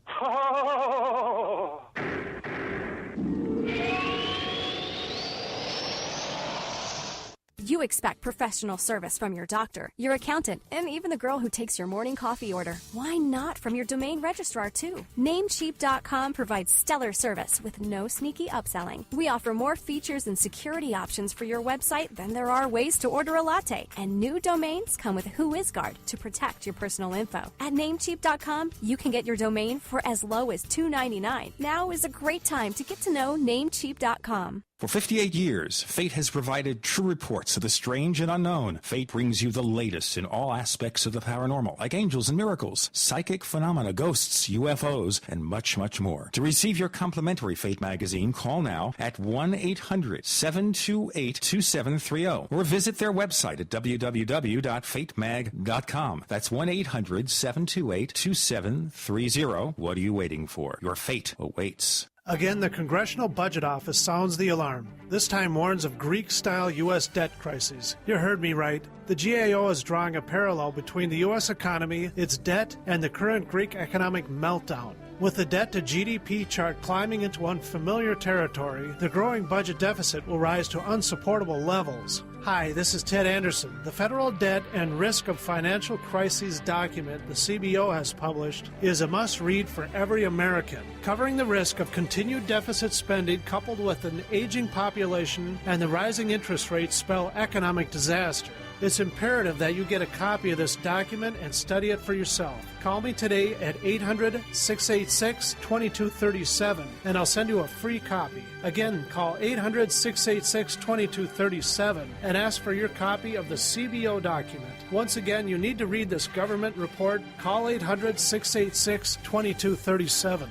You expect professional service from your doctor, your accountant, and even the girl who takes your morning coffee order. Why not from your domain registrar, too? Namecheap.com provides stellar service with no sneaky upselling. We offer more features and security options for your website than there are ways to order a latte. And new domains come with WhoisGuard to protect your personal info. At Namecheap.com, you can get your domain for as low as $2.99. Now is a great time to get to know Namecheap.com. For 58 years, Fate has provided true reports of the strange and unknown. Fate brings you the latest in all aspects of the paranormal, like angels and miracles, psychic phenomena, ghosts, UFOs, and much, much more. To receive your complimentary Fate magazine, call now at 1-800-728-2730 or visit their website at www.fatemag.com. That's 1-800-728-2730. What are you waiting for? Your fate awaits. Again, the Congressional Budget Office sounds the alarm. This time warns of Greek-style U.S. debt crises. You heard me right. The GAO is drawing a parallel between the U.S. economy, its debt, and the current Greek economic meltdown. With the debt-to-GDP chart climbing into unfamiliar territory, the growing budget deficit will rise to unsupportable levels. Hi, this is Ted Anderson. The Federal Debt and Risk of Financial Crises document the CBO has published is a must-read for every American, covering the risk of continued deficit spending coupled with an aging population and the rising interest rates spell economic disaster. It's imperative that you get a copy of this document and study it for yourself. Call me today at 800-686-2237 and I'll send you a free copy. Again, call 800-686-2237 and ask for your copy of the CBO document. Once again, you need to read this government report. Call 800-686-2237.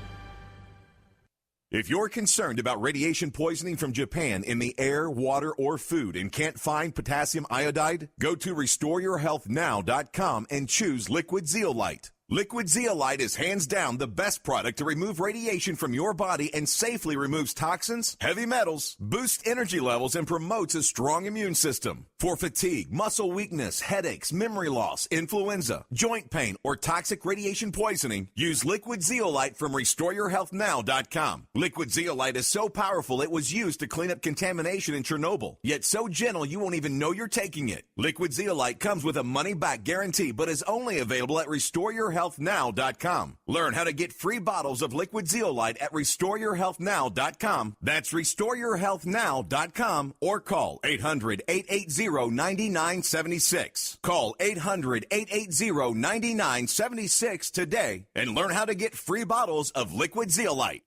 If you're concerned about radiation poisoning from Japan in the air, water, or food and can't find potassium iodide, go to RestoreYourHealthNow.com and choose Liquid Zeolite. Liquid Zeolite is hands down the best product to remove radiation from your body and safely removes toxins, heavy metals, boosts energy levels, and promotes a strong immune system. For fatigue, muscle weakness, headaches, memory loss, influenza, joint pain, or toxic radiation poisoning, use Liquid Zeolite from RestoreYourHealthNow.com. Liquid Zeolite is so powerful it was used to clean up contamination in Chernobyl, yet so gentle you won't even know you're taking it. Liquid Zeolite comes with a money-back guarantee but is only available at RestoreYourHealthNow.com. Learn how to get free bottles of Liquid Zeolite at RestoreYourHealthNow.com. That's RestoreYourHealthNow.com or call 800-880-9976. Call 800-880-9976 today and learn how to get free bottles of Liquid Zeolite.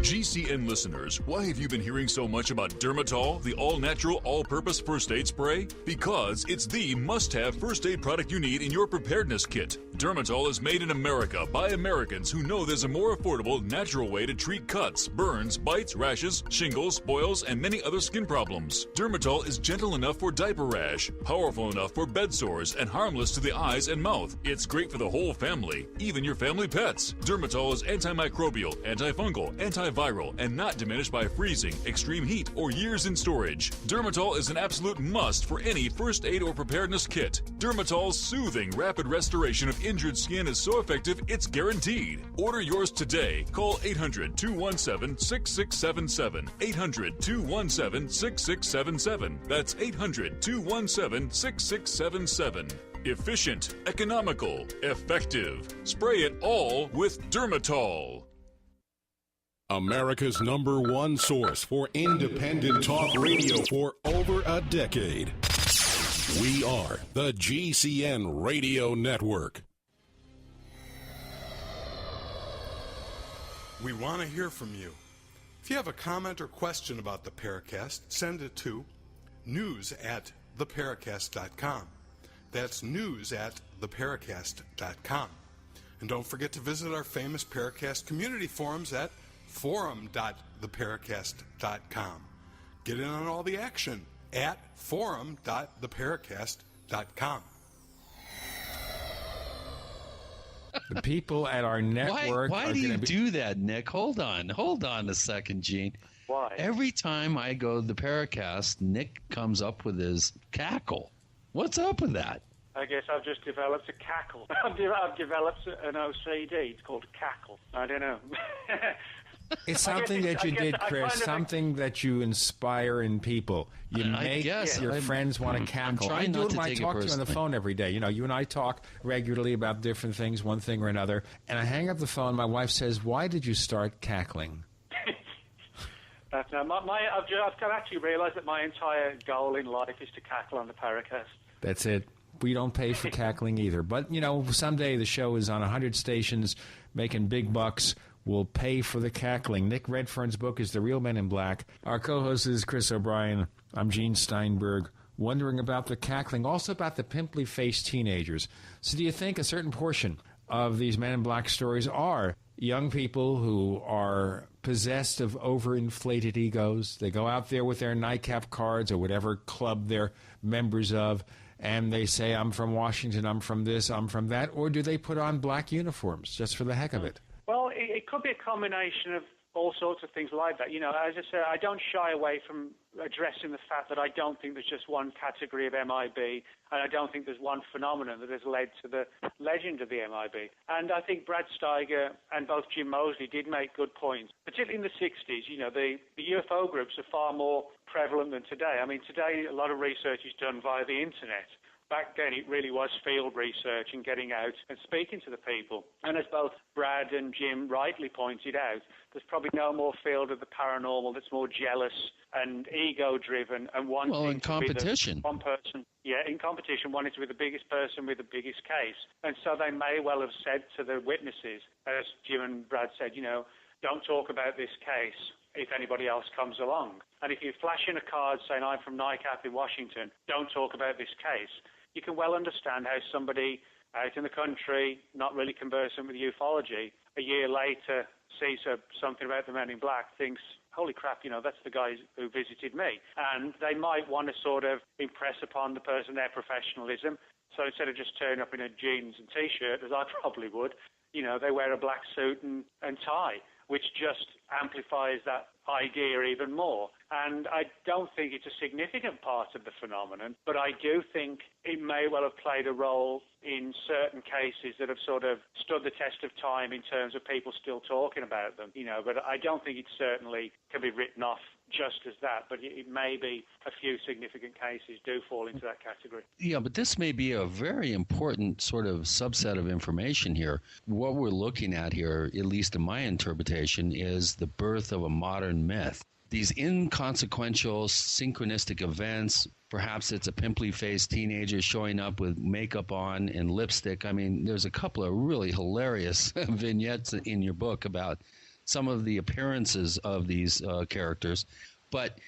GCN listeners, why have you been hearing so much about Dermatol, the all-natural, all-purpose first aid spray? Because it's the must-have first aid product you need in your preparedness kit. Dermatol is made in America by Americans who know there's a more affordable, natural way to treat cuts, burns, bites, rashes, shingles, boils, and many other skin problems. Dermatol is gentle enough for diaper rash, powerful enough for bed sores, and harmless to the eyes and mouth. It's great for the whole family, even your family pets. Dermatol is antimicrobial, antifungal, antiviral, and not diminished by freezing, extreme heat, or years in storage. Dermatol is an absolute must for any first aid or preparedness kit. Dermatol's soothing, rapid restoration of injured skin is so effective, it's guaranteed. Order yours today. Call 800-217-6677. 800-217-6677. That's 800-217-6677. Efficient, economical, effective. Spray it all with Dermatol. America's #1 source for independent talk radio for over a decade. We are the GCN Radio Network. We want to hear from you. If you have a comment or question about the Paracast, send it to news@theparacast.com. That's news@theparacast.com. And don't forget to visit our famous Paracast community forums at forum.theparacast.com. Get in on all the action at forum.theparacast.com. The people at our network. Why do you do that, Nick? Hold on a second, Gene. Why? Every time I go to the Paracast, Nick comes up with his cackle. What's up with that? I guess I've just developed a cackle. I've developed an OCD. It's called a cackle. I don't know. It's something that you did, Chris, something that you inspire in people. You make your friends want to cackle. I do it when I talk to you on the phone every day. You know, you and I talk regularly about different things, one thing or another. And I hang up the phone. My wife says, "Why did you start cackling?" I've actually realised that my entire goal in life is to cackle on the Paracast. That's it. We don't pay for cackling either. But, you know, someday the show is on 100 stations making big bucks. We'll pay for the cackling. Nick Redfern's book is The Real Men in Black. Our co-host is Chris O'Brien. I'm Gene Steinberg, wondering about the cackling, also about the pimply-faced teenagers. So do you think a certain portion of these Men in Black stories are young people who are possessed of overinflated egos? They go out there with their nightcap cards or whatever club they're members of, and they say, I'm from Washington, I'm from this, I'm from that, or do they put on black uniforms just for the heck of it? Well, it could be a combination of all sorts of things like that. You know, as I said, I don't shy away from addressing the fact that I don't think there's just one category of MIB, and I don't think there's one phenomenon that has led to the legend of the MIB. And I think Brad Steiger and both Jim Moseley did make good points, particularly in the 60s. You know, the UFO groups are far more prevalent than today. I mean, today a lot of research is done via the internet. back then it really was field research and getting out and speaking to the people. And as both Brad and Jim rightly pointed out, there's probably no more field of the paranormal that's more jealous and ego-driven and wanting in competition. to be the one person. Yeah, in competition, wanting to be the biggest person with the biggest case. And so they may well have said to the witnesses, as Jim and Brad said, don't talk about this case if anybody else comes along. And if you flash in a card saying, I'm from NICAP in Washington, don't talk about this case, you can well understand how somebody out in the country, not really conversant with ufology, a year later sees something about the Men in Black, thinks, holy crap, that's the guy who visited me. And they might want to sort of impress upon the person their professionalism. So instead of just turning up in a jeans and T-shirt, as I probably would, they wear a black suit and tie, which just amplifies that idea even more. And I don't think it's a significant part of the phenomenon, but I do think it may well have played a role in certain cases that have sort of stood the test of time in terms of people still talking about them, but I don't think it certainly can be written off just as that, but it may be a few significant cases do fall into that category. Yeah, but this may be a very important sort of subset of information here. What we're looking at here, at least in my interpretation, is the birth of a modern myth. These inconsequential, synchronistic events, perhaps it's a pimply-faced teenager showing up with makeup on and lipstick. I mean, there's a couple of really hilarious vignettes in your book about some of the appearances of these characters. But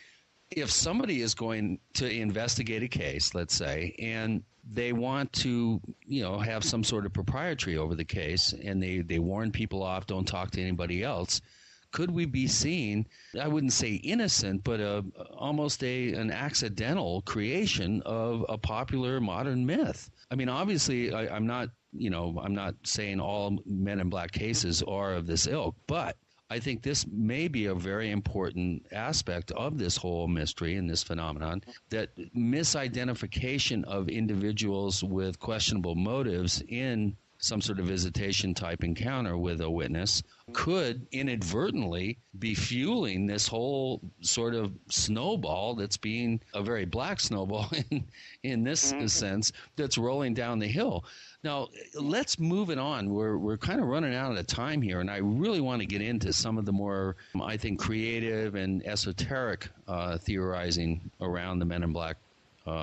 if somebody is going to investigate a case, let's say, and they want to, have some sort of proprietary over the case, and they warn people off, don't talk to anybody else, could we be seeing, I wouldn't say innocent, but almost an accidental creation of a popular modern myth? I mean, obviously, I'm not saying all Men in Black cases are of this ilk, but I think this may be a very important aspect of this whole mystery and this phenomenon, that misidentification of individuals with questionable motives in some sort of visitation type encounter with a witness could inadvertently be fueling this whole sort of snowball that's being a very black snowball in this sense that's rolling down the hill. Now, let's move it on. We're kind of running out of time here, and I really want to get into some of the more, I think, creative and esoteric theorizing around the Men in Black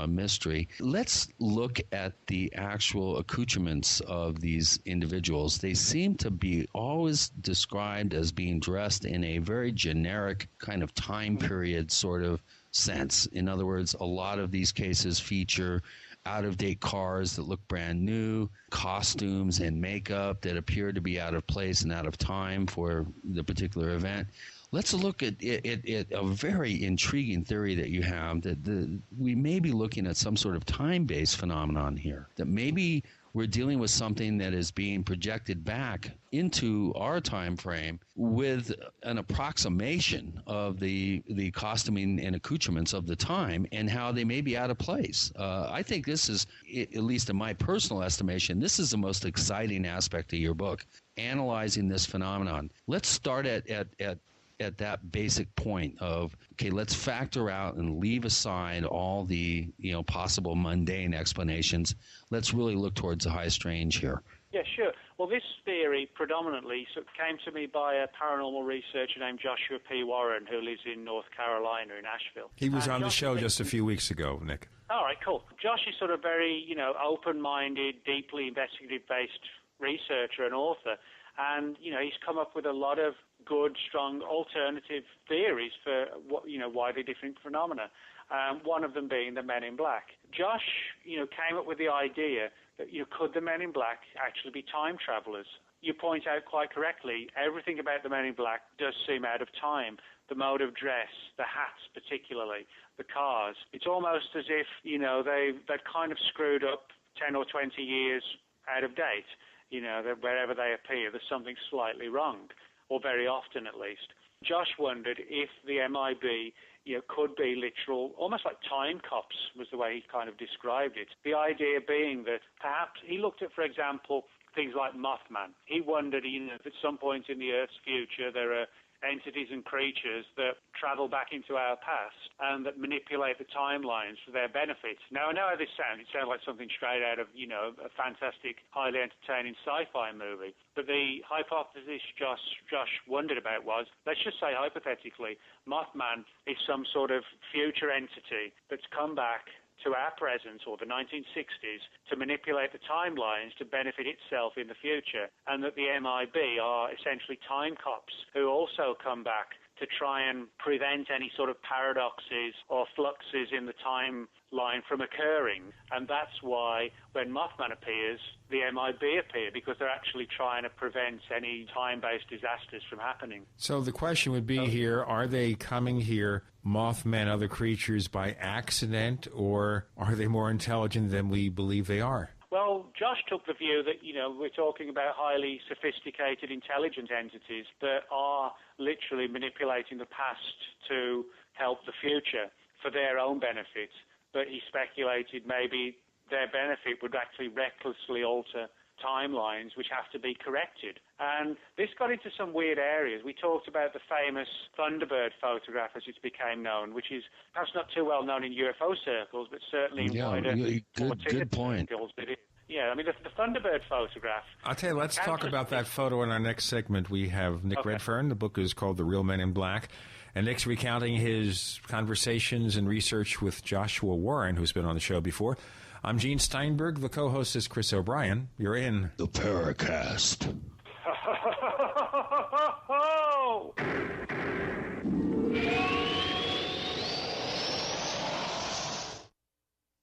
mystery. Let's look at the actual accoutrements of these individuals. They seem to be always described as being dressed in a very generic kind of time period sort of sense. In other words, a lot of these cases feature out-of-date cars that look brand new, costumes and makeup that appear to be out of place and out of time for the particular event. Let's look at a very intriguing theory that you have, that we may be looking at some sort of time-based phenomenon here, that maybe we're dealing with something that is being projected back into our time frame with an approximation of the costuming and accoutrements of the time and how they may be out of place. I think this is, at least in my personal estimation, this is the most exciting aspect of your book, analyzing this phenomenon. Let's start at that basic point of, okay, let's factor out and leave aside all the possible mundane explanations. Let's really look towards the high strange here. Yeah, sure. Well, this theory predominantly came to me by a paranormal researcher named Joshua P. Warren, who lives in North Carolina, in Asheville. He was on the show just a few weeks ago, Nick. All right, cool. Josh is sort of very, open-minded, deeply investigative-based researcher and author. And, he's come up with a lot of good, strong alternative theories for widely different phenomena. One of them being the Men in Black. Josh, came up with the idea that, could the Men in Black actually be time travelers? You point out quite correctly, everything about the Men in Black does seem out of time. The mode of dress, the hats particularly, the cars. It's almost as if, they've kind of screwed up 10 or 20 years out of date. That wherever they appear, there's something slightly wrong, or very often at least. Josh wondered if the MIB, could be literal, almost like time cops was the way he kind of described it. The idea being that perhaps he looked at, for example, things like Mothman. He wondered, if at some point in the Earth's future there are entities and creatures that travel back into our past and that manipulate the timelines for their benefit. Now, I know how this sounds. It sounds like something straight out of, a fantastic, highly entertaining sci-fi movie. But the hypothesis Josh wondered about was, let's just say hypothetically, Mothman is some sort of future entity that's come back to our present, or the 1960s, to manipulate the timelines to benefit itself in the future, and that the MIB are essentially time cops who also come back to try and prevent any sort of paradoxes or fluxes in the timeline from occurring. And that's why when Mothman appears, the MIB appear, because they're actually trying to prevent any time-based disasters from happening. So the question would be here, are they coming here, Mothman, other creatures, by accident, or are they more intelligent than we believe they are? Well, Josh took the view that, we're talking about highly sophisticated, intelligent entities that are literally manipulating the past to help the future for their own benefit. But he speculated maybe their benefit would actually recklessly alter timelines which have to be corrected. And this got into some weird areas. We talked about the famous Thunderbird photograph, as it became known, which is perhaps not too well known in UFO circles, but certainly in wider good point. circles. The Thunderbird photograph. I'll tell you, let's talk about that photo in our next segment. We have Nick Redfern. The book is called The Real Men in Black. And Nick's recounting his conversations and research with Joshua Warren, who's been on the show before. I'm Gene Steinberg. The co-host is Chris O'Brien. You're in the Paracast.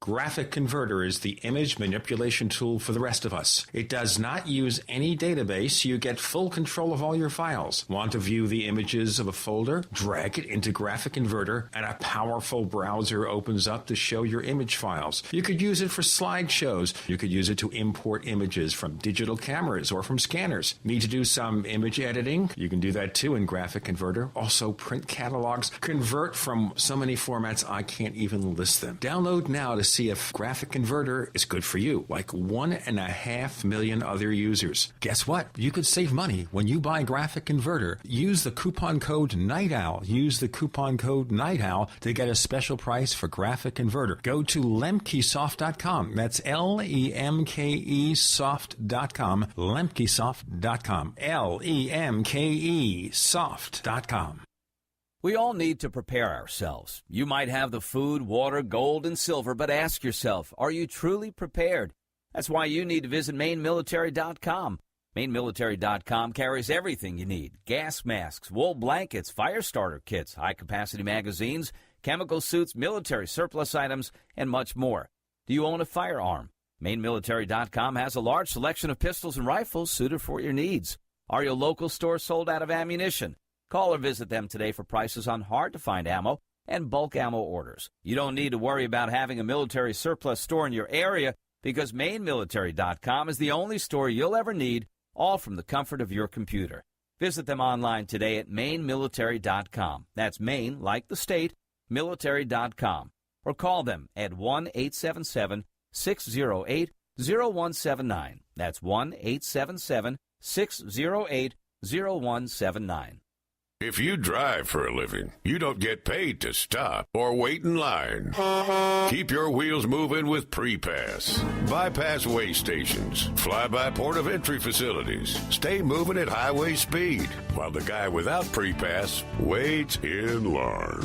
Graphic Converter is the image manipulation tool for the rest of us. It does not use any database. You get full control of all your files. Want to view the images of a folder? Drag it into Graphic Converter, and a powerful browser opens up to show your image files. You could use it for slideshows. You could use it to import images from digital cameras or from scanners. Need to do some image editing? You can do that too in Graphic Converter. Also print catalogs. Convert from so many formats I can't even list them. Download now to see if Graphic Converter is good for you, like 1.5 million other users. Guess what? You could save money when you buy Graphic Converter. Use the coupon code Night Owl. Use the coupon code Night Owl to get a special price for Graphic Converter. Go to lemkesoft.com. That's Lemke soft.com. Lemkesoft.com. Lemke soft.com. We all need to prepare ourselves. You might have the food, water, gold, and silver, but ask yourself, are you truly prepared? That's why you need to visit MaineMilitary.com. MaineMilitary.com carries everything you need. Gas masks, wool blankets, fire starter kits, high-capacity magazines, chemical suits, military surplus items, and much more. Do you own a firearm? MaineMilitary.com has a large selection of pistols and rifles suited for your needs. Are your local stores sold out of ammunition? Call or visit them today for prices on hard-to-find ammo and bulk ammo orders. You don't need to worry about having a military surplus store in your area because MaineMilitary.com is the only store you'll ever need, all from the comfort of your computer. Visit them online today at MaineMilitary.com. That's Maine, like the state, military.com. Or call them at 1-877-608-0179. That's 1-877-608-0179. If you drive for a living, you don't get paid to stop or wait in line. Keep your wheels moving with pre-pass. Bypass way stations, fly-by port of entry facilities. Stay moving at highway speed while the guy without pre-pass waits in line.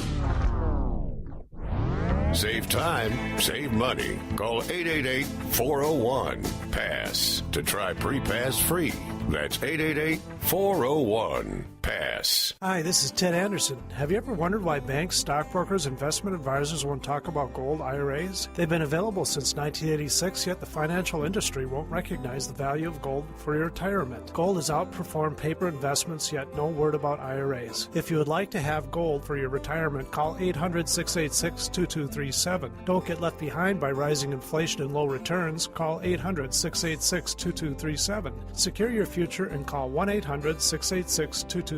Save time, save money. Call 888-401-PASS to try pre-pass free. That's 888-401-PASS. Hi, this is Ted Anderson. Have you ever wondered why banks, stockbrokers, investment advisors won't talk about gold IRAs? They've been available since 1986, yet the financial industry won't recognize the value of gold for your retirement. Gold has outperformed paper investments, yet no word about IRAs. If you would like to have gold for your retirement, call 800-686-2237. Don't get left behind by rising inflation and low returns. Call 800-686-2237. Secure your future and call 1-800-686-2237.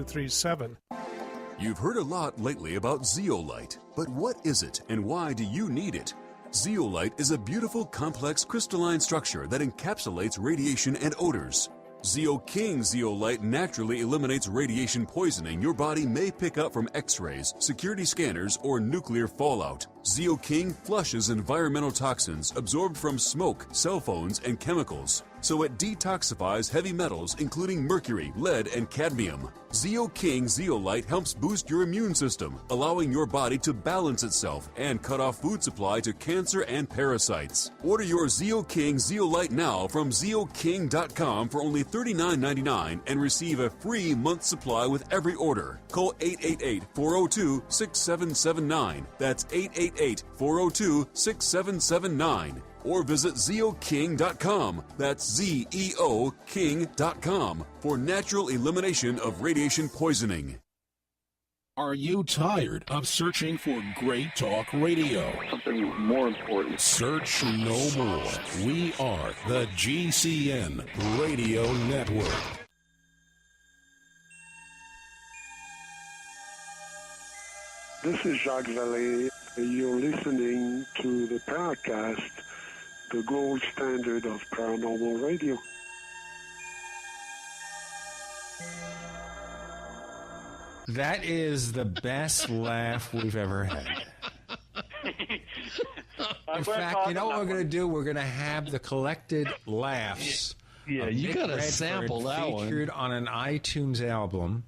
You've heard a lot lately about zeolite, but what is it and why do you need it? Zeolite is a beautiful, complex crystalline structure that encapsulates radiation and odors. Zeo King Zeolite naturally eliminates radiation poisoning your body may pick up from X-rays, security scanners, or nuclear fallout. Zeo King flushes environmental toxins absorbed from smoke, cell phones, and chemicals. So it detoxifies heavy metals including mercury, lead, and cadmium. Zeo King Zeolite helps boost your immune system, allowing your body to balance itself and cut off food supply to cancer and parasites. Order your Zeo King Zeolite now from zeoking.com for only $39.99 and receive a free month supply with every order. Call 888-402-6779. That's 888-402-6779. Or visit zeoking.com. That's ZEOking.com for natural elimination of radiation poisoning. Are you tired of searching for great talk radio? Something more important. Search no more. We are the GCN Radio Network. This is Jacques Vallée. You're listening to the Paracast, the gold standard of paranormal radio. That is the best laugh we've ever had. In fact, you know what we're going to do? We're going to have the collected laughs. Yeah, you got to sample that one. Featured on an iTunes album.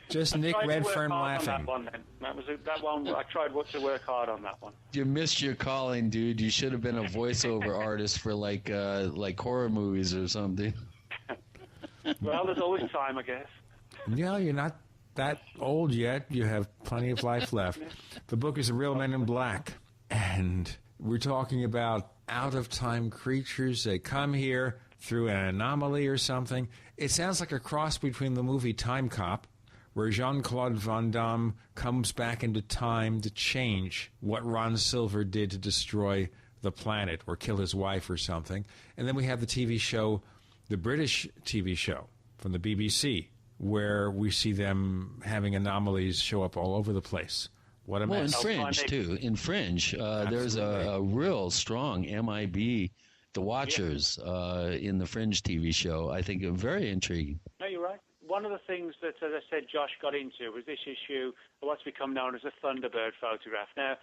Just Nick Redfern laughing. That one. I tried to work hard on that one. You missed your calling, dude. You should have been a voiceover artist for like horror movies or something. Well, there's always time, I guess. Yeah, you're not that old yet. You have plenty of life left. The book is The Real Men in Black, and we're talking about out-of-time creatures. They come here through an anomaly or something. It sounds like a cross between the movie Time Cop, where Jean-Claude Van Damme comes back into time to change what Ron Silver did to destroy the planet or kill his wife or something. And then we have the TV show, the British TV show from the BBC, where we see them having anomalies show up all over the place. What a mess. Well, in Fringe, too. In Fringe, there's a real strong MIB, The Watchers, in the Fringe TV show. I think very intriguing. No, you're right. One of the things that, as I said, Josh got into was this issue of what's become known as the Thunderbird photograph. Now,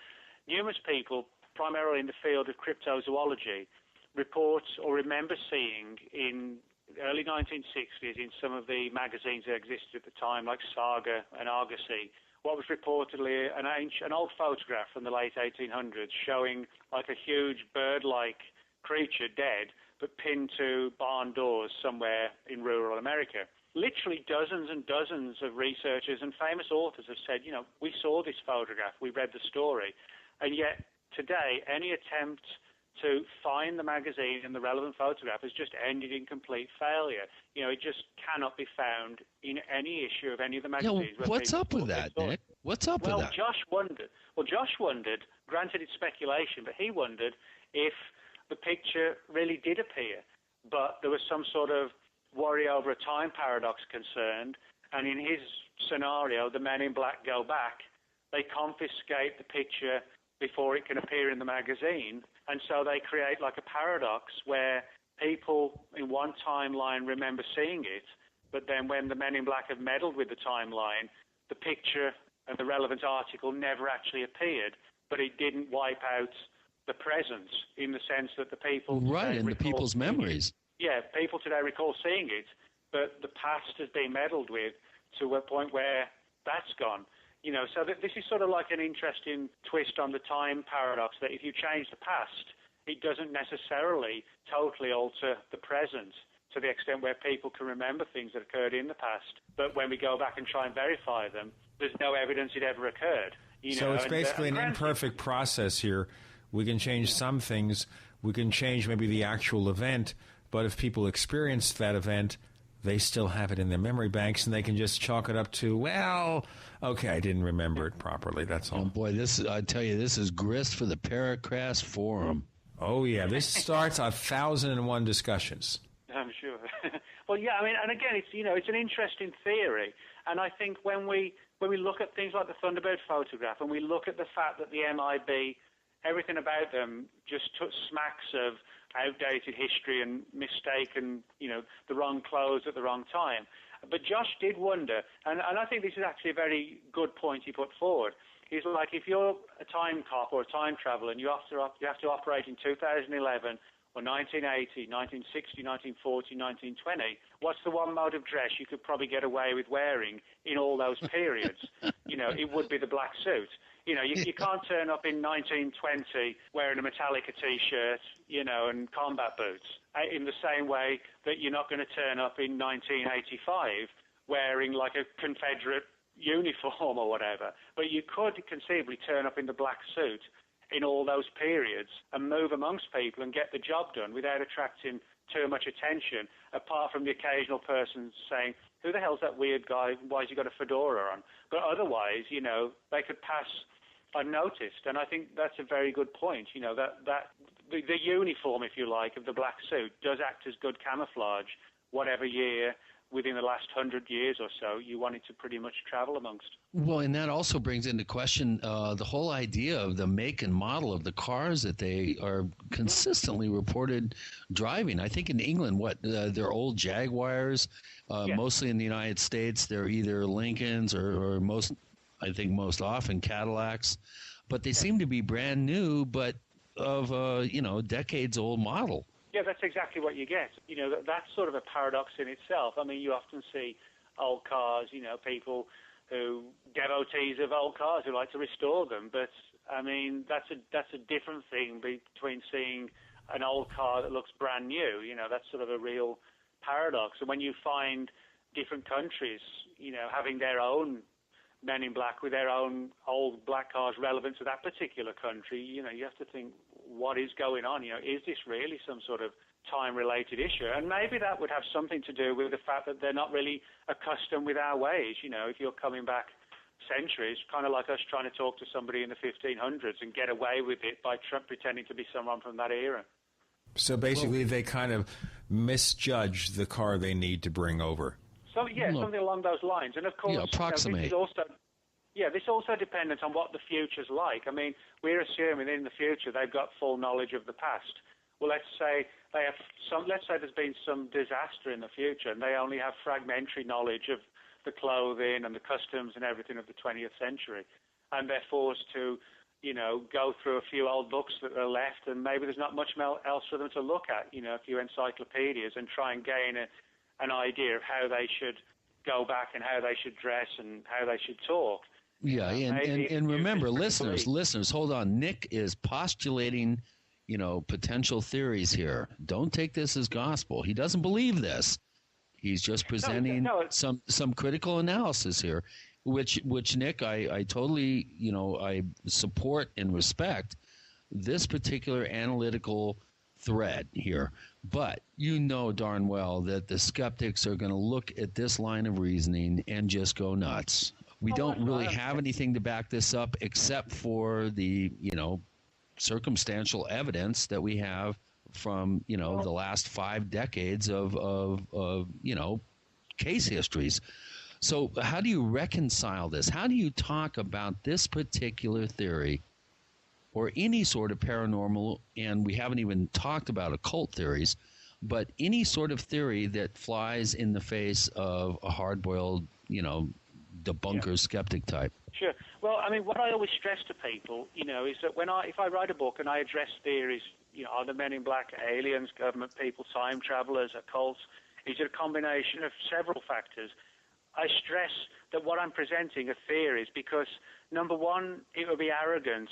numerous people, primarily in the field of cryptozoology, report or remember seeing in the early 1960s in some of the magazines that existed at the time, like Saga and Argosy, what was reportedly an old photograph from the late 1800s showing like a huge bird-like creature dead, but pinned to barn doors somewhere in rural America. Literally dozens and dozens of researchers and famous authors have said, you know, we saw this photograph, we read the story, and yet today any attempt to find the magazine and the relevant photograph has just ended in complete failure. You know, it just cannot be found in any issue of any of the magazines. Yeah, what's up with that, Nick? What's up with that? Josh wondered, granted it's speculation, but he wondered if the picture really did appear, but there was some sort of worry over a time paradox concerned, and in his scenario, the men in black go back, they confiscate the picture before it can appear in the magazine, and so they create like a paradox where people in one timeline remember seeing it, but then when the men in black have meddled with the timeline, the picture and the relevant article never actually appeared, but it didn't wipe out the present in the sense that the people... Right, in the people's memories. Yeah, people today recall seeing it, but the past has been meddled with to a point where that's gone. You know, so this is sort of like an interesting twist on the time paradox, that if you change the past, it doesn't necessarily totally alter the present to the extent where people can remember things that occurred in the past. But when we go back and try and verify them, there's no evidence it ever occurred. So it's basically an imperfect process here. We can change some things. We can change maybe the actual event. But if people experience that event, they still have it in their memory banks, and they can just chalk it up to, well, okay, I didn't remember it properly, that's all. Oh, boy, I tell you, this is grist for the Paracast Forum. Oh, yeah, this starts 1,001 discussions. I'm sure. Well, yeah, I mean, and again, it's an interesting theory, and I think when we look at things like the Thunderbird photograph, and we look at the fact that the MIB everything about them just smacks of outdated history and mistaken, the wrong clothes at the wrong time. But Josh did wonder, and I think this is actually a very good point he put forward. He's like, if you're a time cop or a time traveler and you have to operate in 2011 or 1980, 1960, 1940, 1920, what's the one mode of dress you could probably get away with wearing in all those periods? It would be the black suit. You can't turn up in 1920 wearing a Metallica T-shirt, and combat boots, in the same way that you're not going to turn up in 1985 wearing like a Confederate uniform or whatever. But you could conceivably turn up in the black suit in all those periods and move amongst people and get the job done without attracting too much attention, apart from the occasional person saying, who the hell's that weird guy? Why's he got a fedora on? But otherwise, they could pass unnoticed. And I think that's a very good point, that the uniform, if you like, of the black suit does act as good camouflage, whatever year within the last 100 years or so you wanted to pretty much travel amongst. Well, and that also brings into question the whole idea of the make and model of the cars that they are consistently reported driving. I think in England, they're old Jaguars, mostly in the United States, they're either Lincolns or most often Cadillacs, but they seem to be brand new, but of decades old model. Yeah, that's exactly what you get. That's sort of a paradox in itself. I mean, you often see old cars, people devotees of old cars who like to restore them. But, I mean, that's a different thing between seeing an old car that looks brand new. That's sort of a real paradox. And when you find different countries, having their own Men in Black with their own old black cars relevant to that particular country, you have to think, what is going on? Is this really some sort of time-related issue? And maybe that would have something to do with the fact that they're not really accustomed with our ways. If you're coming back centuries, kind of like us trying to talk to somebody in the 1500s and get away with it by pretending to be someone from that era. So basically, they kind of misjudge the car they need to bring over. So, something along those lines. And, of course, approximate. This also dependent on what the future's like. I mean, we're assuming in the future they've got full knowledge of the past. Well, let's say there's been some disaster in the future and they only have fragmentary knowledge of the clothing and the customs and everything of the 20th century. And they're forced to, go through a few old books that are left, and maybe there's not much else for them to look at, a few encyclopedias, and try and gain an idea of how they should go back and how they should dress and how they should talk. Yeah, and remember, listeners, hold on. Nick is postulating, potential theories here. Don't take this as gospel. He doesn't believe this. He's just presenting some critical analysis here, which Nick, I totally, I support and respect this particular analytical thread here. But you know darn well that the skeptics are going to look at this line of reasoning and just go nuts. We don't really have anything to back this up except for the, circumstantial evidence that we have from, the last 5 decades of case histories. So how do you reconcile this? How do you talk about this particular theory or any sort of paranormal, and we haven't even talked about occult theories, but any sort of theory that flies in the face of a hard-boiled, debunker skeptic type? Sure. Well, I mean, what I always stress to people, is that if I write a book and I address theories, are the Men in Black aliens, government people, time travelers, occults? Is it a combination of several factors? I stress that what I'm presenting are theories because, number one, it would be arrogant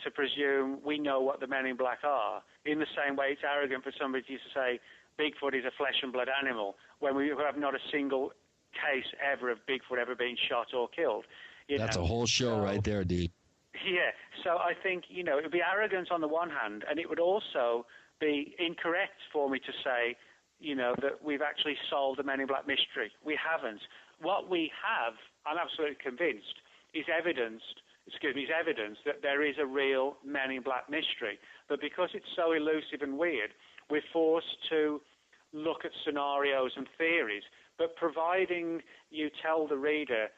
to presume we know what the Men in Black are. In the same way, it's arrogant for somebody to say Bigfoot is a flesh and blood animal when we have not a single case ever of Bigfoot ever being shot or killed. That's a whole show right there, dude. Yeah, so I think, it would be arrogant on the one hand, and it would also be incorrect for me to say, that we've actually solved the Men in Black mystery. We haven't. What we have, I'm absolutely convinced, is evidence that there is a real Men in Black mystery. But because it's so elusive and weird, we're forced to look at scenarios and theories. But providing you tell the reader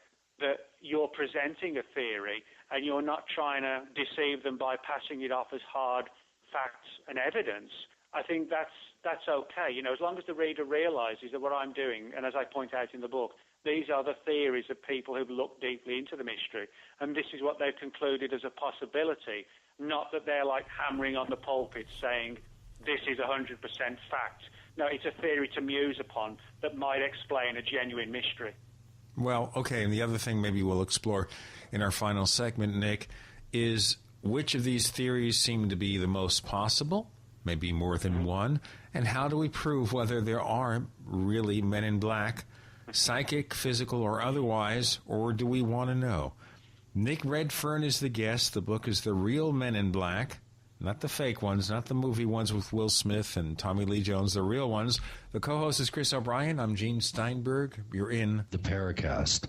that you're presenting a theory and you're not trying to deceive them by passing it off as hard facts and evidence, I think that's okay. You know, as long as the reader realizes that what I'm doing, and as I point out in the book, these are the theories of people who've looked deeply into the mystery, and this is what they've concluded as a possibility, not that they're like hammering on the pulpit saying this is 100% fact. No, it's a theory to muse upon that might explain a genuine mystery. Well, okay, and the other thing maybe we'll explore in our final segment, Nick, is which of these theories seem to be the most possible, maybe more than one, and how do we prove whether there are really men in black, psychic, physical, or otherwise, or do we want to know? Nick Redfern is the guest. The book is The Real Men in Black. Not the fake ones, not the movie ones with Will Smith and Tommy Lee Jones, the real ones. The co-host is Chris O'Brien. I'm Gene Steinberg. You're in the Paracast.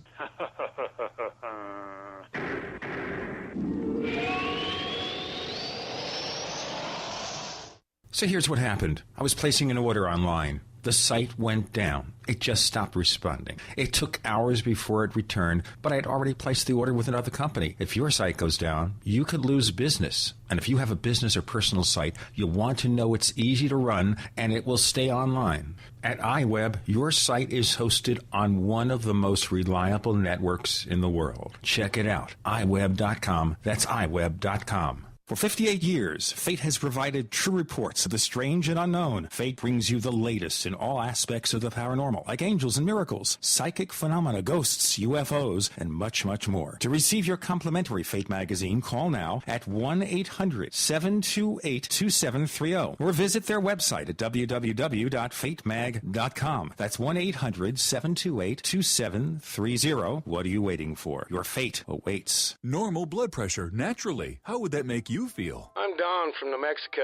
So here's what happened. I was placing an order online. The site went down. It just stopped responding. It took hours before it returned, but I had already placed the order with another company. If your site goes down, you could lose business. And if you have a business or personal site, you'll want to know it's easy to run and it will stay online. At iWeb, your site is hosted on one of the most reliable networks in the world. Check it out. iWeb.com. That's iWeb.com. For 58 years, Fate has provided true reports of the strange and unknown. Fate brings you the latest in all aspects of the paranormal, like angels and miracles, psychic phenomena, ghosts, UFOs, and much, much more. To receive your complimentary Fate magazine, call now at 1-800-728-2730 or visit their website at www.fatemag.com. That's 1-800-728-2730. What are you waiting for? Your fate awaits. Normal blood pressure, naturally. How would that make you feel? I'm Don from New Mexico.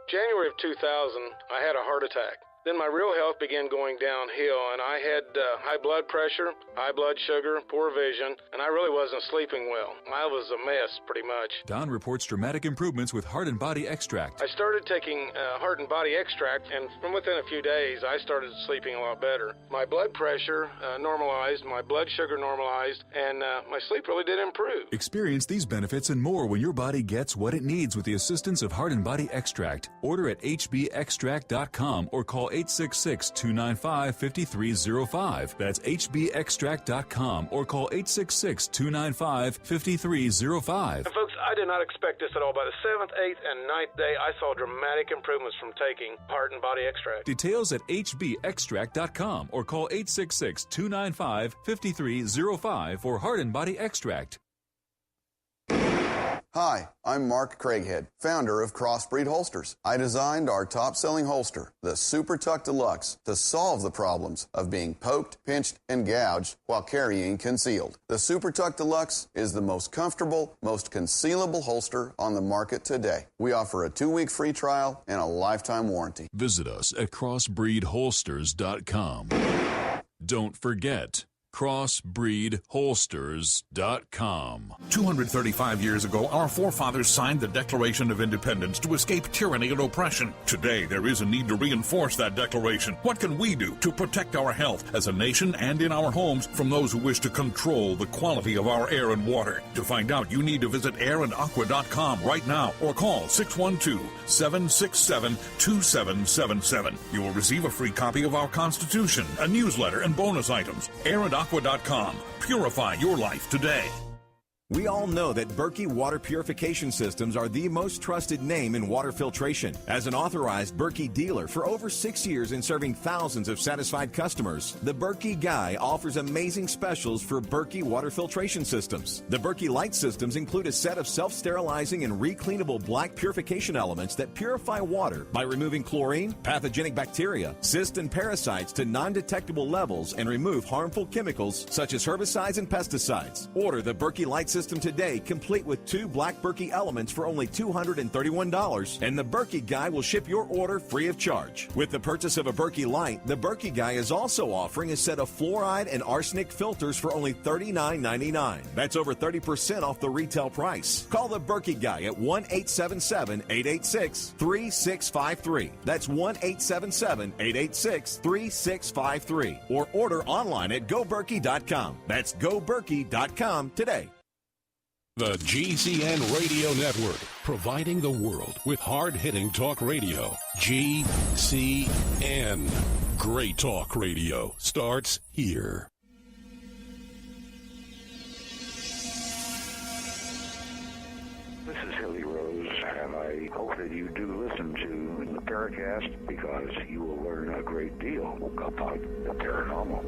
January of 2000, I had a heart attack. Then my real health began going downhill, and I had high blood pressure, high blood sugar, poor vision, and I really wasn't sleeping well. I was a mess, pretty much. Don reports dramatic improvements with Heart and Body Extract. I started taking Heart and Body Extract, and from within a few days, I started sleeping a lot better. My blood pressure normalized, my blood sugar normalized, and my sleep really did improve. Experience these benefits and more when your body gets what it needs with the assistance of Heart and Body Extract. Order at hbextract.com or call 866-295-5305. That's hbextract.com or call 866-295-5305. And folks, I did not expect this at all. By the 7th, 8th, and 9th day, I saw dramatic improvements from taking Heart and Body Extract. Details at hbextract.com or call 866-295-5305 for Heart and Body Extract. Hi, I'm Mark Craighead, founder of Crossbreed Holsters. I designed our top-selling holster, the Super Tuck Deluxe, to solve the problems of being poked, pinched, and gouged while carrying concealed. The Super Tuck Deluxe is the most comfortable, most concealable holster on the market today. We offer a 2-week free trial and a lifetime warranty. Visit us at crossbreedholsters.com. Don't forget, crossbreedholsters.com. 235 years ago, our forefathers signed the Declaration of Independence to escape tyranny and oppression. Today, there is a need to reinforce that declaration. What can we do to protect our health as a nation and in our homes from those who wish to control the quality of our air and water? To find out, you need to visit airandaqua.com right now or call 612-767-2777. You will receive a free copy of our Constitution, a newsletter, and bonus items. airandaqua.com. Purify your life today. We all know that Berkey Water Purification Systems are the most trusted name in water filtration. As an authorized Berkey dealer for over 6 years and serving thousands of satisfied customers, the Berkey Guy offers amazing specials for Berkey Water Filtration Systems. The Berkey Light Systems include a set of self-sterilizing and recleanable black purification elements that purify water by removing chlorine, pathogenic bacteria, cysts, and parasites to non-detectable levels and remove harmful chemicals such as herbicides and pesticides. Order the Berkey Light System today, complete with 2 black Berkey elements for only $231, and the Berkey Guy will ship your order free of charge. With the purchase of a Berkey Light, the Berkey Guy is also offering a set of fluoride and arsenic filters for only $39.99. That's over 30% off the retail price. Call the Berkey Guy at 1-877-886-3653. That's 1-877-886-3653. Or order online at goberkey.com. That's goberkey.com today. The GCN Radio Network, providing the world with hard-hitting talk radio. GCN. Great talk radio starts here. This is Hilly Rose, and I hope that you do listen to the Paracast because you will learn a great deal about the paranormal.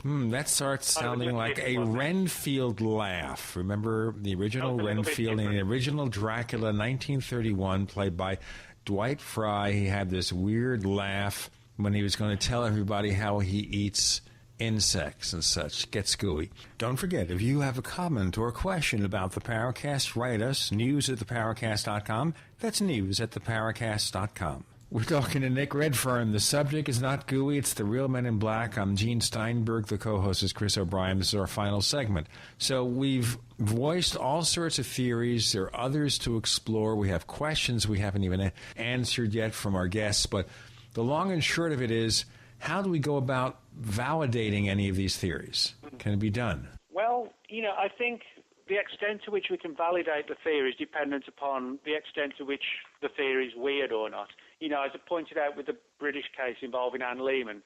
That starts sounding like a Renfield laugh. Remember the original Renfield in the original Dracula, 1931, played by Dwight Fry. He had this weird laugh when he was going to tell everybody how he eats insects and such. Gets gooey. Don't forget, if you have a comment or a question about the Paracast, write us, news@theparacast.com. That's news@theparacast.com. We're talking to Nick Redfern. The subject is not gooey, it's the real Men in Black. I'm Gene Steinberg. The co-host is Chris O'Brien. This is our final segment. So we've voiced all sorts of theories. There are others to explore. We have questions we haven't even answered yet from our guests. But the long and short of it is, how do we go about validating any of these theories? Can it be done? Well, I think the extent to which we can validate the theory is dependent upon the extent to which the theory is weird or not. As I pointed out with the British case involving Anne Lehman,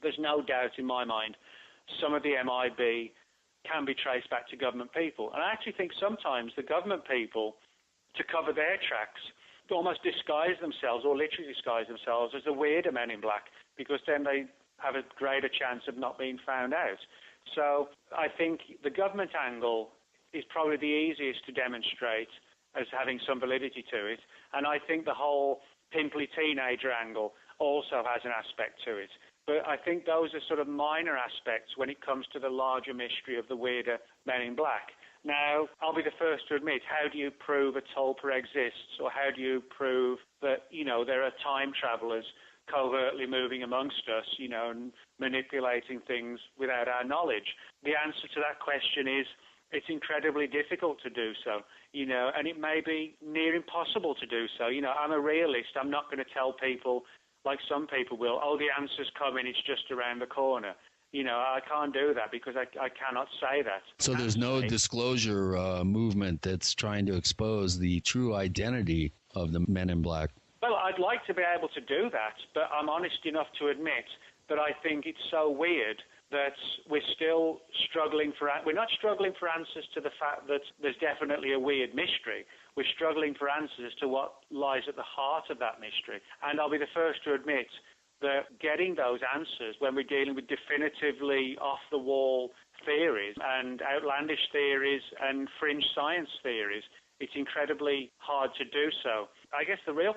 there's no doubt in my mind some of the MIB can be traced back to government people. And I actually think sometimes the government people, to cover their tracks, almost disguise themselves or literally disguise themselves as the weirder Men in Black, because then they have a greater chance of not being found out. So I think the government angle is probably the easiest to demonstrate as having some validity to it. And I think the whole pimply teenager angle also has an aspect to it. But I think those are sort of minor aspects when it comes to the larger mystery of the weirder Men in Black. Now, I'll be the first to admit, how do you prove a tulpa exists, or how do you prove that, there are time travelers covertly moving amongst us, and manipulating things without our knowledge? The answer to that question is it's incredibly difficult to do so, and it may be near impossible to do so. I'm a realist. I'm not going to tell people, like some people will, the answer's coming, it's just around the corner. I can't do that because I cannot say that. So there's no disclosure movement that's trying to expose the true identity of the Men in Black? Well, I'd like to be able to do that, but I'm honest enough to admit that I think it's so weird that we're still struggling we're not struggling for answers to the fact that there's definitely a weird mystery. We're struggling for answers to what lies at the heart of that mystery. And I'll be the first to admit that getting those answers when we're dealing with definitively off-the-wall theories and outlandish theories and fringe science theories, it's incredibly hard to do so. I guess the real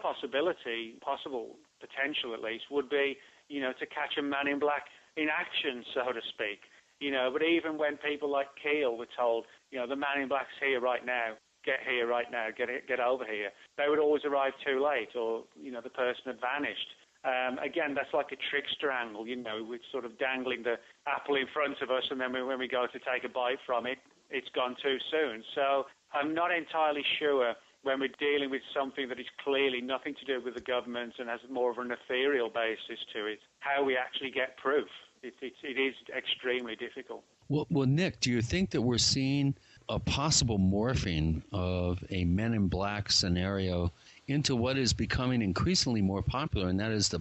potential at least, would be, to catch a Man in Black in action, so to speak. But even when people like Keel were told, the Man in Black's here right now, get here right now, get over here, they would always arrive too late, or, the person had vanished. Again, that's like a trickster angle, we're sort of dangling the apple in front of us, and then when we go to take a bite from it, it's gone too soon. So I'm not entirely sure when we're dealing with something that is clearly nothing to do with the government and has more of an ethereal basis to it, how we actually get proof. It is extremely difficult. Well, Nick, do you think that we're seeing a possible morphing of a Men in Black scenario into what is becoming increasingly more popular, and that is the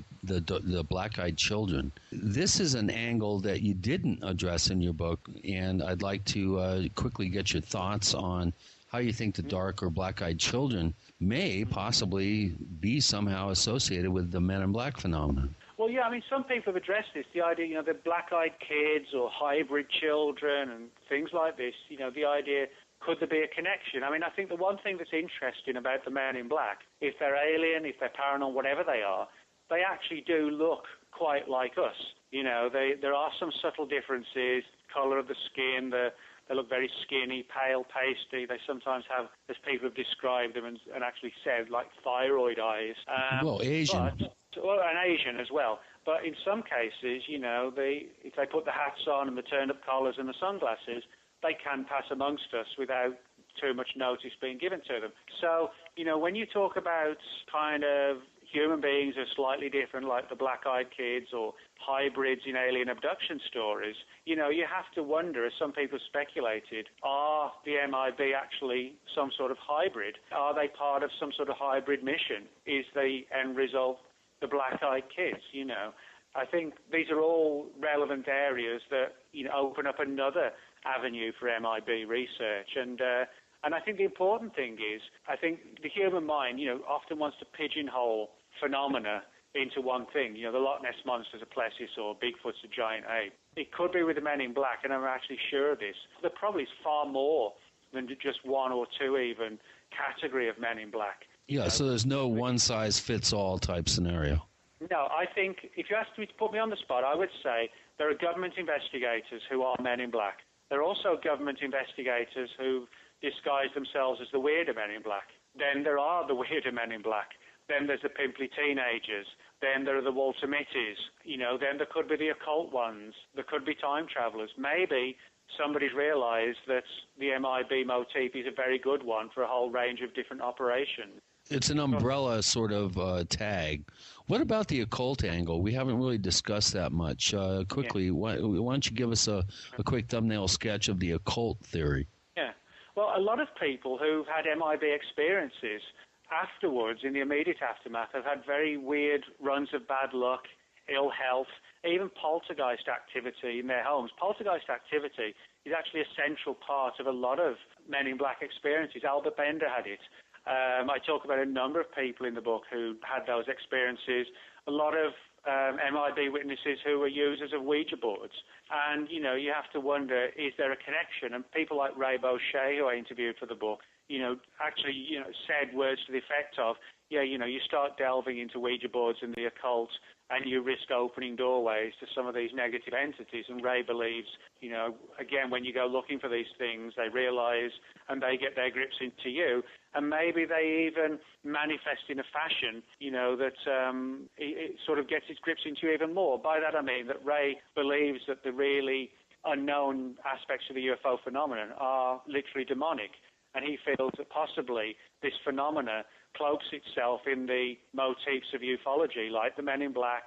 black-eyed children? This is an angle that you didn't address in your book, and I'd like to quickly get your thoughts on how you think the dark or black-eyed children may possibly be somehow associated with the Men in Black phenomenon. Well, yeah, some people have addressed this, the idea, the black-eyed kids or hybrid children and things like this, the idea, could there be a connection? I think the one thing that's interesting about the Men in Black, if they're alien, if they're paranormal, whatever they are, they actually do look quite like us. There are some subtle differences, colour of the skin, they look very skinny, pale, pasty. They sometimes have, as people have described them and actually said, like thyroid eyes. Asian. And Asian as well. But in some cases, if they put the hats on and the turned-up collars and the sunglasses, they can pass amongst us without too much notice being given to them. So, when you talk about kind of human beings are slightly different, like the black-eyed kids or hybrids in alien abduction stories, you have to wonder, as some people speculated, are the MIB actually some sort of hybrid? Are they part of some sort of hybrid mission? Is the end result the black-eyed kids, I think these are all relevant areas that, open up another avenue for MIB research. And I think the important thing is, I think the human mind, often wants to pigeonhole phenomena into one thing. The Loch Ness Monster's a plesiosaur, or Bigfoot's a giant ape. It could be with the Men in Black, and I'm actually sure of this. There probably is far more than just one or two even category of Men in Black. Yeah, so there's no one-size-fits-all type scenario. No, I think if you asked me to put me on the spot, I would say there are government investigators who are Men in Black. There are also government investigators who disguise themselves as the weirder Men in Black. Then there are the weirder Men in Black. Then there's the pimply teenagers. Then there are the Walter Mitties. Then there could be the occult ones. There could be time travelers. Maybe somebody's realized that the MIB motif is a very good one for a whole range of different operations. It's an umbrella sort of tag. What about the occult angle? We haven't really discussed that much. Quickly, why don't you give us a quick thumbnail sketch of the occult theory? Yeah. Well, a lot of people who've had MIB experiences afterwards, in the immediate aftermath, have had very weird runs of bad luck, ill health, even poltergeist activity in their homes. Poltergeist activity is actually a central part of a lot of Men in Black experiences. Albert Bender had it. I talk about a number of people in the book who had those experiences. A lot of MIB witnesses who were users of Ouija boards. And, you have to wonder, is there a connection? And people like Ray Boucher, who I interviewed for the book, actually, said words to the effect of, you start delving into Ouija boards and the occult, and you risk opening doorways to some of these negative entities. And Ray believes, again, when you go looking for these things, they realize and they get their grips into you. And maybe they even manifest in a fashion, that it sort of gets its grips into you even more. By that I mean that Ray believes that the really unknown aspects of the UFO phenomenon are literally demonic. And he feels that possibly this phenomena cloaks itself in the motifs of ufology, like the Men in Black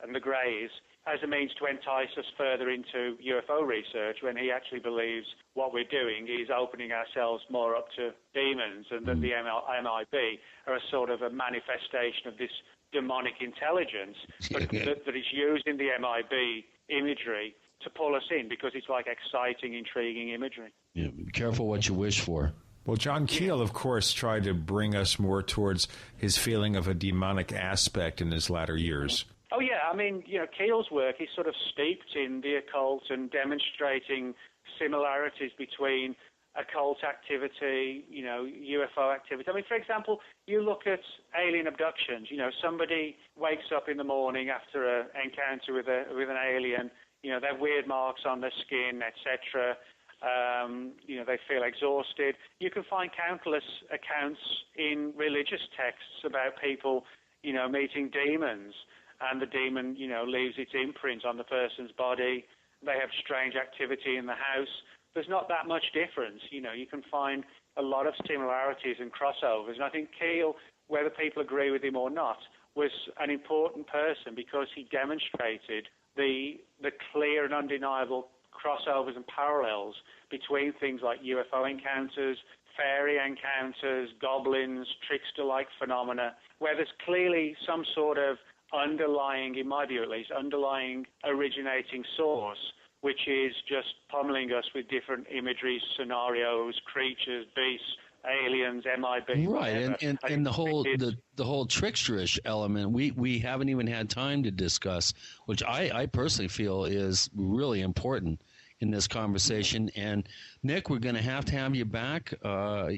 and the Greys, as a means to entice us further into UFO research, when he actually believes what we're doing is opening ourselves more up to demons, and that the MIB are a sort of a manifestation of this demonic intelligence, but that is used in the MIB imagery to pull us in, because it's like exciting, intriguing imagery. Yeah, be careful what you wish for. Well, John Keel, of course, tried to bring us more towards his feeling of a demonic aspect in his latter years. Oh, yeah. I mean, Keel's work is sort of steeped in the occult and demonstrating similarities between occult activity, UFO activity. I mean, for example, you look at alien abductions. Somebody wakes up in the morning after an encounter with an alien. They have weird marks on their skin, etc. They feel exhausted. You can find countless accounts in religious texts about people, meeting demons, and the demon, leaves its imprint on the person's body. They have strange activity in the house. There's not that much difference. You can find a lot of similarities and crossovers. And I think Keel, whether people agree with him or not, was an important person because he demonstrated the clear and undeniable crossovers and parallels between things like UFO encounters, fairy encounters, goblins, trickster-like phenomena, where there's clearly some sort of underlying, in my view at least, underlying originating source, which is just pummeling us with different imageries, scenarios, creatures, beasts, aliens, MIB. Right, and the whole tricksterish element we haven't even had time to discuss, which I personally feel is really important in this conversation. And Nick, we're going to have you back.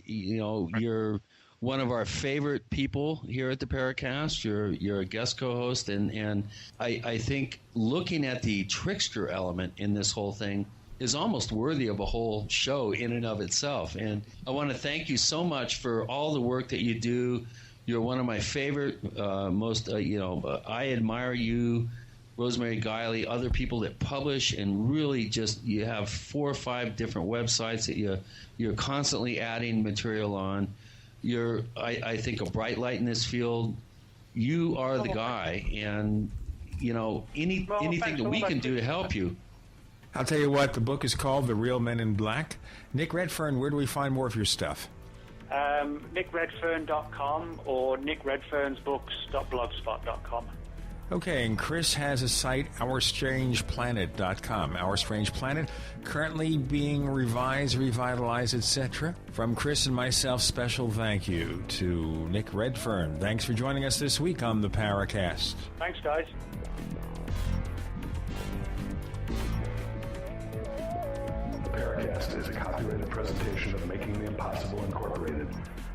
You're one of our favorite people here at the Paracast. You're a guest co-host, and I think looking at the trickster element in this whole thing is almost worthy of a whole show in and of itself. And I want to thank you so much for all the work that you do. You're one of my favorite, I admire you, Rosemary Guiley, other people that publish, and really just you have 4 or 5 different websites that you're constantly adding material on. You're, I think, a bright light in this field. you are the guy, and anything that we can do to help you. I'll tell you what, the book is called The Real Men in Black. Nick Redfern, where do we find more of your stuff? NickRedfern.com or NickRedfernsBooks.blogspot.com. Okay, and Chris has a site, OurStrangePlanet.com. Our Strange Planet, currently being revised, revitalized, etc. From Chris and myself, special thank you to Nick Redfern. Thanks for joining us this week on the Paracast. Thanks, guys. The Paracast is a copyrighted presentation of Making the Impossible Incorporated.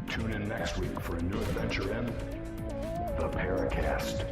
Tune in next week for a new adventure in the Paracast.